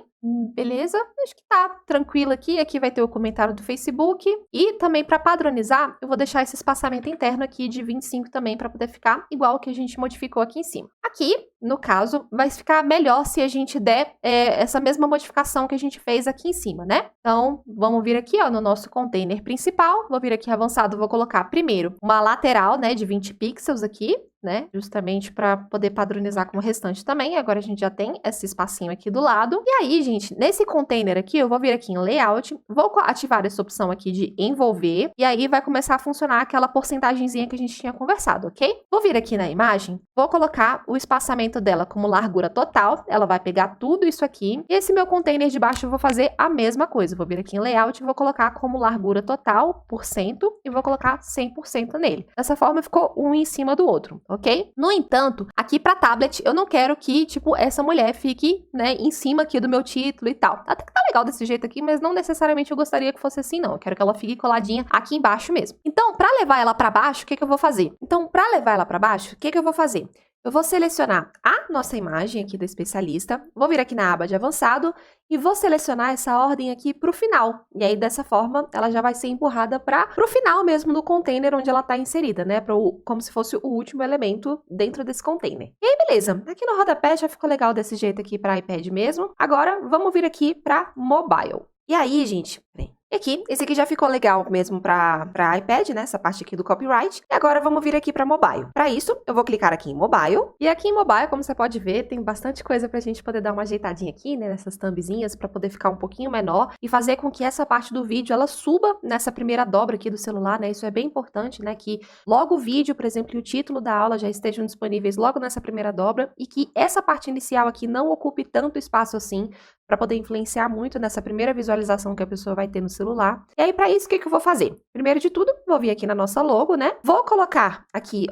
Beleza? Acho que tá tranquilo aqui. Aqui vai ter o comentário do Facebook. E também para padronizar, eu vou deixar esse espaçamento interno aqui de 25 também para poder ficar igual o que a gente modificou aqui em cima. Aqui, no caso, vai ficar melhor se a gente der essa mesma modificação que a gente fez aqui em cima, né? Então, vamos vir aqui, ó, no nosso container principal. Vou vir aqui avançado, vou colocar primeiro uma lateral, né, de 20 pixels aqui, né? Justamente para poder padronizar com o restante também. Agora a gente já tem esse espacinho aqui do lado. E aí, gente, nesse container aqui, eu vou vir aqui em Layout, vou ativar essa opção aqui de envolver, e aí vai começar a funcionar aquela porcentagemzinha que a gente tinha conversado, ok? Vou vir aqui na imagem, vou colocar o espaçamento dela como largura total, ela vai pegar tudo isso aqui, e esse meu container de baixo eu vou fazer a mesma coisa. Vou vir aqui em Layout, vou colocar como largura total, %, e vou colocar 100% nele. Dessa forma ficou um em cima do outro. ok? No entanto, aqui para tablet, eu não quero que, tipo, essa mulher fique, né, em cima aqui do meu título e tal. Até que tá legal desse jeito aqui, mas não necessariamente eu gostaria que fosse assim, não. Eu quero que ela fique coladinha aqui embaixo mesmo. Então, para levar ela para baixo, o que que eu vou fazer? Então, para levar ela para baixo, o que que eu vou fazer? Eu vou selecionar a nossa imagem aqui do especialista, vou vir aqui na aba de avançado e vou selecionar essa ordem aqui para o final. E aí, dessa forma, ela já vai ser empurrada para o final mesmo do container onde ela está inserida, né? Como se fosse o último elemento dentro desse container. E aí, beleza. Aqui no rodapé já ficou legal desse jeito aqui para iPad mesmo. Agora, vamos vir aqui para mobile. E aí, gente, peraí. E aqui, esse aqui já ficou legal mesmo para iPad, né? Essa parte aqui do copyright. E agora vamos vir aqui para mobile. Para isso, eu vou clicar aqui em mobile. E aqui em mobile, como você pode ver, tem bastante coisa para a gente poder dar uma ajeitadinha aqui, né? Nessas thumbzinhas, para poder ficar um pouquinho menor e fazer com que essa parte do vídeo ela suba nessa primeira dobra aqui do celular, né? Isso é bem importante, né? Que logo o vídeo, por exemplo, e o título da aula já estejam disponíveis logo nessa primeira dobra e que essa parte inicial aqui não ocupe tanto espaço assim, para poder influenciar muito nessa primeira visualização que a pessoa vai ter no celular. E aí, para isso, o que eu vou fazer? Primeiro de tudo, vou vir aqui na nossa logo, né? Vou colocar aqui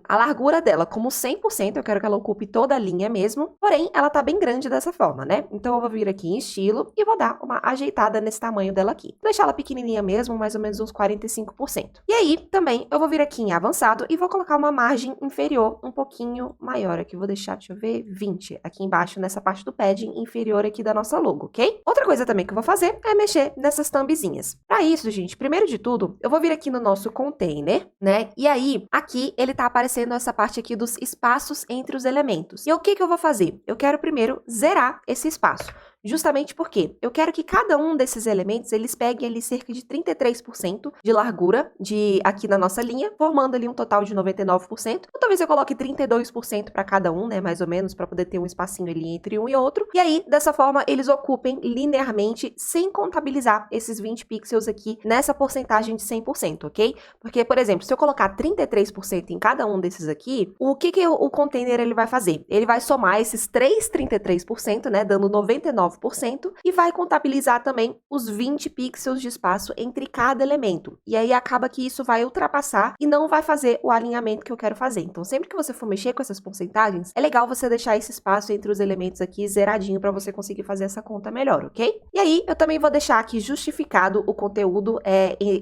a largura dela como 100%, eu quero que ela ocupe toda a linha mesmo, porém, ela tá bem grande dessa forma, né? Então, eu vou vir aqui em estilo e vou dar uma ajeitada nesse tamanho dela aqui. Vou deixar ela pequenininha mesmo, mais ou menos uns 45%. E aí, também, eu vou vir aqui em avançado e vou colocar uma margem inferior um pouquinho maior aqui. Vou deixar, deixa eu ver, 20 aqui embaixo, nessa parte do padding inferior aqui da nossa logo, ok? Outra coisa também que eu vou fazer é mexer nessas thumbzinhas. Para isso, gente, primeiro de tudo, eu vou vir aqui no nosso container, né? E aí, aqui, ele tá aparecendo essa parte aqui dos espaços entre os elementos. E o que que eu vou fazer? Eu quero primeiro zerar esse espaço. Justamente porque eu quero que cada um desses elementos, eles peguem ali cerca de 33% de largura aqui na nossa linha, formando ali um total de 99%. Ou talvez eu coloque 32% para cada um, né, mais ou menos, para poder ter um espacinho ali entre um e outro. E aí, dessa forma, eles ocupem linearmente, sem contabilizar esses 20 pixels aqui nessa porcentagem de 100%, ok? Porque, por exemplo, se eu colocar 33% em cada um desses aqui, o que o container ele vai fazer? Ele vai somar esses 33%, né, dando 99%, e vai contabilizar também os 20 pixels de espaço entre cada elemento. E aí acaba que isso vai ultrapassar e não vai fazer o alinhamento que eu quero fazer. Então, sempre que você for mexer com essas porcentagens, é legal você deixar esse espaço entre os elementos aqui zeradinho para você conseguir fazer essa conta melhor, ok? E aí, eu também vou deixar aqui justificado o conteúdo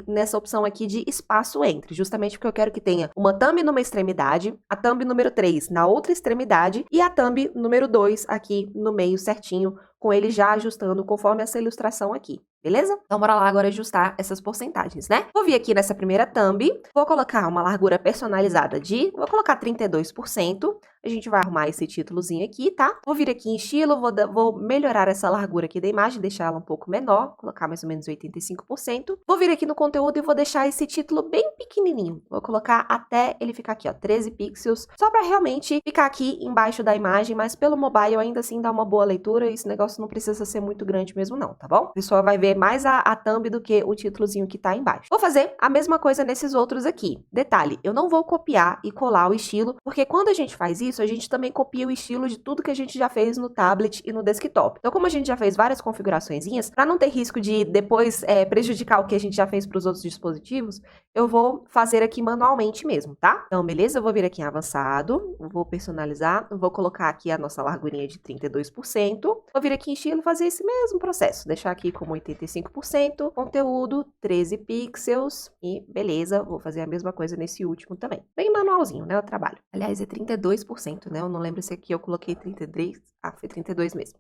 nessa opção aqui de espaço entre, justamente porque eu quero que tenha uma thumb numa extremidade, a thumb número 3 na outra extremidade e a thumb número 2 aqui no meio certinho, com ele já ajustando conforme essa ilustração aqui, beleza? Então, bora lá agora ajustar essas porcentagens, né? Vou vir aqui nessa primeira thumb, vou colocar uma largura personalizada vou colocar 32%, a gente vai arrumar esse títulozinho aqui, tá? Vou vir aqui em estilo, vou melhorar essa largura aqui da imagem, deixar ela um pouco menor, colocar mais ou menos 85%. Vou vir aqui no conteúdo e vou deixar esse título bem pequenininho. Vou colocar até ele ficar aqui, ó, 13 pixels, só para realmente ficar aqui embaixo da imagem, mas pelo mobile ainda assim dá uma boa leitura, esse negócio não precisa ser muito grande mesmo não, tá bom? A pessoa vai ver mais a thumb do que o títulozinho que tá embaixo. Vou fazer a mesma coisa nesses outros aqui. Detalhe, eu não vou copiar e colar o estilo, porque quando a gente faz isso, a gente também copia o estilo de tudo que a gente já fez no tablet e no desktop. Então, como a gente já fez várias configuraçõezinhas, para não ter risco de depois prejudicar o que a gente já fez para os outros dispositivos, eu vou fazer aqui manualmente mesmo, tá? Então, beleza? Eu vou vir aqui em avançado, vou personalizar, vou colocar aqui a nossa largurinha de 32%, vou vir aqui em estilo e fazer esse mesmo processo, deixar aqui como 85%, conteúdo, 13 pixels e beleza, vou fazer a mesma coisa nesse último também. Bem manualzinho, né, o trabalho. Aliás, é 32%, né? Eu não lembro se aqui eu coloquei 33. Ah, foi 32 mesmo.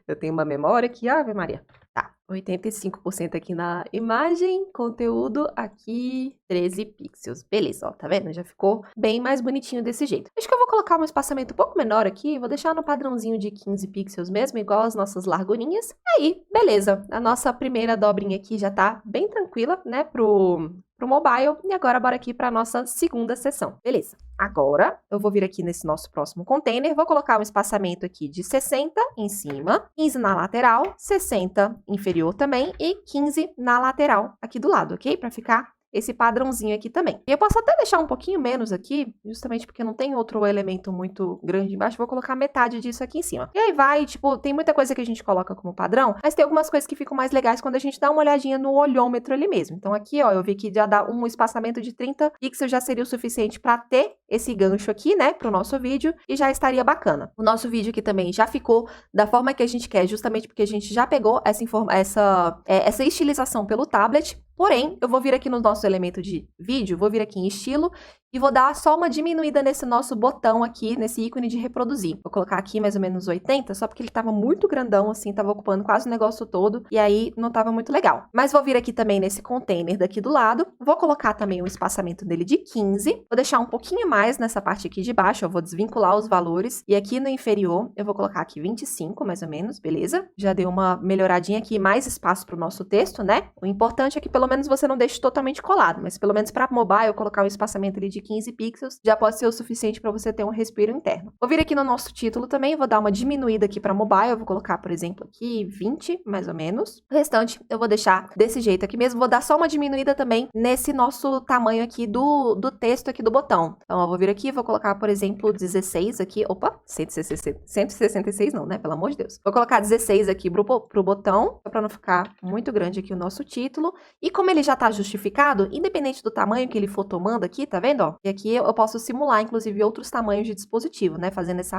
Eu tenho uma memória aqui, Ave Maria. Tá, 85% aqui na imagem, conteúdo aqui 13 pixels. Beleza, ó, tá vendo? Já ficou bem mais bonitinho desse jeito. Acho que eu vou colocar um espaçamento um pouco menor aqui, vou deixar no padrãozinho de 15 pixels mesmo, igual as nossas largurinhas. Aí, beleza, a nossa primeira dobrinha aqui já tá bem tranquila, né, pro mobile. E agora, bora aqui para nossa segunda seção. Beleza. Agora, eu vou vir aqui nesse nosso próximo container, vou colocar um espaçamento aqui de 60 em cima, 15 na lateral, 60 inferior também e 15 na lateral aqui do lado, ok? Para ficar esse padrãozinho aqui também. E eu posso até deixar um pouquinho menos aqui, justamente porque não tem outro elemento muito grande embaixo, vou colocar metade disso aqui em cima. E aí vai, tipo, tem muita coisa que a gente coloca como padrão, mas tem algumas coisas que ficam mais legais quando a gente dá uma olhadinha no olhômetro ali mesmo. Então aqui, ó, eu vi que já dá um espaçamento de 30 pixels, já seria o suficiente para ter esse gancho aqui, né, pro nosso vídeo, e já estaria bacana. O nosso vídeo aqui também já ficou da forma que a gente quer, justamente porque a gente já pegou essa estilização pelo tablet. Porém, eu vou vir aqui no nosso elemento de vídeo, vou vir aqui em estilo e vou dar só uma diminuída nesse nosso botão aqui, nesse ícone de reproduzir. Vou colocar aqui mais ou menos 80, só porque ele tava muito grandão, assim, tava ocupando quase o negócio todo, e aí não tava muito legal. Mas vou vir aqui também nesse container daqui do lado, vou colocar também o espaçamento dele de 15, vou deixar um pouquinho mais nessa parte aqui de baixo, eu vou desvincular os valores, e aqui no inferior eu vou colocar aqui 25, mais ou menos, beleza? Já deu uma melhoradinha aqui, mais espaço pro nosso texto, né? O importante é que pelo menos você não deixe totalmente colado, mas pelo menos para mobile, colocar um espaçamento ali de 15 pixels já pode ser o suficiente para você ter um respiro interno. Vou vir aqui no nosso título também, vou dar uma diminuída aqui para mobile, eu vou colocar, por exemplo, aqui 20, mais ou menos. O restante eu vou deixar desse jeito aqui mesmo, vou dar só uma diminuída também nesse nosso tamanho aqui do texto aqui do botão. Então eu vou vir aqui, vou colocar, por exemplo, 16 aqui, opa, 166 não, né, pelo amor de Deus. Vou colocar 16 aqui pro botão, para não ficar muito grande aqui o nosso título. E como ele já tá justificado, independente do tamanho que ele for tomando aqui, tá vendo, ó? E aqui eu posso simular, inclusive, outros tamanhos de dispositivo, né? Fazendo essa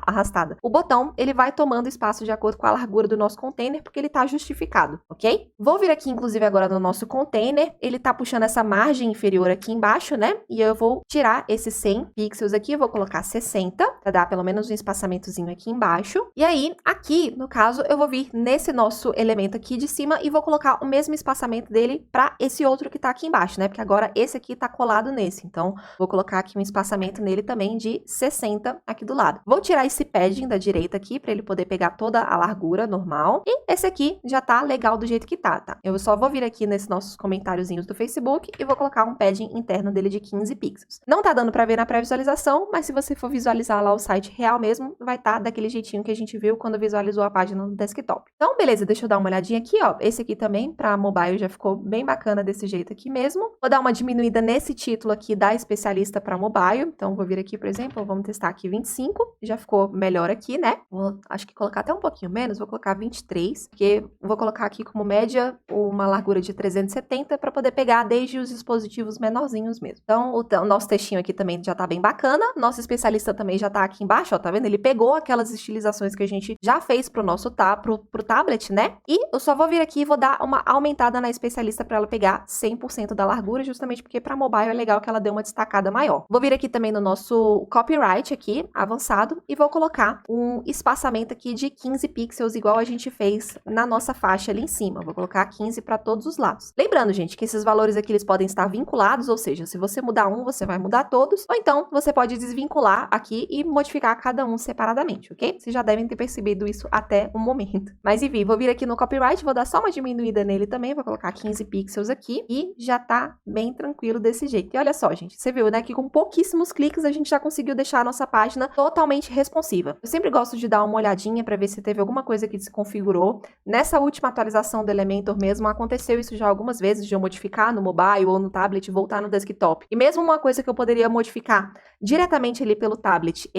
arrastada. O botão, ele vai tomando espaço de acordo com a largura do nosso container, porque ele tá justificado, ok? Vou vir aqui, inclusive, agora no nosso container. Ele tá puxando essa margem inferior aqui embaixo, né? E eu vou tirar esses 100 pixels aqui, vou colocar 60, pra dar pelo menos um espaçamentozinho aqui embaixo. E aí, aqui, no caso, eu vou vir nesse nosso elemento aqui de cima e vou colocar o mesmo espaçamento dele pra esse outro que tá aqui embaixo, né? Porque agora esse aqui tá colado nesse. Então, vou colocar aqui um espaçamento nele também de 60 aqui do lado. Vou tirar esse padding da direita aqui para ele poder pegar toda a largura normal. E esse aqui já tá legal do jeito que tá? Eu só vou vir aqui nesses nossos comentáriozinhos do Facebook e vou colocar um padding interno dele de 15 pixels. Não tá dando para ver na pré-visualização, mas se você for visualizar lá o site real mesmo, vai estar daquele jeitinho que a gente viu quando visualizou a página no desktop. Então, beleza, deixa eu dar uma olhadinha aqui, ó. Esse aqui também, para mobile, já ficou bem bacana desse jeito aqui mesmo. Vou dar uma diminuída nesse título aqui da especialista para mobile. Então, vou vir aqui, por exemplo, vamos testar aqui 25. Já ficou melhor aqui, né? Vou, acho que colocar até um pouquinho menos, vou colocar 23, porque vou colocar aqui como média uma largura de 370 para poder pegar desde os dispositivos menorzinhos mesmo. Então, o nosso textinho aqui também já tá bem bacana. Nosso especialista também já tá aqui embaixo, ó, tá vendo? Ele pegou aquelas estilizações que a gente já fez pro nosso pro tablet, né? E eu só vou vir aqui e vou dar uma aumentada na especialista para ela pegar 100% da largura, justamente porque para mobile é legal que ela dê uma destacada maior. Vou vir aqui também no nosso copyright aqui, avançado, e vou colocar um espaçamento aqui de 15 pixels, igual a gente fez na nossa faixa ali em cima. Vou colocar 15 para todos os lados. Lembrando, gente, que esses valores aqui eles podem estar vinculados, ou seja, se você mudar um, você vai mudar todos, ou então você pode desvincular aqui e modificar cada um separadamente, ok? Vocês já devem ter percebido isso até o momento. Mas enfim, vou vir aqui no copyright, vou dar só uma diminuída nele também, vou colocar 15 pixels aqui e já tá bem tranquilo desse jeito. E olha só, gente, você viu, né, que com pouquíssimos cliques a gente já conseguiu deixar a nossa página totalmente responsiva. Eu sempre gosto de dar uma olhadinha para ver se teve alguma coisa que desconfigurou. Nessa última atualização do Elementor mesmo, aconteceu isso já algumas vezes, de eu modificar no mobile ou no tablet e voltar no desktop. E mesmo uma coisa que eu poderia modificar diretamente ali pelo tablet,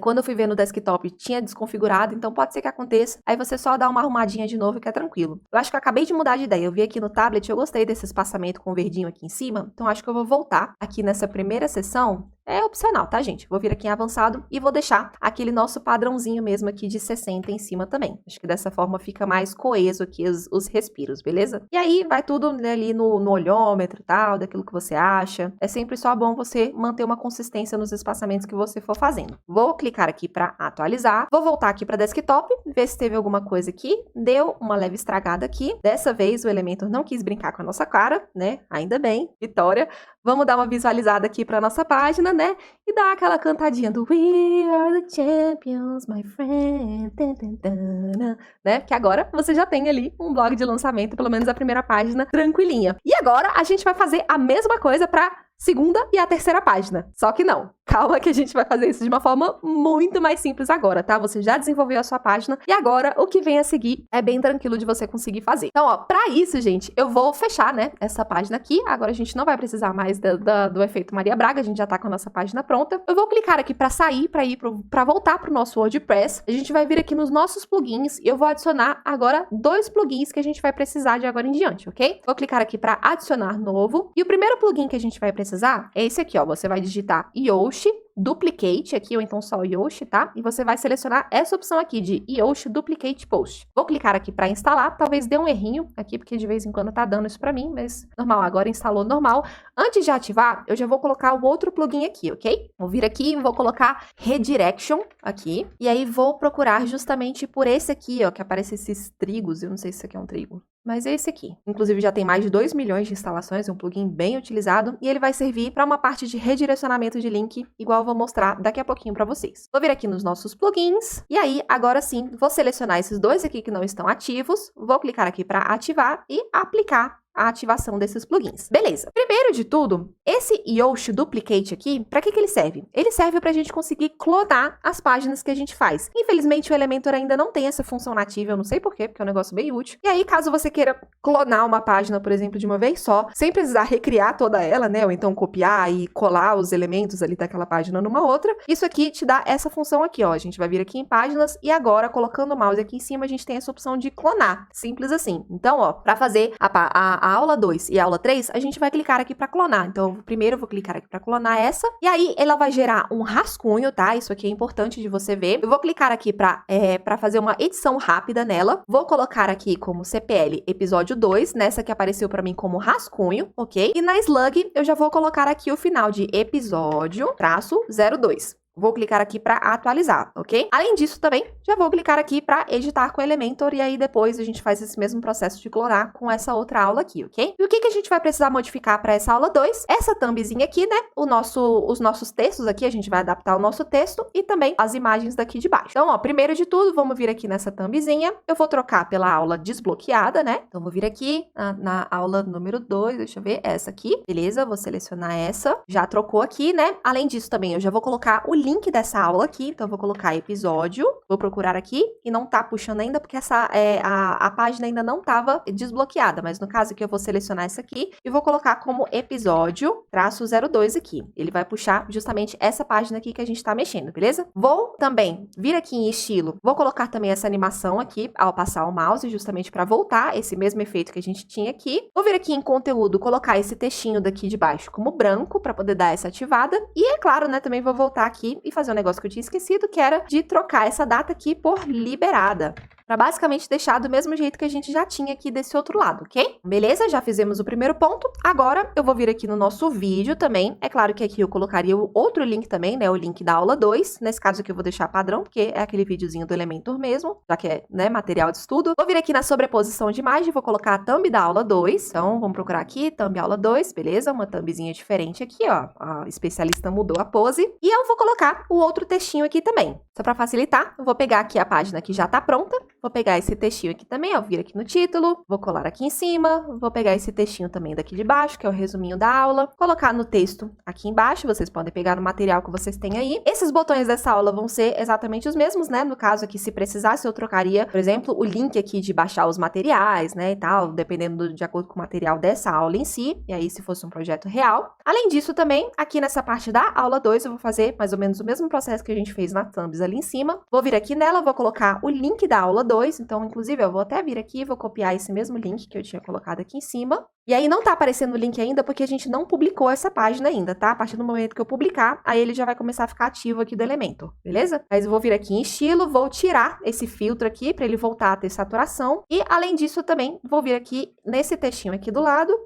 quando eu fui ver no desktop, tinha desconfigurado, então pode ser que aconteça. Aí você só dá uma arrumadinha de novo que é tranquilo. Eu acho que eu acabei de mudar de ideia. Eu vi aqui no tablet, eu gostei desse espaçamento com o verdinho aqui em cima, então acho que eu vou voltar aqui nessa primeira sessão. É opcional, tá, gente? Vou vir aqui em avançado e vou deixar aquele nosso padrãozinho mesmo aqui de 60 em cima também. Acho que dessa forma fica mais coeso aqui os respiros, beleza? E aí vai tudo, né, ali no olhômetro e tal, daquilo que você acha. É sempre só bom você manter uma consistência nos espaçamentos que você for fazendo. Vou clicar aqui para atualizar. Vou voltar aqui para desktop, ver se teve alguma coisa aqui. Deu uma leve estragada aqui. Dessa vez o Elementor não quis brincar com a nossa cara, né? Ainda bem, vitória. Vamos dar uma visualizada aqui para nossa página, né? E dar aquela cantadinha do We are the champions, my friend, né? Que agora você já tem ali um blog de lançamento, pelo menos a primeira página, tranquilinha. E agora a gente vai fazer a mesma coisa para segunda e a terceira página. Só que não. Calma que a gente vai fazer isso de uma forma muito mais simples agora, tá? Você já desenvolveu a sua página e agora o que vem a seguir é bem tranquilo de você conseguir fazer. Então, ó, pra isso, gente, eu vou fechar, né, essa página aqui. Agora a gente não vai precisar mais do efeito Maria Braga, a gente já tá com a nossa página pronta. Eu vou clicar aqui pra sair, pra voltar pro nosso WordPress. A gente vai vir aqui nos nossos plugins e eu vou adicionar agora 2 plugins que a gente vai precisar de agora em diante, ok? Vou clicar aqui pra adicionar novo. E o primeiro plugin que a gente vai precisar é esse aqui, ó. Você vai digitar Yoast Duplicate aqui, ou então só Yoast, tá? E você vai selecionar essa opção aqui de Yoast Duplicate Post. Vou clicar aqui para instalar, talvez dê um errinho aqui, porque de vez em quando tá dando isso para mim, mas normal, agora instalou normal. Antes de ativar, eu já vou colocar o outro plugin aqui, ok? Vou vir aqui e vou colocar Redirection aqui, e aí vou procurar justamente por esse aqui, ó, que aparece esses trigos, eu não sei se isso aqui é um trigo. Mas é esse aqui. Inclusive já tem mais de 2 milhões de instalações, é um plugin bem utilizado e ele vai servir para uma parte de redirecionamento de link, igual eu vou mostrar daqui a pouquinho para vocês. Vou vir aqui nos nossos plugins e aí, agora sim, vou selecionar esses 2 aqui que não estão ativos, vou clicar aqui para ativar e aplicar a ativação desses plugins. Beleza. Primeiro de tudo, esse Yoast Duplicate aqui, para que ele serve? Ele serve para a gente conseguir clonar as páginas que a gente faz. Infelizmente, o Elementor ainda não tem essa função nativa, eu não sei porquê, porque é um negócio bem útil. E aí, caso você queira clonar uma página, por exemplo, de uma vez só, sem precisar recriar toda ela, né? Ou então copiar e colar os elementos ali daquela página numa outra, isso aqui te dá essa função aqui, ó. A gente vai vir aqui em páginas e agora, colocando o mouse aqui em cima, a gente tem essa opção de clonar. Simples assim. Então, ó, para fazer a aula 2 e a aula 3, a gente vai clicar aqui para clonar. Então, primeiro eu vou clicar aqui para clonar essa, e aí ela vai gerar um rascunho, tá? Isso aqui é importante de você ver. Eu vou clicar aqui para fazer uma edição rápida nela. Vou colocar aqui como CPL episódio 2, nessa que apareceu para mim como rascunho, ok? E na Slug, eu já vou colocar aqui o final de episódio-02. Vou clicar aqui para atualizar, ok? Além disso também, já vou clicar aqui para editar com o Elementor e aí depois a gente faz esse mesmo processo de clonar com essa outra aula aqui, ok? E o que a gente vai precisar modificar para essa aula 2? Essa thumbzinha aqui, né? Os nossos textos aqui, a gente vai adaptar o nosso texto e também as imagens daqui de baixo. Então, ó, primeiro de tudo, vamos vir aqui nessa thumbzinha. Eu vou trocar pela aula desbloqueada, né? Então, vou vir aqui na aula número 2, deixa eu ver, essa aqui. Beleza, vou selecionar essa. Já trocou aqui, né? Além disso também, eu já vou colocar o link dessa aula aqui, então eu vou colocar episódio, vou procurar aqui e não tá puxando ainda porque a página ainda não tava desbloqueada, mas no caso aqui eu vou selecionar essa aqui e vou colocar como episódio-02 aqui. Ele vai puxar justamente essa página aqui que a gente tá mexendo, beleza? Vou também vir aqui em estilo, vou colocar também essa animação aqui ao passar o mouse, justamente para voltar esse mesmo efeito que a gente tinha aqui. Vou vir aqui em conteúdo, colocar esse textinho daqui de baixo como branco para poder dar essa ativada e é claro, né, também vou voltar aqui e fazer um negócio que eu tinha esquecido, que era de trocar essa data aqui por liberada. Para basicamente deixar do mesmo jeito que a gente já tinha aqui desse outro lado, ok? Beleza? Já fizemos o primeiro ponto. Agora, eu vou vir aqui no nosso vídeo também. É claro que aqui eu colocaria o outro link também, né? O link da aula 2. Nesse caso aqui eu vou deixar padrão, porque é aquele videozinho do Elementor mesmo, já que é, né, material de estudo. Vou vir aqui na sobreposição de imagem, vou colocar a thumb da aula 2. Então, vamos procurar aqui, thumb aula 2, beleza? Uma thumbzinha diferente aqui, ó. A especialista mudou a pose. E eu vou colocar o outro textinho aqui também. Só para facilitar, eu vou pegar aqui a página que já tá pronta. Vou pegar esse textinho aqui também, ó, vir aqui no título, vou colar aqui em cima, vou pegar esse textinho também daqui de baixo, que é o resuminho da aula, colocar no texto aqui embaixo, vocês podem pegar no material que vocês têm aí. Esses botões dessa aula vão ser exatamente os mesmos, né? No caso aqui, se precisasse, eu trocaria, por exemplo, o link aqui de baixar os materiais, né, e tal, dependendo de acordo com o material dessa aula em si, e aí se fosse um projeto real. Além disso também, aqui nessa parte da aula 2, eu vou fazer mais ou menos o mesmo processo que a gente fez na thumbs ali em cima. Vou vir aqui nela, vou colocar o link da aula 2, então, inclusive, eu vou até vir aqui e vou copiar esse mesmo link que eu tinha colocado aqui em cima. E aí não tá aparecendo o link ainda porque a gente não publicou essa página ainda, tá? A partir do momento que eu publicar, aí ele já vai começar a ficar ativo aqui do Elementor, beleza? Mas eu vou vir aqui em estilo, vou tirar esse filtro aqui para ele voltar a ter saturação. E, além disso, eu também vou vir aqui nesse textinho aqui do lado,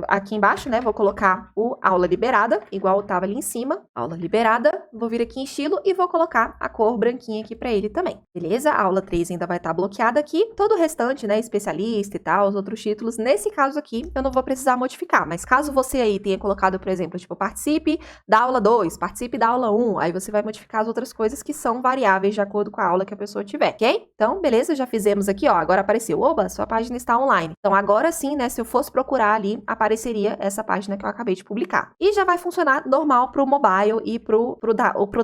aqui embaixo, né? Vou colocar o aula liberada, igual tava ali em cima. Aula liberada, vou vir aqui em estilo e vou colocar a cor branquinha aqui para ele também, beleza? A aula 3 ainda vai estar bloqueada aqui. Todo o restante, né? Especialista e tal, os outros títulos, nesse caso aqui, aqui eu não vou precisar modificar, mas caso você aí tenha colocado, por exemplo, tipo, participe da aula 2, participe da aula 1, aí você vai modificar as outras coisas que são variáveis de acordo com a aula que a pessoa tiver, ok? Então, beleza, já fizemos aqui, ó, agora apareceu, oba, sua página está online. Então, agora sim, né, se eu fosse procurar ali, apareceria essa página que eu acabei de publicar. E já vai funcionar normal pro mobile e pro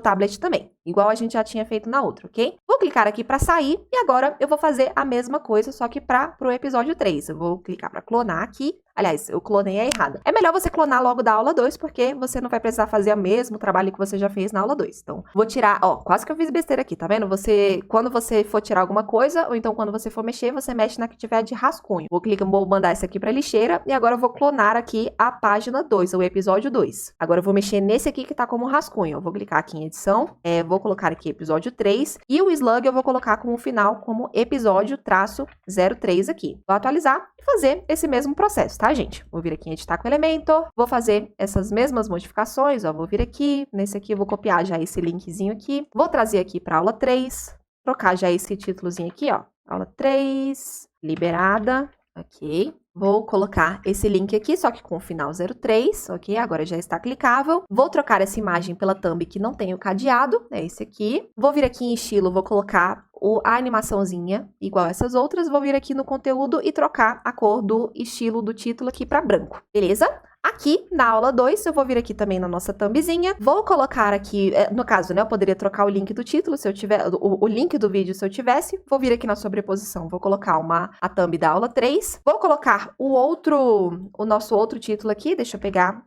tablet também, igual a gente já tinha feito na outra, ok? Vou clicar aqui para sair e agora eu vou fazer a mesma coisa, só que pro episódio 3. Eu vou clicar para clonar aqui. Aliás, eu clonei a errada. É melhor você clonar logo da aula 2, porque você não vai precisar fazer o mesmo trabalho que você já fez na aula 2. Então, vou tirar, ó, quase que eu fiz besteira aqui, tá vendo? Quando você for tirar alguma coisa, ou então quando você for mexer, você mexe na que tiver de rascunho. Vou mandar essa aqui pra lixeira, e agora eu vou clonar aqui a página 2, o episódio 2. Agora eu vou mexer nesse aqui que tá como rascunho. Eu vou clicar aqui em edição, vou colocar aqui episódio 3, e o slug eu vou colocar como final, como episódio-03 aqui. Vou atualizar e fazer esse mesmo processo, tá, gente? Vou vir aqui em editar com Elementor, vou fazer essas mesmas modificações, ó, vou vir aqui, nesse aqui eu vou copiar já esse linkzinho aqui, vou trazer aqui para aula 3, trocar já esse títulozinho aqui, ó, aula 3, liberada, ok? Vou colocar esse link aqui, só que com o final 03, ok? Agora já está clicável. Vou trocar essa imagem pela thumb que não tem o cadeado, é esse aqui. Vou vir aqui em estilo, vou colocar a animaçãozinha igual essas outras. Vou vir aqui no conteúdo e trocar a cor do estilo do título aqui para branco, beleza? Aqui, na aula 2, eu vou vir aqui também na nossa thumbzinha, vou colocar aqui, no caso, né, eu poderia trocar o link do título, se eu tiver, o link do vídeo se eu tivesse, vou vir aqui na sobreposição, vou colocar a thumb da aula 3, vou colocar o nosso outro título aqui, deixa eu pegar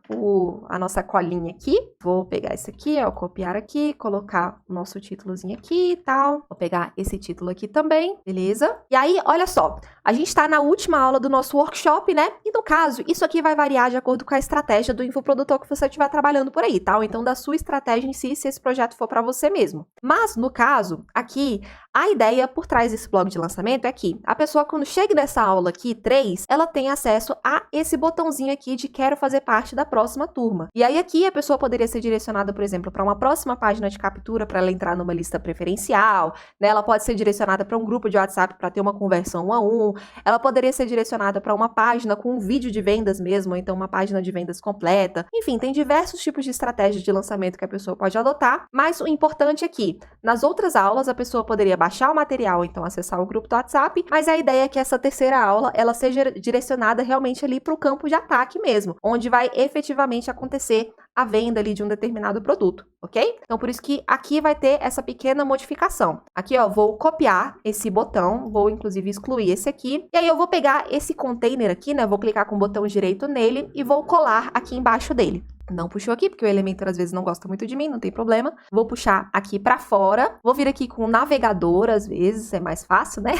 a nossa colinha aqui, vou pegar esse aqui, ó, copiar aqui, colocar o nosso títulozinho aqui e tal, vou pegar esse título aqui também, beleza? E aí, olha só, a gente tá na última aula do nosso workshop, né, e no caso, isso aqui vai variar de acordo com a estratégia do infoprodutor que você estiver trabalhando por aí, tá? Ou então da sua estratégia em si, se esse projeto for para você mesmo. Mas, no caso, aqui, a ideia por trás desse blog de lançamento é que a pessoa, quando chega nessa aula aqui, 3, ela tem acesso a esse botãozinho aqui de quero fazer parte da próxima turma. E aí aqui a pessoa poderia ser direcionada, por exemplo, para uma próxima página de captura para ela entrar numa lista preferencial, né? Ela pode ser direcionada para um grupo de WhatsApp para ter uma conversão 1 a 1, ela poderia ser direcionada para uma página com um vídeo de vendas mesmo, ou então uma página de vendas completa. Enfim, tem diversos tipos de estratégias de lançamento que a pessoa pode adotar, mas o importante é que nas outras aulas a pessoa poderia baixar o material, então acessar o grupo do WhatsApp, mas a ideia é que essa terceira aula, ela seja direcionada realmente ali para o campo de ataque mesmo, onde vai efetivamente acontecer a venda ali de um determinado produto, ok? Então, por isso que aqui vai ter essa pequena modificação. Aqui, ó, vou copiar esse botão, vou inclusive excluir esse aqui, e aí eu vou pegar esse container aqui, né, vou clicar com o botão direito nele e vou colar aqui embaixo dele. Não puxou aqui, porque o Elementor às vezes não gosta muito de mim, não tem problema. Vou puxar aqui pra fora. Vou vir aqui com o navegador, às vezes, é mais fácil, né?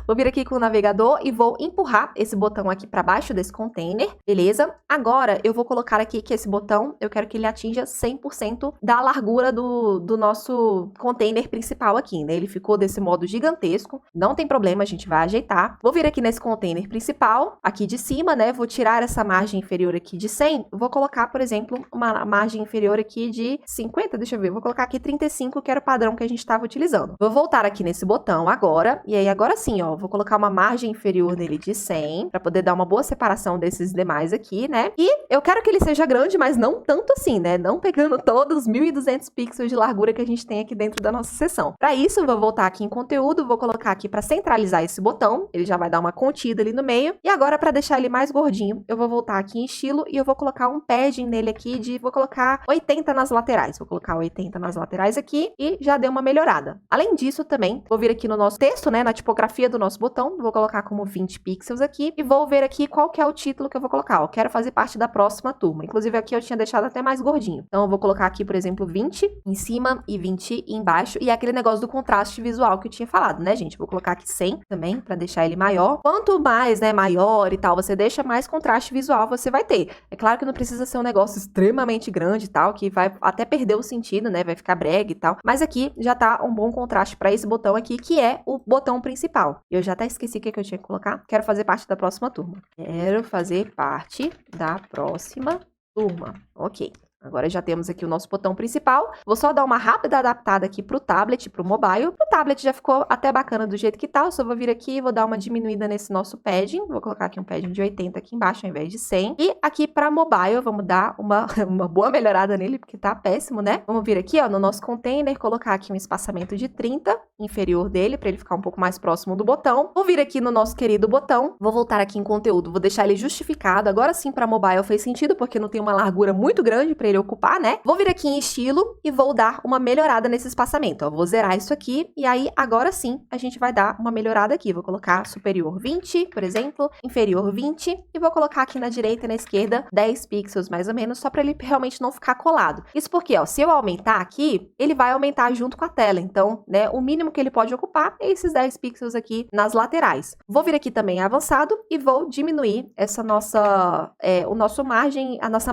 Vou vir aqui com o navegador e vou empurrar esse botão aqui pra baixo desse container, beleza? Agora, eu vou colocar aqui que esse botão, eu quero que ele atinja 100% da largura do nosso container principal aqui, né? Ele ficou desse modo gigantesco, não tem problema, a gente vai ajeitar. Vou vir aqui nesse container principal, aqui de cima, né? Vou tirar essa margem inferior aqui de 100, vou colocar, por exemplo, uma margem inferior aqui de 50, deixa eu ver, vou colocar aqui 35, que era o padrão que a gente estava utilizando. Vou voltar aqui nesse botão agora, e aí agora sim, ó, vou colocar uma margem inferior nele de 100, para poder dar uma boa separação desses demais aqui, né? E eu quero que ele seja grande, mas não tanto assim, né? Não pegando todos os 1.200 pixels de largura que a gente tem aqui dentro da nossa seção. Para isso, eu vou voltar aqui em conteúdo, vou colocar aqui para centralizar esse botão, ele já vai dar uma contida ali no meio, e agora para deixar ele mais gordinho, eu vou voltar aqui em estilo e eu vou colocar um padding nele aqui vou colocar 80 nas laterais. Vou colocar 80 nas laterais aqui e já deu uma melhorada. Além disso também, vou vir aqui no nosso texto, né, na tipografia do nosso botão, vou colocar como 20 pixels aqui e vou ver aqui qual que é o título que eu vou colocar. Eu quero fazer parte da próxima turma. Inclusive aqui eu tinha deixado até mais gordinho. Então eu vou colocar aqui, por exemplo, 20 em cima e 20 embaixo. E é aquele negócio do contraste visual que eu tinha falado, né, gente? Vou colocar aqui 100 também, para deixar ele maior. Quanto mais, né, maior e tal, você deixa, mais contraste visual você vai ter. É claro que não precisa ser um negócio extremamente grande e tal, que vai até perder o sentido, né? Vai ficar brega e tal. Mas aqui já tá um bom contraste para esse botão aqui, que é o botão principal. Eu já até esqueci o que eu tinha que colocar. Quero fazer parte da próxima turma. Quero fazer parte da próxima turma. Ok. Agora já temos aqui o nosso botão principal. Vou só dar uma rápida adaptada aqui pro tablet, pro mobile. O tablet já ficou até bacana do jeito que tá. Eu só vou vir aqui e vou dar uma diminuída nesse nosso padding. Vou colocar aqui um padding de 80 aqui embaixo ao invés de 100. E aqui pra mobile, vamos dar uma boa melhorada nele, porque tá péssimo, né? Vamos vir aqui, ó, no nosso container, colocar aqui um espaçamento de 30 inferior dele, pra ele ficar um pouco mais próximo do botão. Vou vir aqui no nosso querido botão. Vou voltar aqui em conteúdo. Vou deixar ele justificado. Agora sim, pra mobile fez sentido, porque não tem uma largura muito grande pra ele ocupar, né? Vou vir aqui em estilo e vou dar uma melhorada nesse espaçamento, ó. Vou zerar isso aqui e aí agora sim a gente vai dar uma melhorada aqui. Vou colocar superior 20, por exemplo, inferior 20 e vou colocar aqui na direita e na esquerda 10 pixels mais ou menos, só para ele realmente não ficar colado. Isso porque, ó, se eu aumentar aqui, ele vai aumentar junto com a tela. Então, né, o mínimo que ele pode ocupar é esses 10 pixels aqui nas laterais. Vou vir aqui também em avançado e vou diminuir essa nossa, a nossa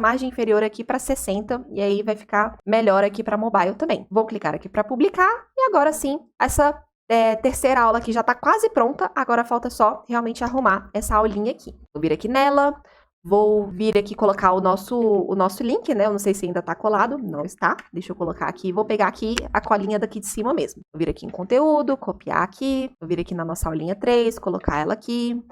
margem inferior aqui para 60 e aí vai ficar melhor aqui para mobile também. Vou clicar aqui para publicar e agora sim, essa terceira aula aqui já tá quase pronta, agora falta só realmente arrumar essa aulinha aqui. Vou vir aqui nela, vou vir aqui colocar o nosso link, né? Eu não sei se ainda tá colado, não está. Deixa eu colocar aqui, vou pegar aqui a colinha daqui de cima mesmo. Vou vir aqui em conteúdo, copiar aqui, vou vir aqui na nossa aulinha 3, colocar ela aqui.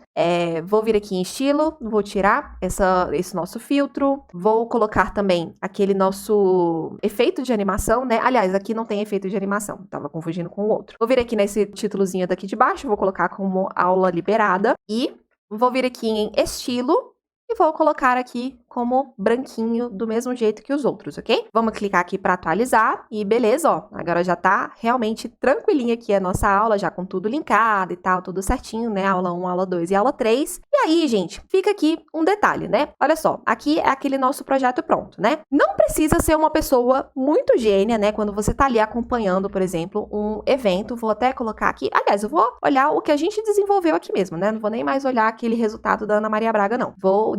Vou vir aqui em estilo, vou tirar esse nosso filtro. Vou colocar também aquele nosso efeito de animação, né? Aliás, aqui não tem efeito de animação, tava confundindo com o outro. Vou vir aqui nesse títulozinho daqui de baixo, vou colocar como aula liberada. E vou vir aqui em estilo e vou colocar aqui como branquinho, do mesmo jeito que os outros, ok? Vamos clicar aqui para atualizar e beleza, ó. Agora já tá realmente tranquilinha aqui a nossa aula, já com tudo linkado e tal, tudo certinho, né? Aula 1, aula 2 e aula 3. E aí, gente, fica aqui um detalhe, né? Olha só, aqui é aquele nosso projeto pronto, né? Não precisa ser uma pessoa muito gênia, né? Quando você tá ali acompanhando, por exemplo, um evento, vou até colocar aqui, aliás, eu vou olhar o que a gente desenvolveu aqui mesmo, né? Não vou nem mais olhar aquele resultado da Ana Maria Braga, não. Vou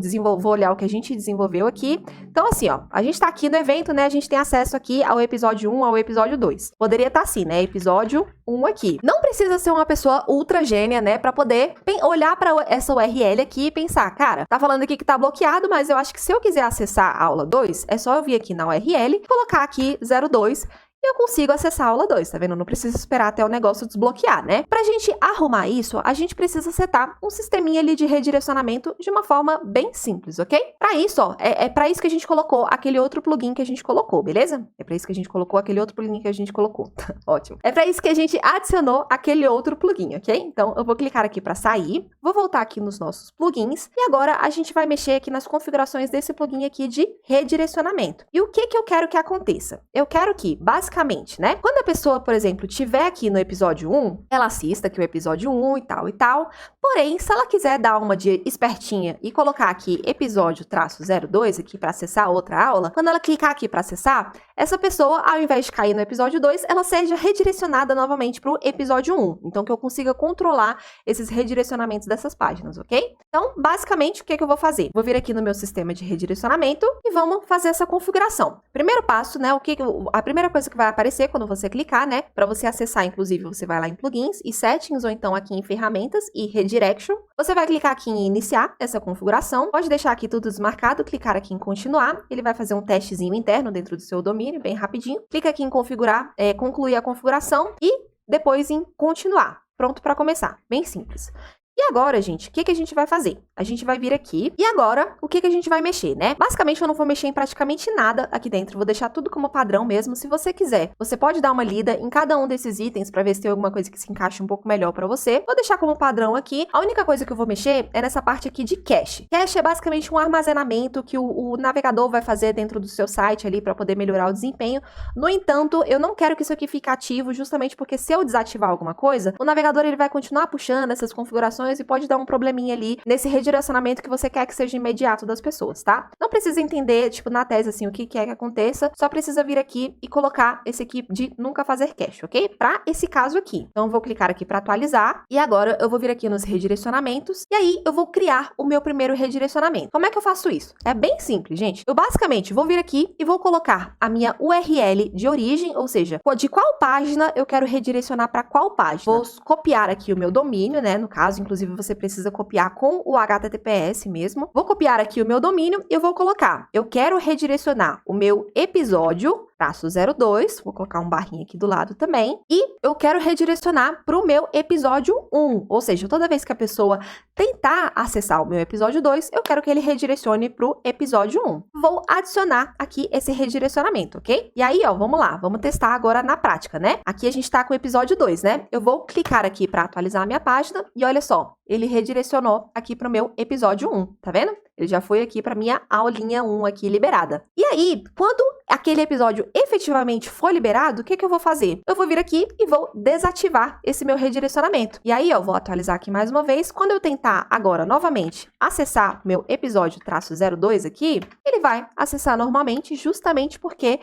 olhar o que a gente desenvolveu aqui. Então, assim, ó, a gente tá aqui no evento, né? A gente tem acesso aqui ao episódio 1, ao episódio 2. Poderia estar assim, né? Episódio 1 aqui. Não precisa ser uma pessoa ultra gênia, né? Pra poder olhar pra essa URL aqui e pensar, cara, tá falando aqui que tá bloqueado, mas eu acho que se eu quiser acessar a aula 2, é só eu vir aqui na URL, colocar aqui 02 eu consigo acessar a aula 2, tá vendo? Não preciso esperar até o negócio desbloquear, né? Pra gente arrumar isso, a gente precisa setar um sisteminha ali de redirecionamento de uma forma bem simples, ok? Pra isso, ó, é pra isso que a gente colocou aquele outro plugin que a gente colocou, beleza? É pra isso que a gente colocou aquele outro plugin que a gente colocou. Ótimo. É pra isso que a gente adicionou aquele outro plugin, ok? Então, eu vou clicar aqui pra sair, vou voltar aqui nos nossos plugins e agora a gente vai mexer aqui nas configurações desse plugin aqui de redirecionamento. E o que que eu quero que aconteça? Eu quero que, basicamente, né? Quando a pessoa, por exemplo, tiver aqui no episódio 1, ela assista aqui o episódio 1 e tal. Porém, se ela quiser dar uma de espertinha e colocar aqui episódio -02 aqui para acessar outra aula, quando ela clicar aqui para acessar, essa pessoa, ao invés de cair no episódio 2, ela seja redirecionada novamente para o episódio 1. Então, que eu consiga controlar esses redirecionamentos dessas páginas, ok? Então, basicamente, o que eu vou fazer? Vou vir aqui no meu sistema de redirecionamento e vamos fazer essa configuração. Primeiro passo, né? A primeira coisa que vai aparecer quando você clicar, né? Para você acessar, inclusive, você vai lá em plugins e settings, ou então aqui em ferramentas e redirection. Você vai clicar aqui em iniciar essa configuração. Pode deixar aqui tudo desmarcado, clicar aqui em continuar. Ele vai fazer um testezinho interno dentro do seu domínio, bem rapidinho. Clica aqui em configurar, concluir a configuração e depois em continuar. Pronto para começar. Bem simples. E agora, gente, o que a gente vai fazer? A gente vai vir aqui e agora, o que a gente vai mexer, né? Basicamente, eu não vou mexer em praticamente nada aqui dentro, vou deixar tudo como padrão mesmo. Se você quiser, você pode dar uma lida em cada um desses itens para ver se tem alguma coisa que se encaixe um pouco melhor para você. Vou deixar como padrão aqui. A única coisa que eu vou mexer é nessa parte aqui de cache. Cache é basicamente um armazenamento que o navegador vai fazer dentro do seu site ali para poder melhorar o desempenho. No entanto, eu não quero que isso aqui fique ativo, justamente porque se eu desativar alguma coisa, o navegador ele vai continuar puxando essas configurações e pode dar um probleminha ali nesse redirecionamento que você quer que seja imediato das pessoas, tá? Não precisa entender, tipo, na tese, assim, o que quer que aconteça, só precisa vir aqui e colocar esse aqui de nunca fazer cache, ok? Pra esse caso aqui. Então, eu vou clicar aqui pra atualizar e agora eu vou vir aqui nos redirecionamentos e aí eu vou criar o meu primeiro redirecionamento. Como é que eu faço isso? É bem simples, gente. Eu basicamente vou vir aqui e vou colocar a minha URL de origem, ou seja, de qual página eu quero redirecionar pra qual página. Vou copiar aqui o meu domínio, né? No caso, inclusive, Inclusive, você precisa copiar com o HTTPS mesmo. Vou copiar aqui o meu domínio e eu vou colocar. Eu quero redirecionar o meu episódio -02, vou colocar um barrinho aqui do lado também, e eu quero redirecionar para o meu episódio 1, ou seja, toda vez que a pessoa tentar acessar o meu episódio 2, eu quero que ele redirecione para o episódio 1. Vou adicionar aqui esse redirecionamento, ok? E aí, ó, vamos lá, vamos testar agora na prática, né? Aqui a gente tá com o episódio 2, né? Eu vou clicar aqui para atualizar a minha página e olha só, ele redirecionou aqui para o meu episódio 1, tá vendo? Ele já foi aqui para minha aulinha 1 aqui liberada. E aí, quando aquele episódio efetivamente for liberado, o que eu vou fazer? Eu vou vir aqui e vou desativar esse meu redirecionamento. E aí, eu vou atualizar aqui mais uma vez. Quando eu tentar agora, novamente, acessar meu episódio -02 aqui, ele vai acessar normalmente, justamente porque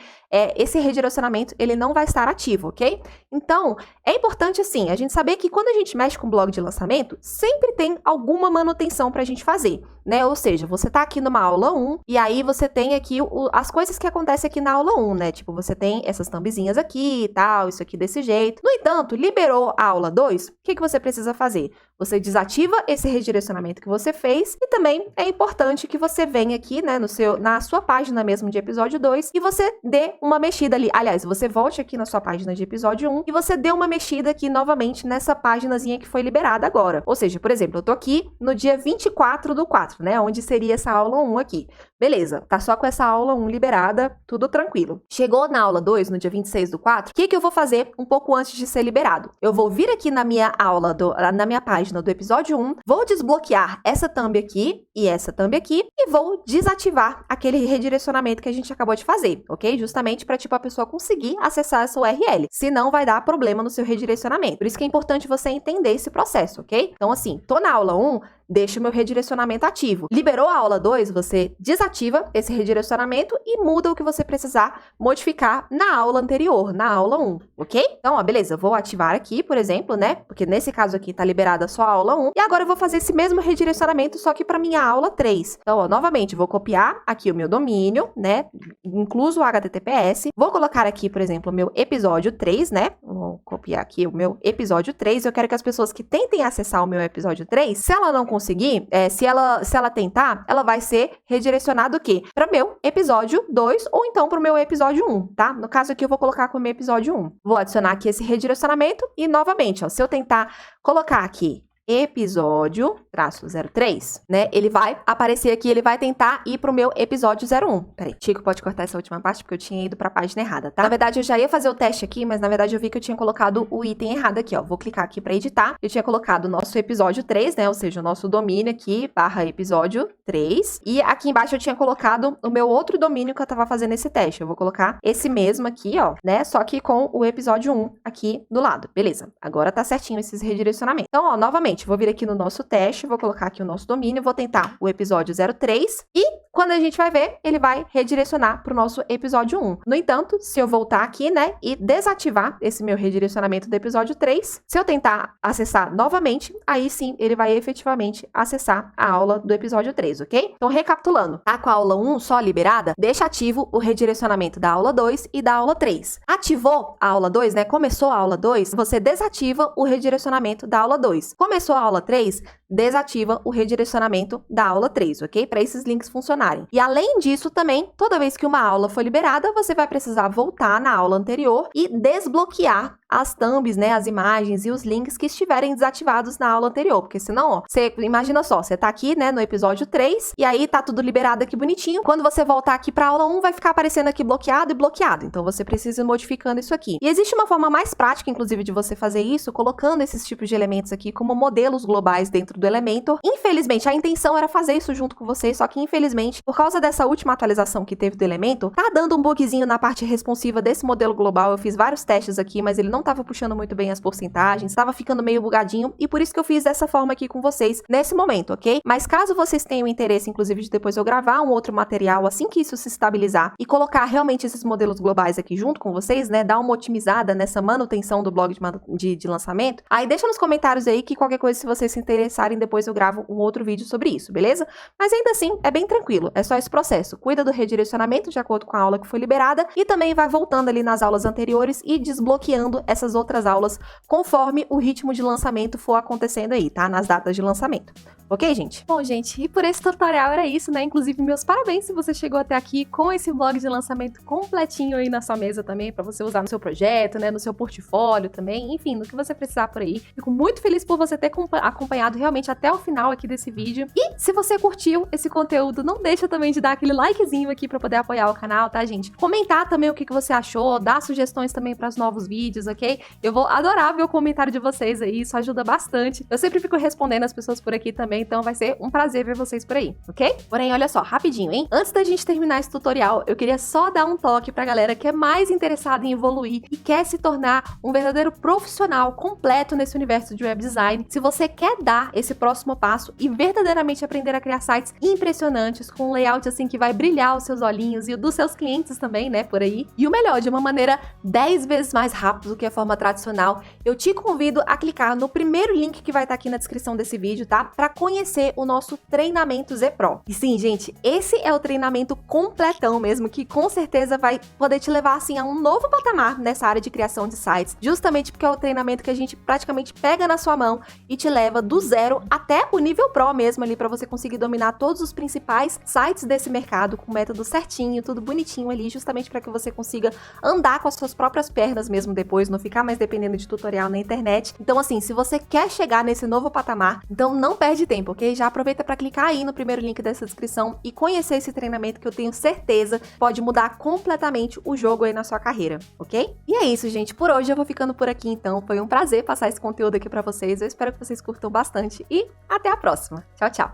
esse redirecionamento, ele não vai estar ativo, ok? Então, é importante, assim, a gente saber que quando a gente mexe com blog de lançamento, sempre tem alguma manutenção para a gente fazer, né? Ou seja, você tá aqui numa aula 1, e aí você tem aqui as coisas que acontecem aqui na aula 1, né? Tipo, você tem essas thumbzinhas aqui e tal, isso aqui desse jeito. No entanto, liberou a aula 2, o que você precisa fazer? Você desativa esse redirecionamento que você fez e também é importante que você venha aqui, né, na sua página mesmo de episódio 2 e você dê uma mexida ali. Aliás, você volte aqui na sua página de episódio 1 e você dê uma mexida aqui novamente nessa páginazinha que foi liberada agora. Ou seja, por exemplo, eu tô aqui no dia 24/4, né, onde seria essa aula 1 aqui. Beleza, tá só com essa aula 1 liberada, tudo tranquilo. Chegou na aula 2, no dia 26/4, o que eu vou fazer um pouco antes de ser liberado? Eu vou vir aqui na minha aula, na minha página do episódio 1, vou desbloquear essa thumb aqui e essa thumb aqui e vou desativar aquele redirecionamento que a gente acabou de fazer, ok? Justamente para, tipo, a pessoa conseguir acessar essa URL. Senão vai dar problema no seu redirecionamento. Por isso que é importante você entender esse processo, ok? Então, assim, tô na aula 1, deixa o meu redirecionamento ativo. Liberou a aula 2, você desativa esse redirecionamento e muda o que você precisar modificar na aula anterior, na aula 1, ok? Então, ó, beleza, eu vou ativar aqui, por exemplo, né? Porque nesse caso aqui tá liberada só a aula 1. E agora eu vou fazer esse mesmo redirecionamento, só que para minha aula 3. Então, ó, novamente, vou copiar aqui o meu domínio, né? Incluso o HTTPS. Vou colocar aqui, por exemplo, o meu episódio 3, né? Vou copiar aqui o meu episódio 3. Eu quero que as pessoas que tentem acessar o meu episódio 3, se ela não conseguir, se ela tentar, ela vai ser redirecionada o quê? Para meu episódio 2 ou então para o meu episódio 1, tá? No caso aqui eu vou colocar com o meu episódio 1. Vou adicionar aqui esse redirecionamento e novamente, ó, se eu tentar colocar aqui episódio -03, né? Ele vai aparecer aqui, ele vai tentar ir pro meu episódio 01. Peraí, Chico, pode cortar essa última parte porque eu tinha ido pra página errada, tá? Na verdade, eu já ia fazer o teste aqui, mas na verdade eu vi que eu tinha colocado o item errado aqui, ó. Vou clicar aqui pra editar. Eu tinha colocado o nosso episódio 3, né? Ou seja, o nosso domínio aqui, /episódio 3. E aqui embaixo eu tinha colocado o meu outro domínio que eu tava fazendo esse teste. Eu vou colocar esse mesmo aqui, ó, né? Só que com o episódio 1 aqui do lado. Beleza. Agora tá certinho esses redirecionamentos. Então, ó, novamente, vou vir aqui no nosso teste, vou colocar aqui o nosso domínio, vou tentar o episódio 03 e quando a gente vai ver, ele vai redirecionar para o nosso episódio 1. No entanto, se eu voltar aqui, né, e desativar esse meu redirecionamento do episódio 3, se eu tentar acessar novamente, aí sim ele vai efetivamente acessar a aula do episódio 3, ok? Então, recapitulando, tá com a aula 1 só liberada, deixa ativo o redirecionamento da aula 2 e da aula 3. Ativou a aula 2, né, começou a aula 2, você desativa o redirecionamento da aula 2. Começou a aula 3, desativa o redirecionamento da aula 3, ok? Para esses links funcionarem. E além disso também, toda vez que uma aula for liberada, você vai precisar voltar na aula anterior e desbloquear as thumbs, né, as imagens e os links que estiverem desativados na aula anterior, porque senão, ó, você imagina só, você tá aqui, né, no episódio 3, e aí tá tudo liberado aqui bonitinho, quando você voltar aqui pra aula 1, vai ficar aparecendo aqui bloqueado e bloqueado, então você precisa ir modificando isso aqui. E existe uma forma mais prática, inclusive, de você fazer isso, colocando esses tipos de elementos aqui como modelos globais dentro do Elementor. Infelizmente, a intenção era fazer isso junto com vocês, só que infelizmente, por causa dessa última atualização que teve do Elementor, tá dando um bugzinho na parte responsiva desse modelo global. Eu fiz vários testes aqui, mas ele não tava puxando muito bem as porcentagens, tava ficando meio bugadinho, e por isso que eu fiz dessa forma aqui com vocês nesse momento, ok? Mas caso vocês tenham interesse, inclusive, de depois eu gravar um outro material assim que isso se estabilizar e colocar realmente esses modelos globais aqui junto com vocês, né, dar uma otimizada nessa manutenção do blog de lançamento, aí deixa nos comentários aí que qualquer coisa, se vocês se interessarem, depois eu gravo um outro vídeo sobre isso, beleza? Mas ainda assim, é bem tranquilo, é só esse processo. Cuida do redirecionamento de acordo com a aula que foi liberada e também vai voltando ali nas aulas anteriores e desbloqueando essas outras aulas conforme o ritmo de lançamento for acontecendo aí, tá? Nas datas de lançamento. Ok, gente? Bom, gente, e por esse tutorial era isso, né? Inclusive, meus parabéns se você chegou até aqui com esse blog de lançamento completinho aí na sua mesa também, pra você usar no seu projeto, né? No seu portfólio também, enfim, no que você precisar por aí. Fico muito feliz por você ter acompanhado realmente até o final aqui desse vídeo. E se você curtiu esse conteúdo, não deixa também de dar aquele likezinho aqui pra poder apoiar o canal, tá, gente? Comentar também o que você achou, dar sugestões também para os novos vídeos, ok? Eu vou adorar ver o comentário de vocês aí, isso ajuda bastante. Eu sempre fico respondendo as pessoas por aqui também, então vai ser um prazer ver vocês por aí, ok? Porém, olha só, rapidinho, hein? Antes da gente terminar esse tutorial, eu queria só dar um toque pra galera que é mais interessada em evoluir e quer se tornar um verdadeiro profissional completo nesse universo de web design. Se você quer dar esse próximo passo e verdadeiramente aprender a criar sites impressionantes, com um layout assim que vai brilhar os seus olhinhos e o dos seus clientes também, né, por aí. E o melhor, de uma maneira 10 vezes mais rápida do que a forma tradicional, eu te convido a clicar no primeiro link que vai estar aqui na descrição desse vídeo, tá? Pra conhecer o nosso treinamento Z Pro. E sim, gente, esse é o treinamento completão mesmo, que com certeza vai poder te levar, assim, a um novo patamar nessa área de criação de sites, justamente porque é o treinamento que a gente praticamente pega na sua mão e te leva do zero até o nível Pro mesmo ali, pra você conseguir dominar todos os principais sites desse mercado, com o método certinho, tudo bonitinho ali, justamente para que você consiga andar com as suas próprias pernas mesmo depois, não ficar mais dependendo de tutorial na internet. Então, assim, se você quer chegar nesse novo patamar, então não perde tempo, ok? Já aproveita para clicar aí no primeiro link dessa descrição e conhecer esse treinamento que eu tenho certeza pode mudar completamente o jogo aí na sua carreira, ok? E é isso, gente. Por hoje eu vou ficando por aqui, então. Foi um prazer passar esse conteúdo aqui para vocês. Eu espero que vocês curtam bastante e até a próxima. Tchau, tchau!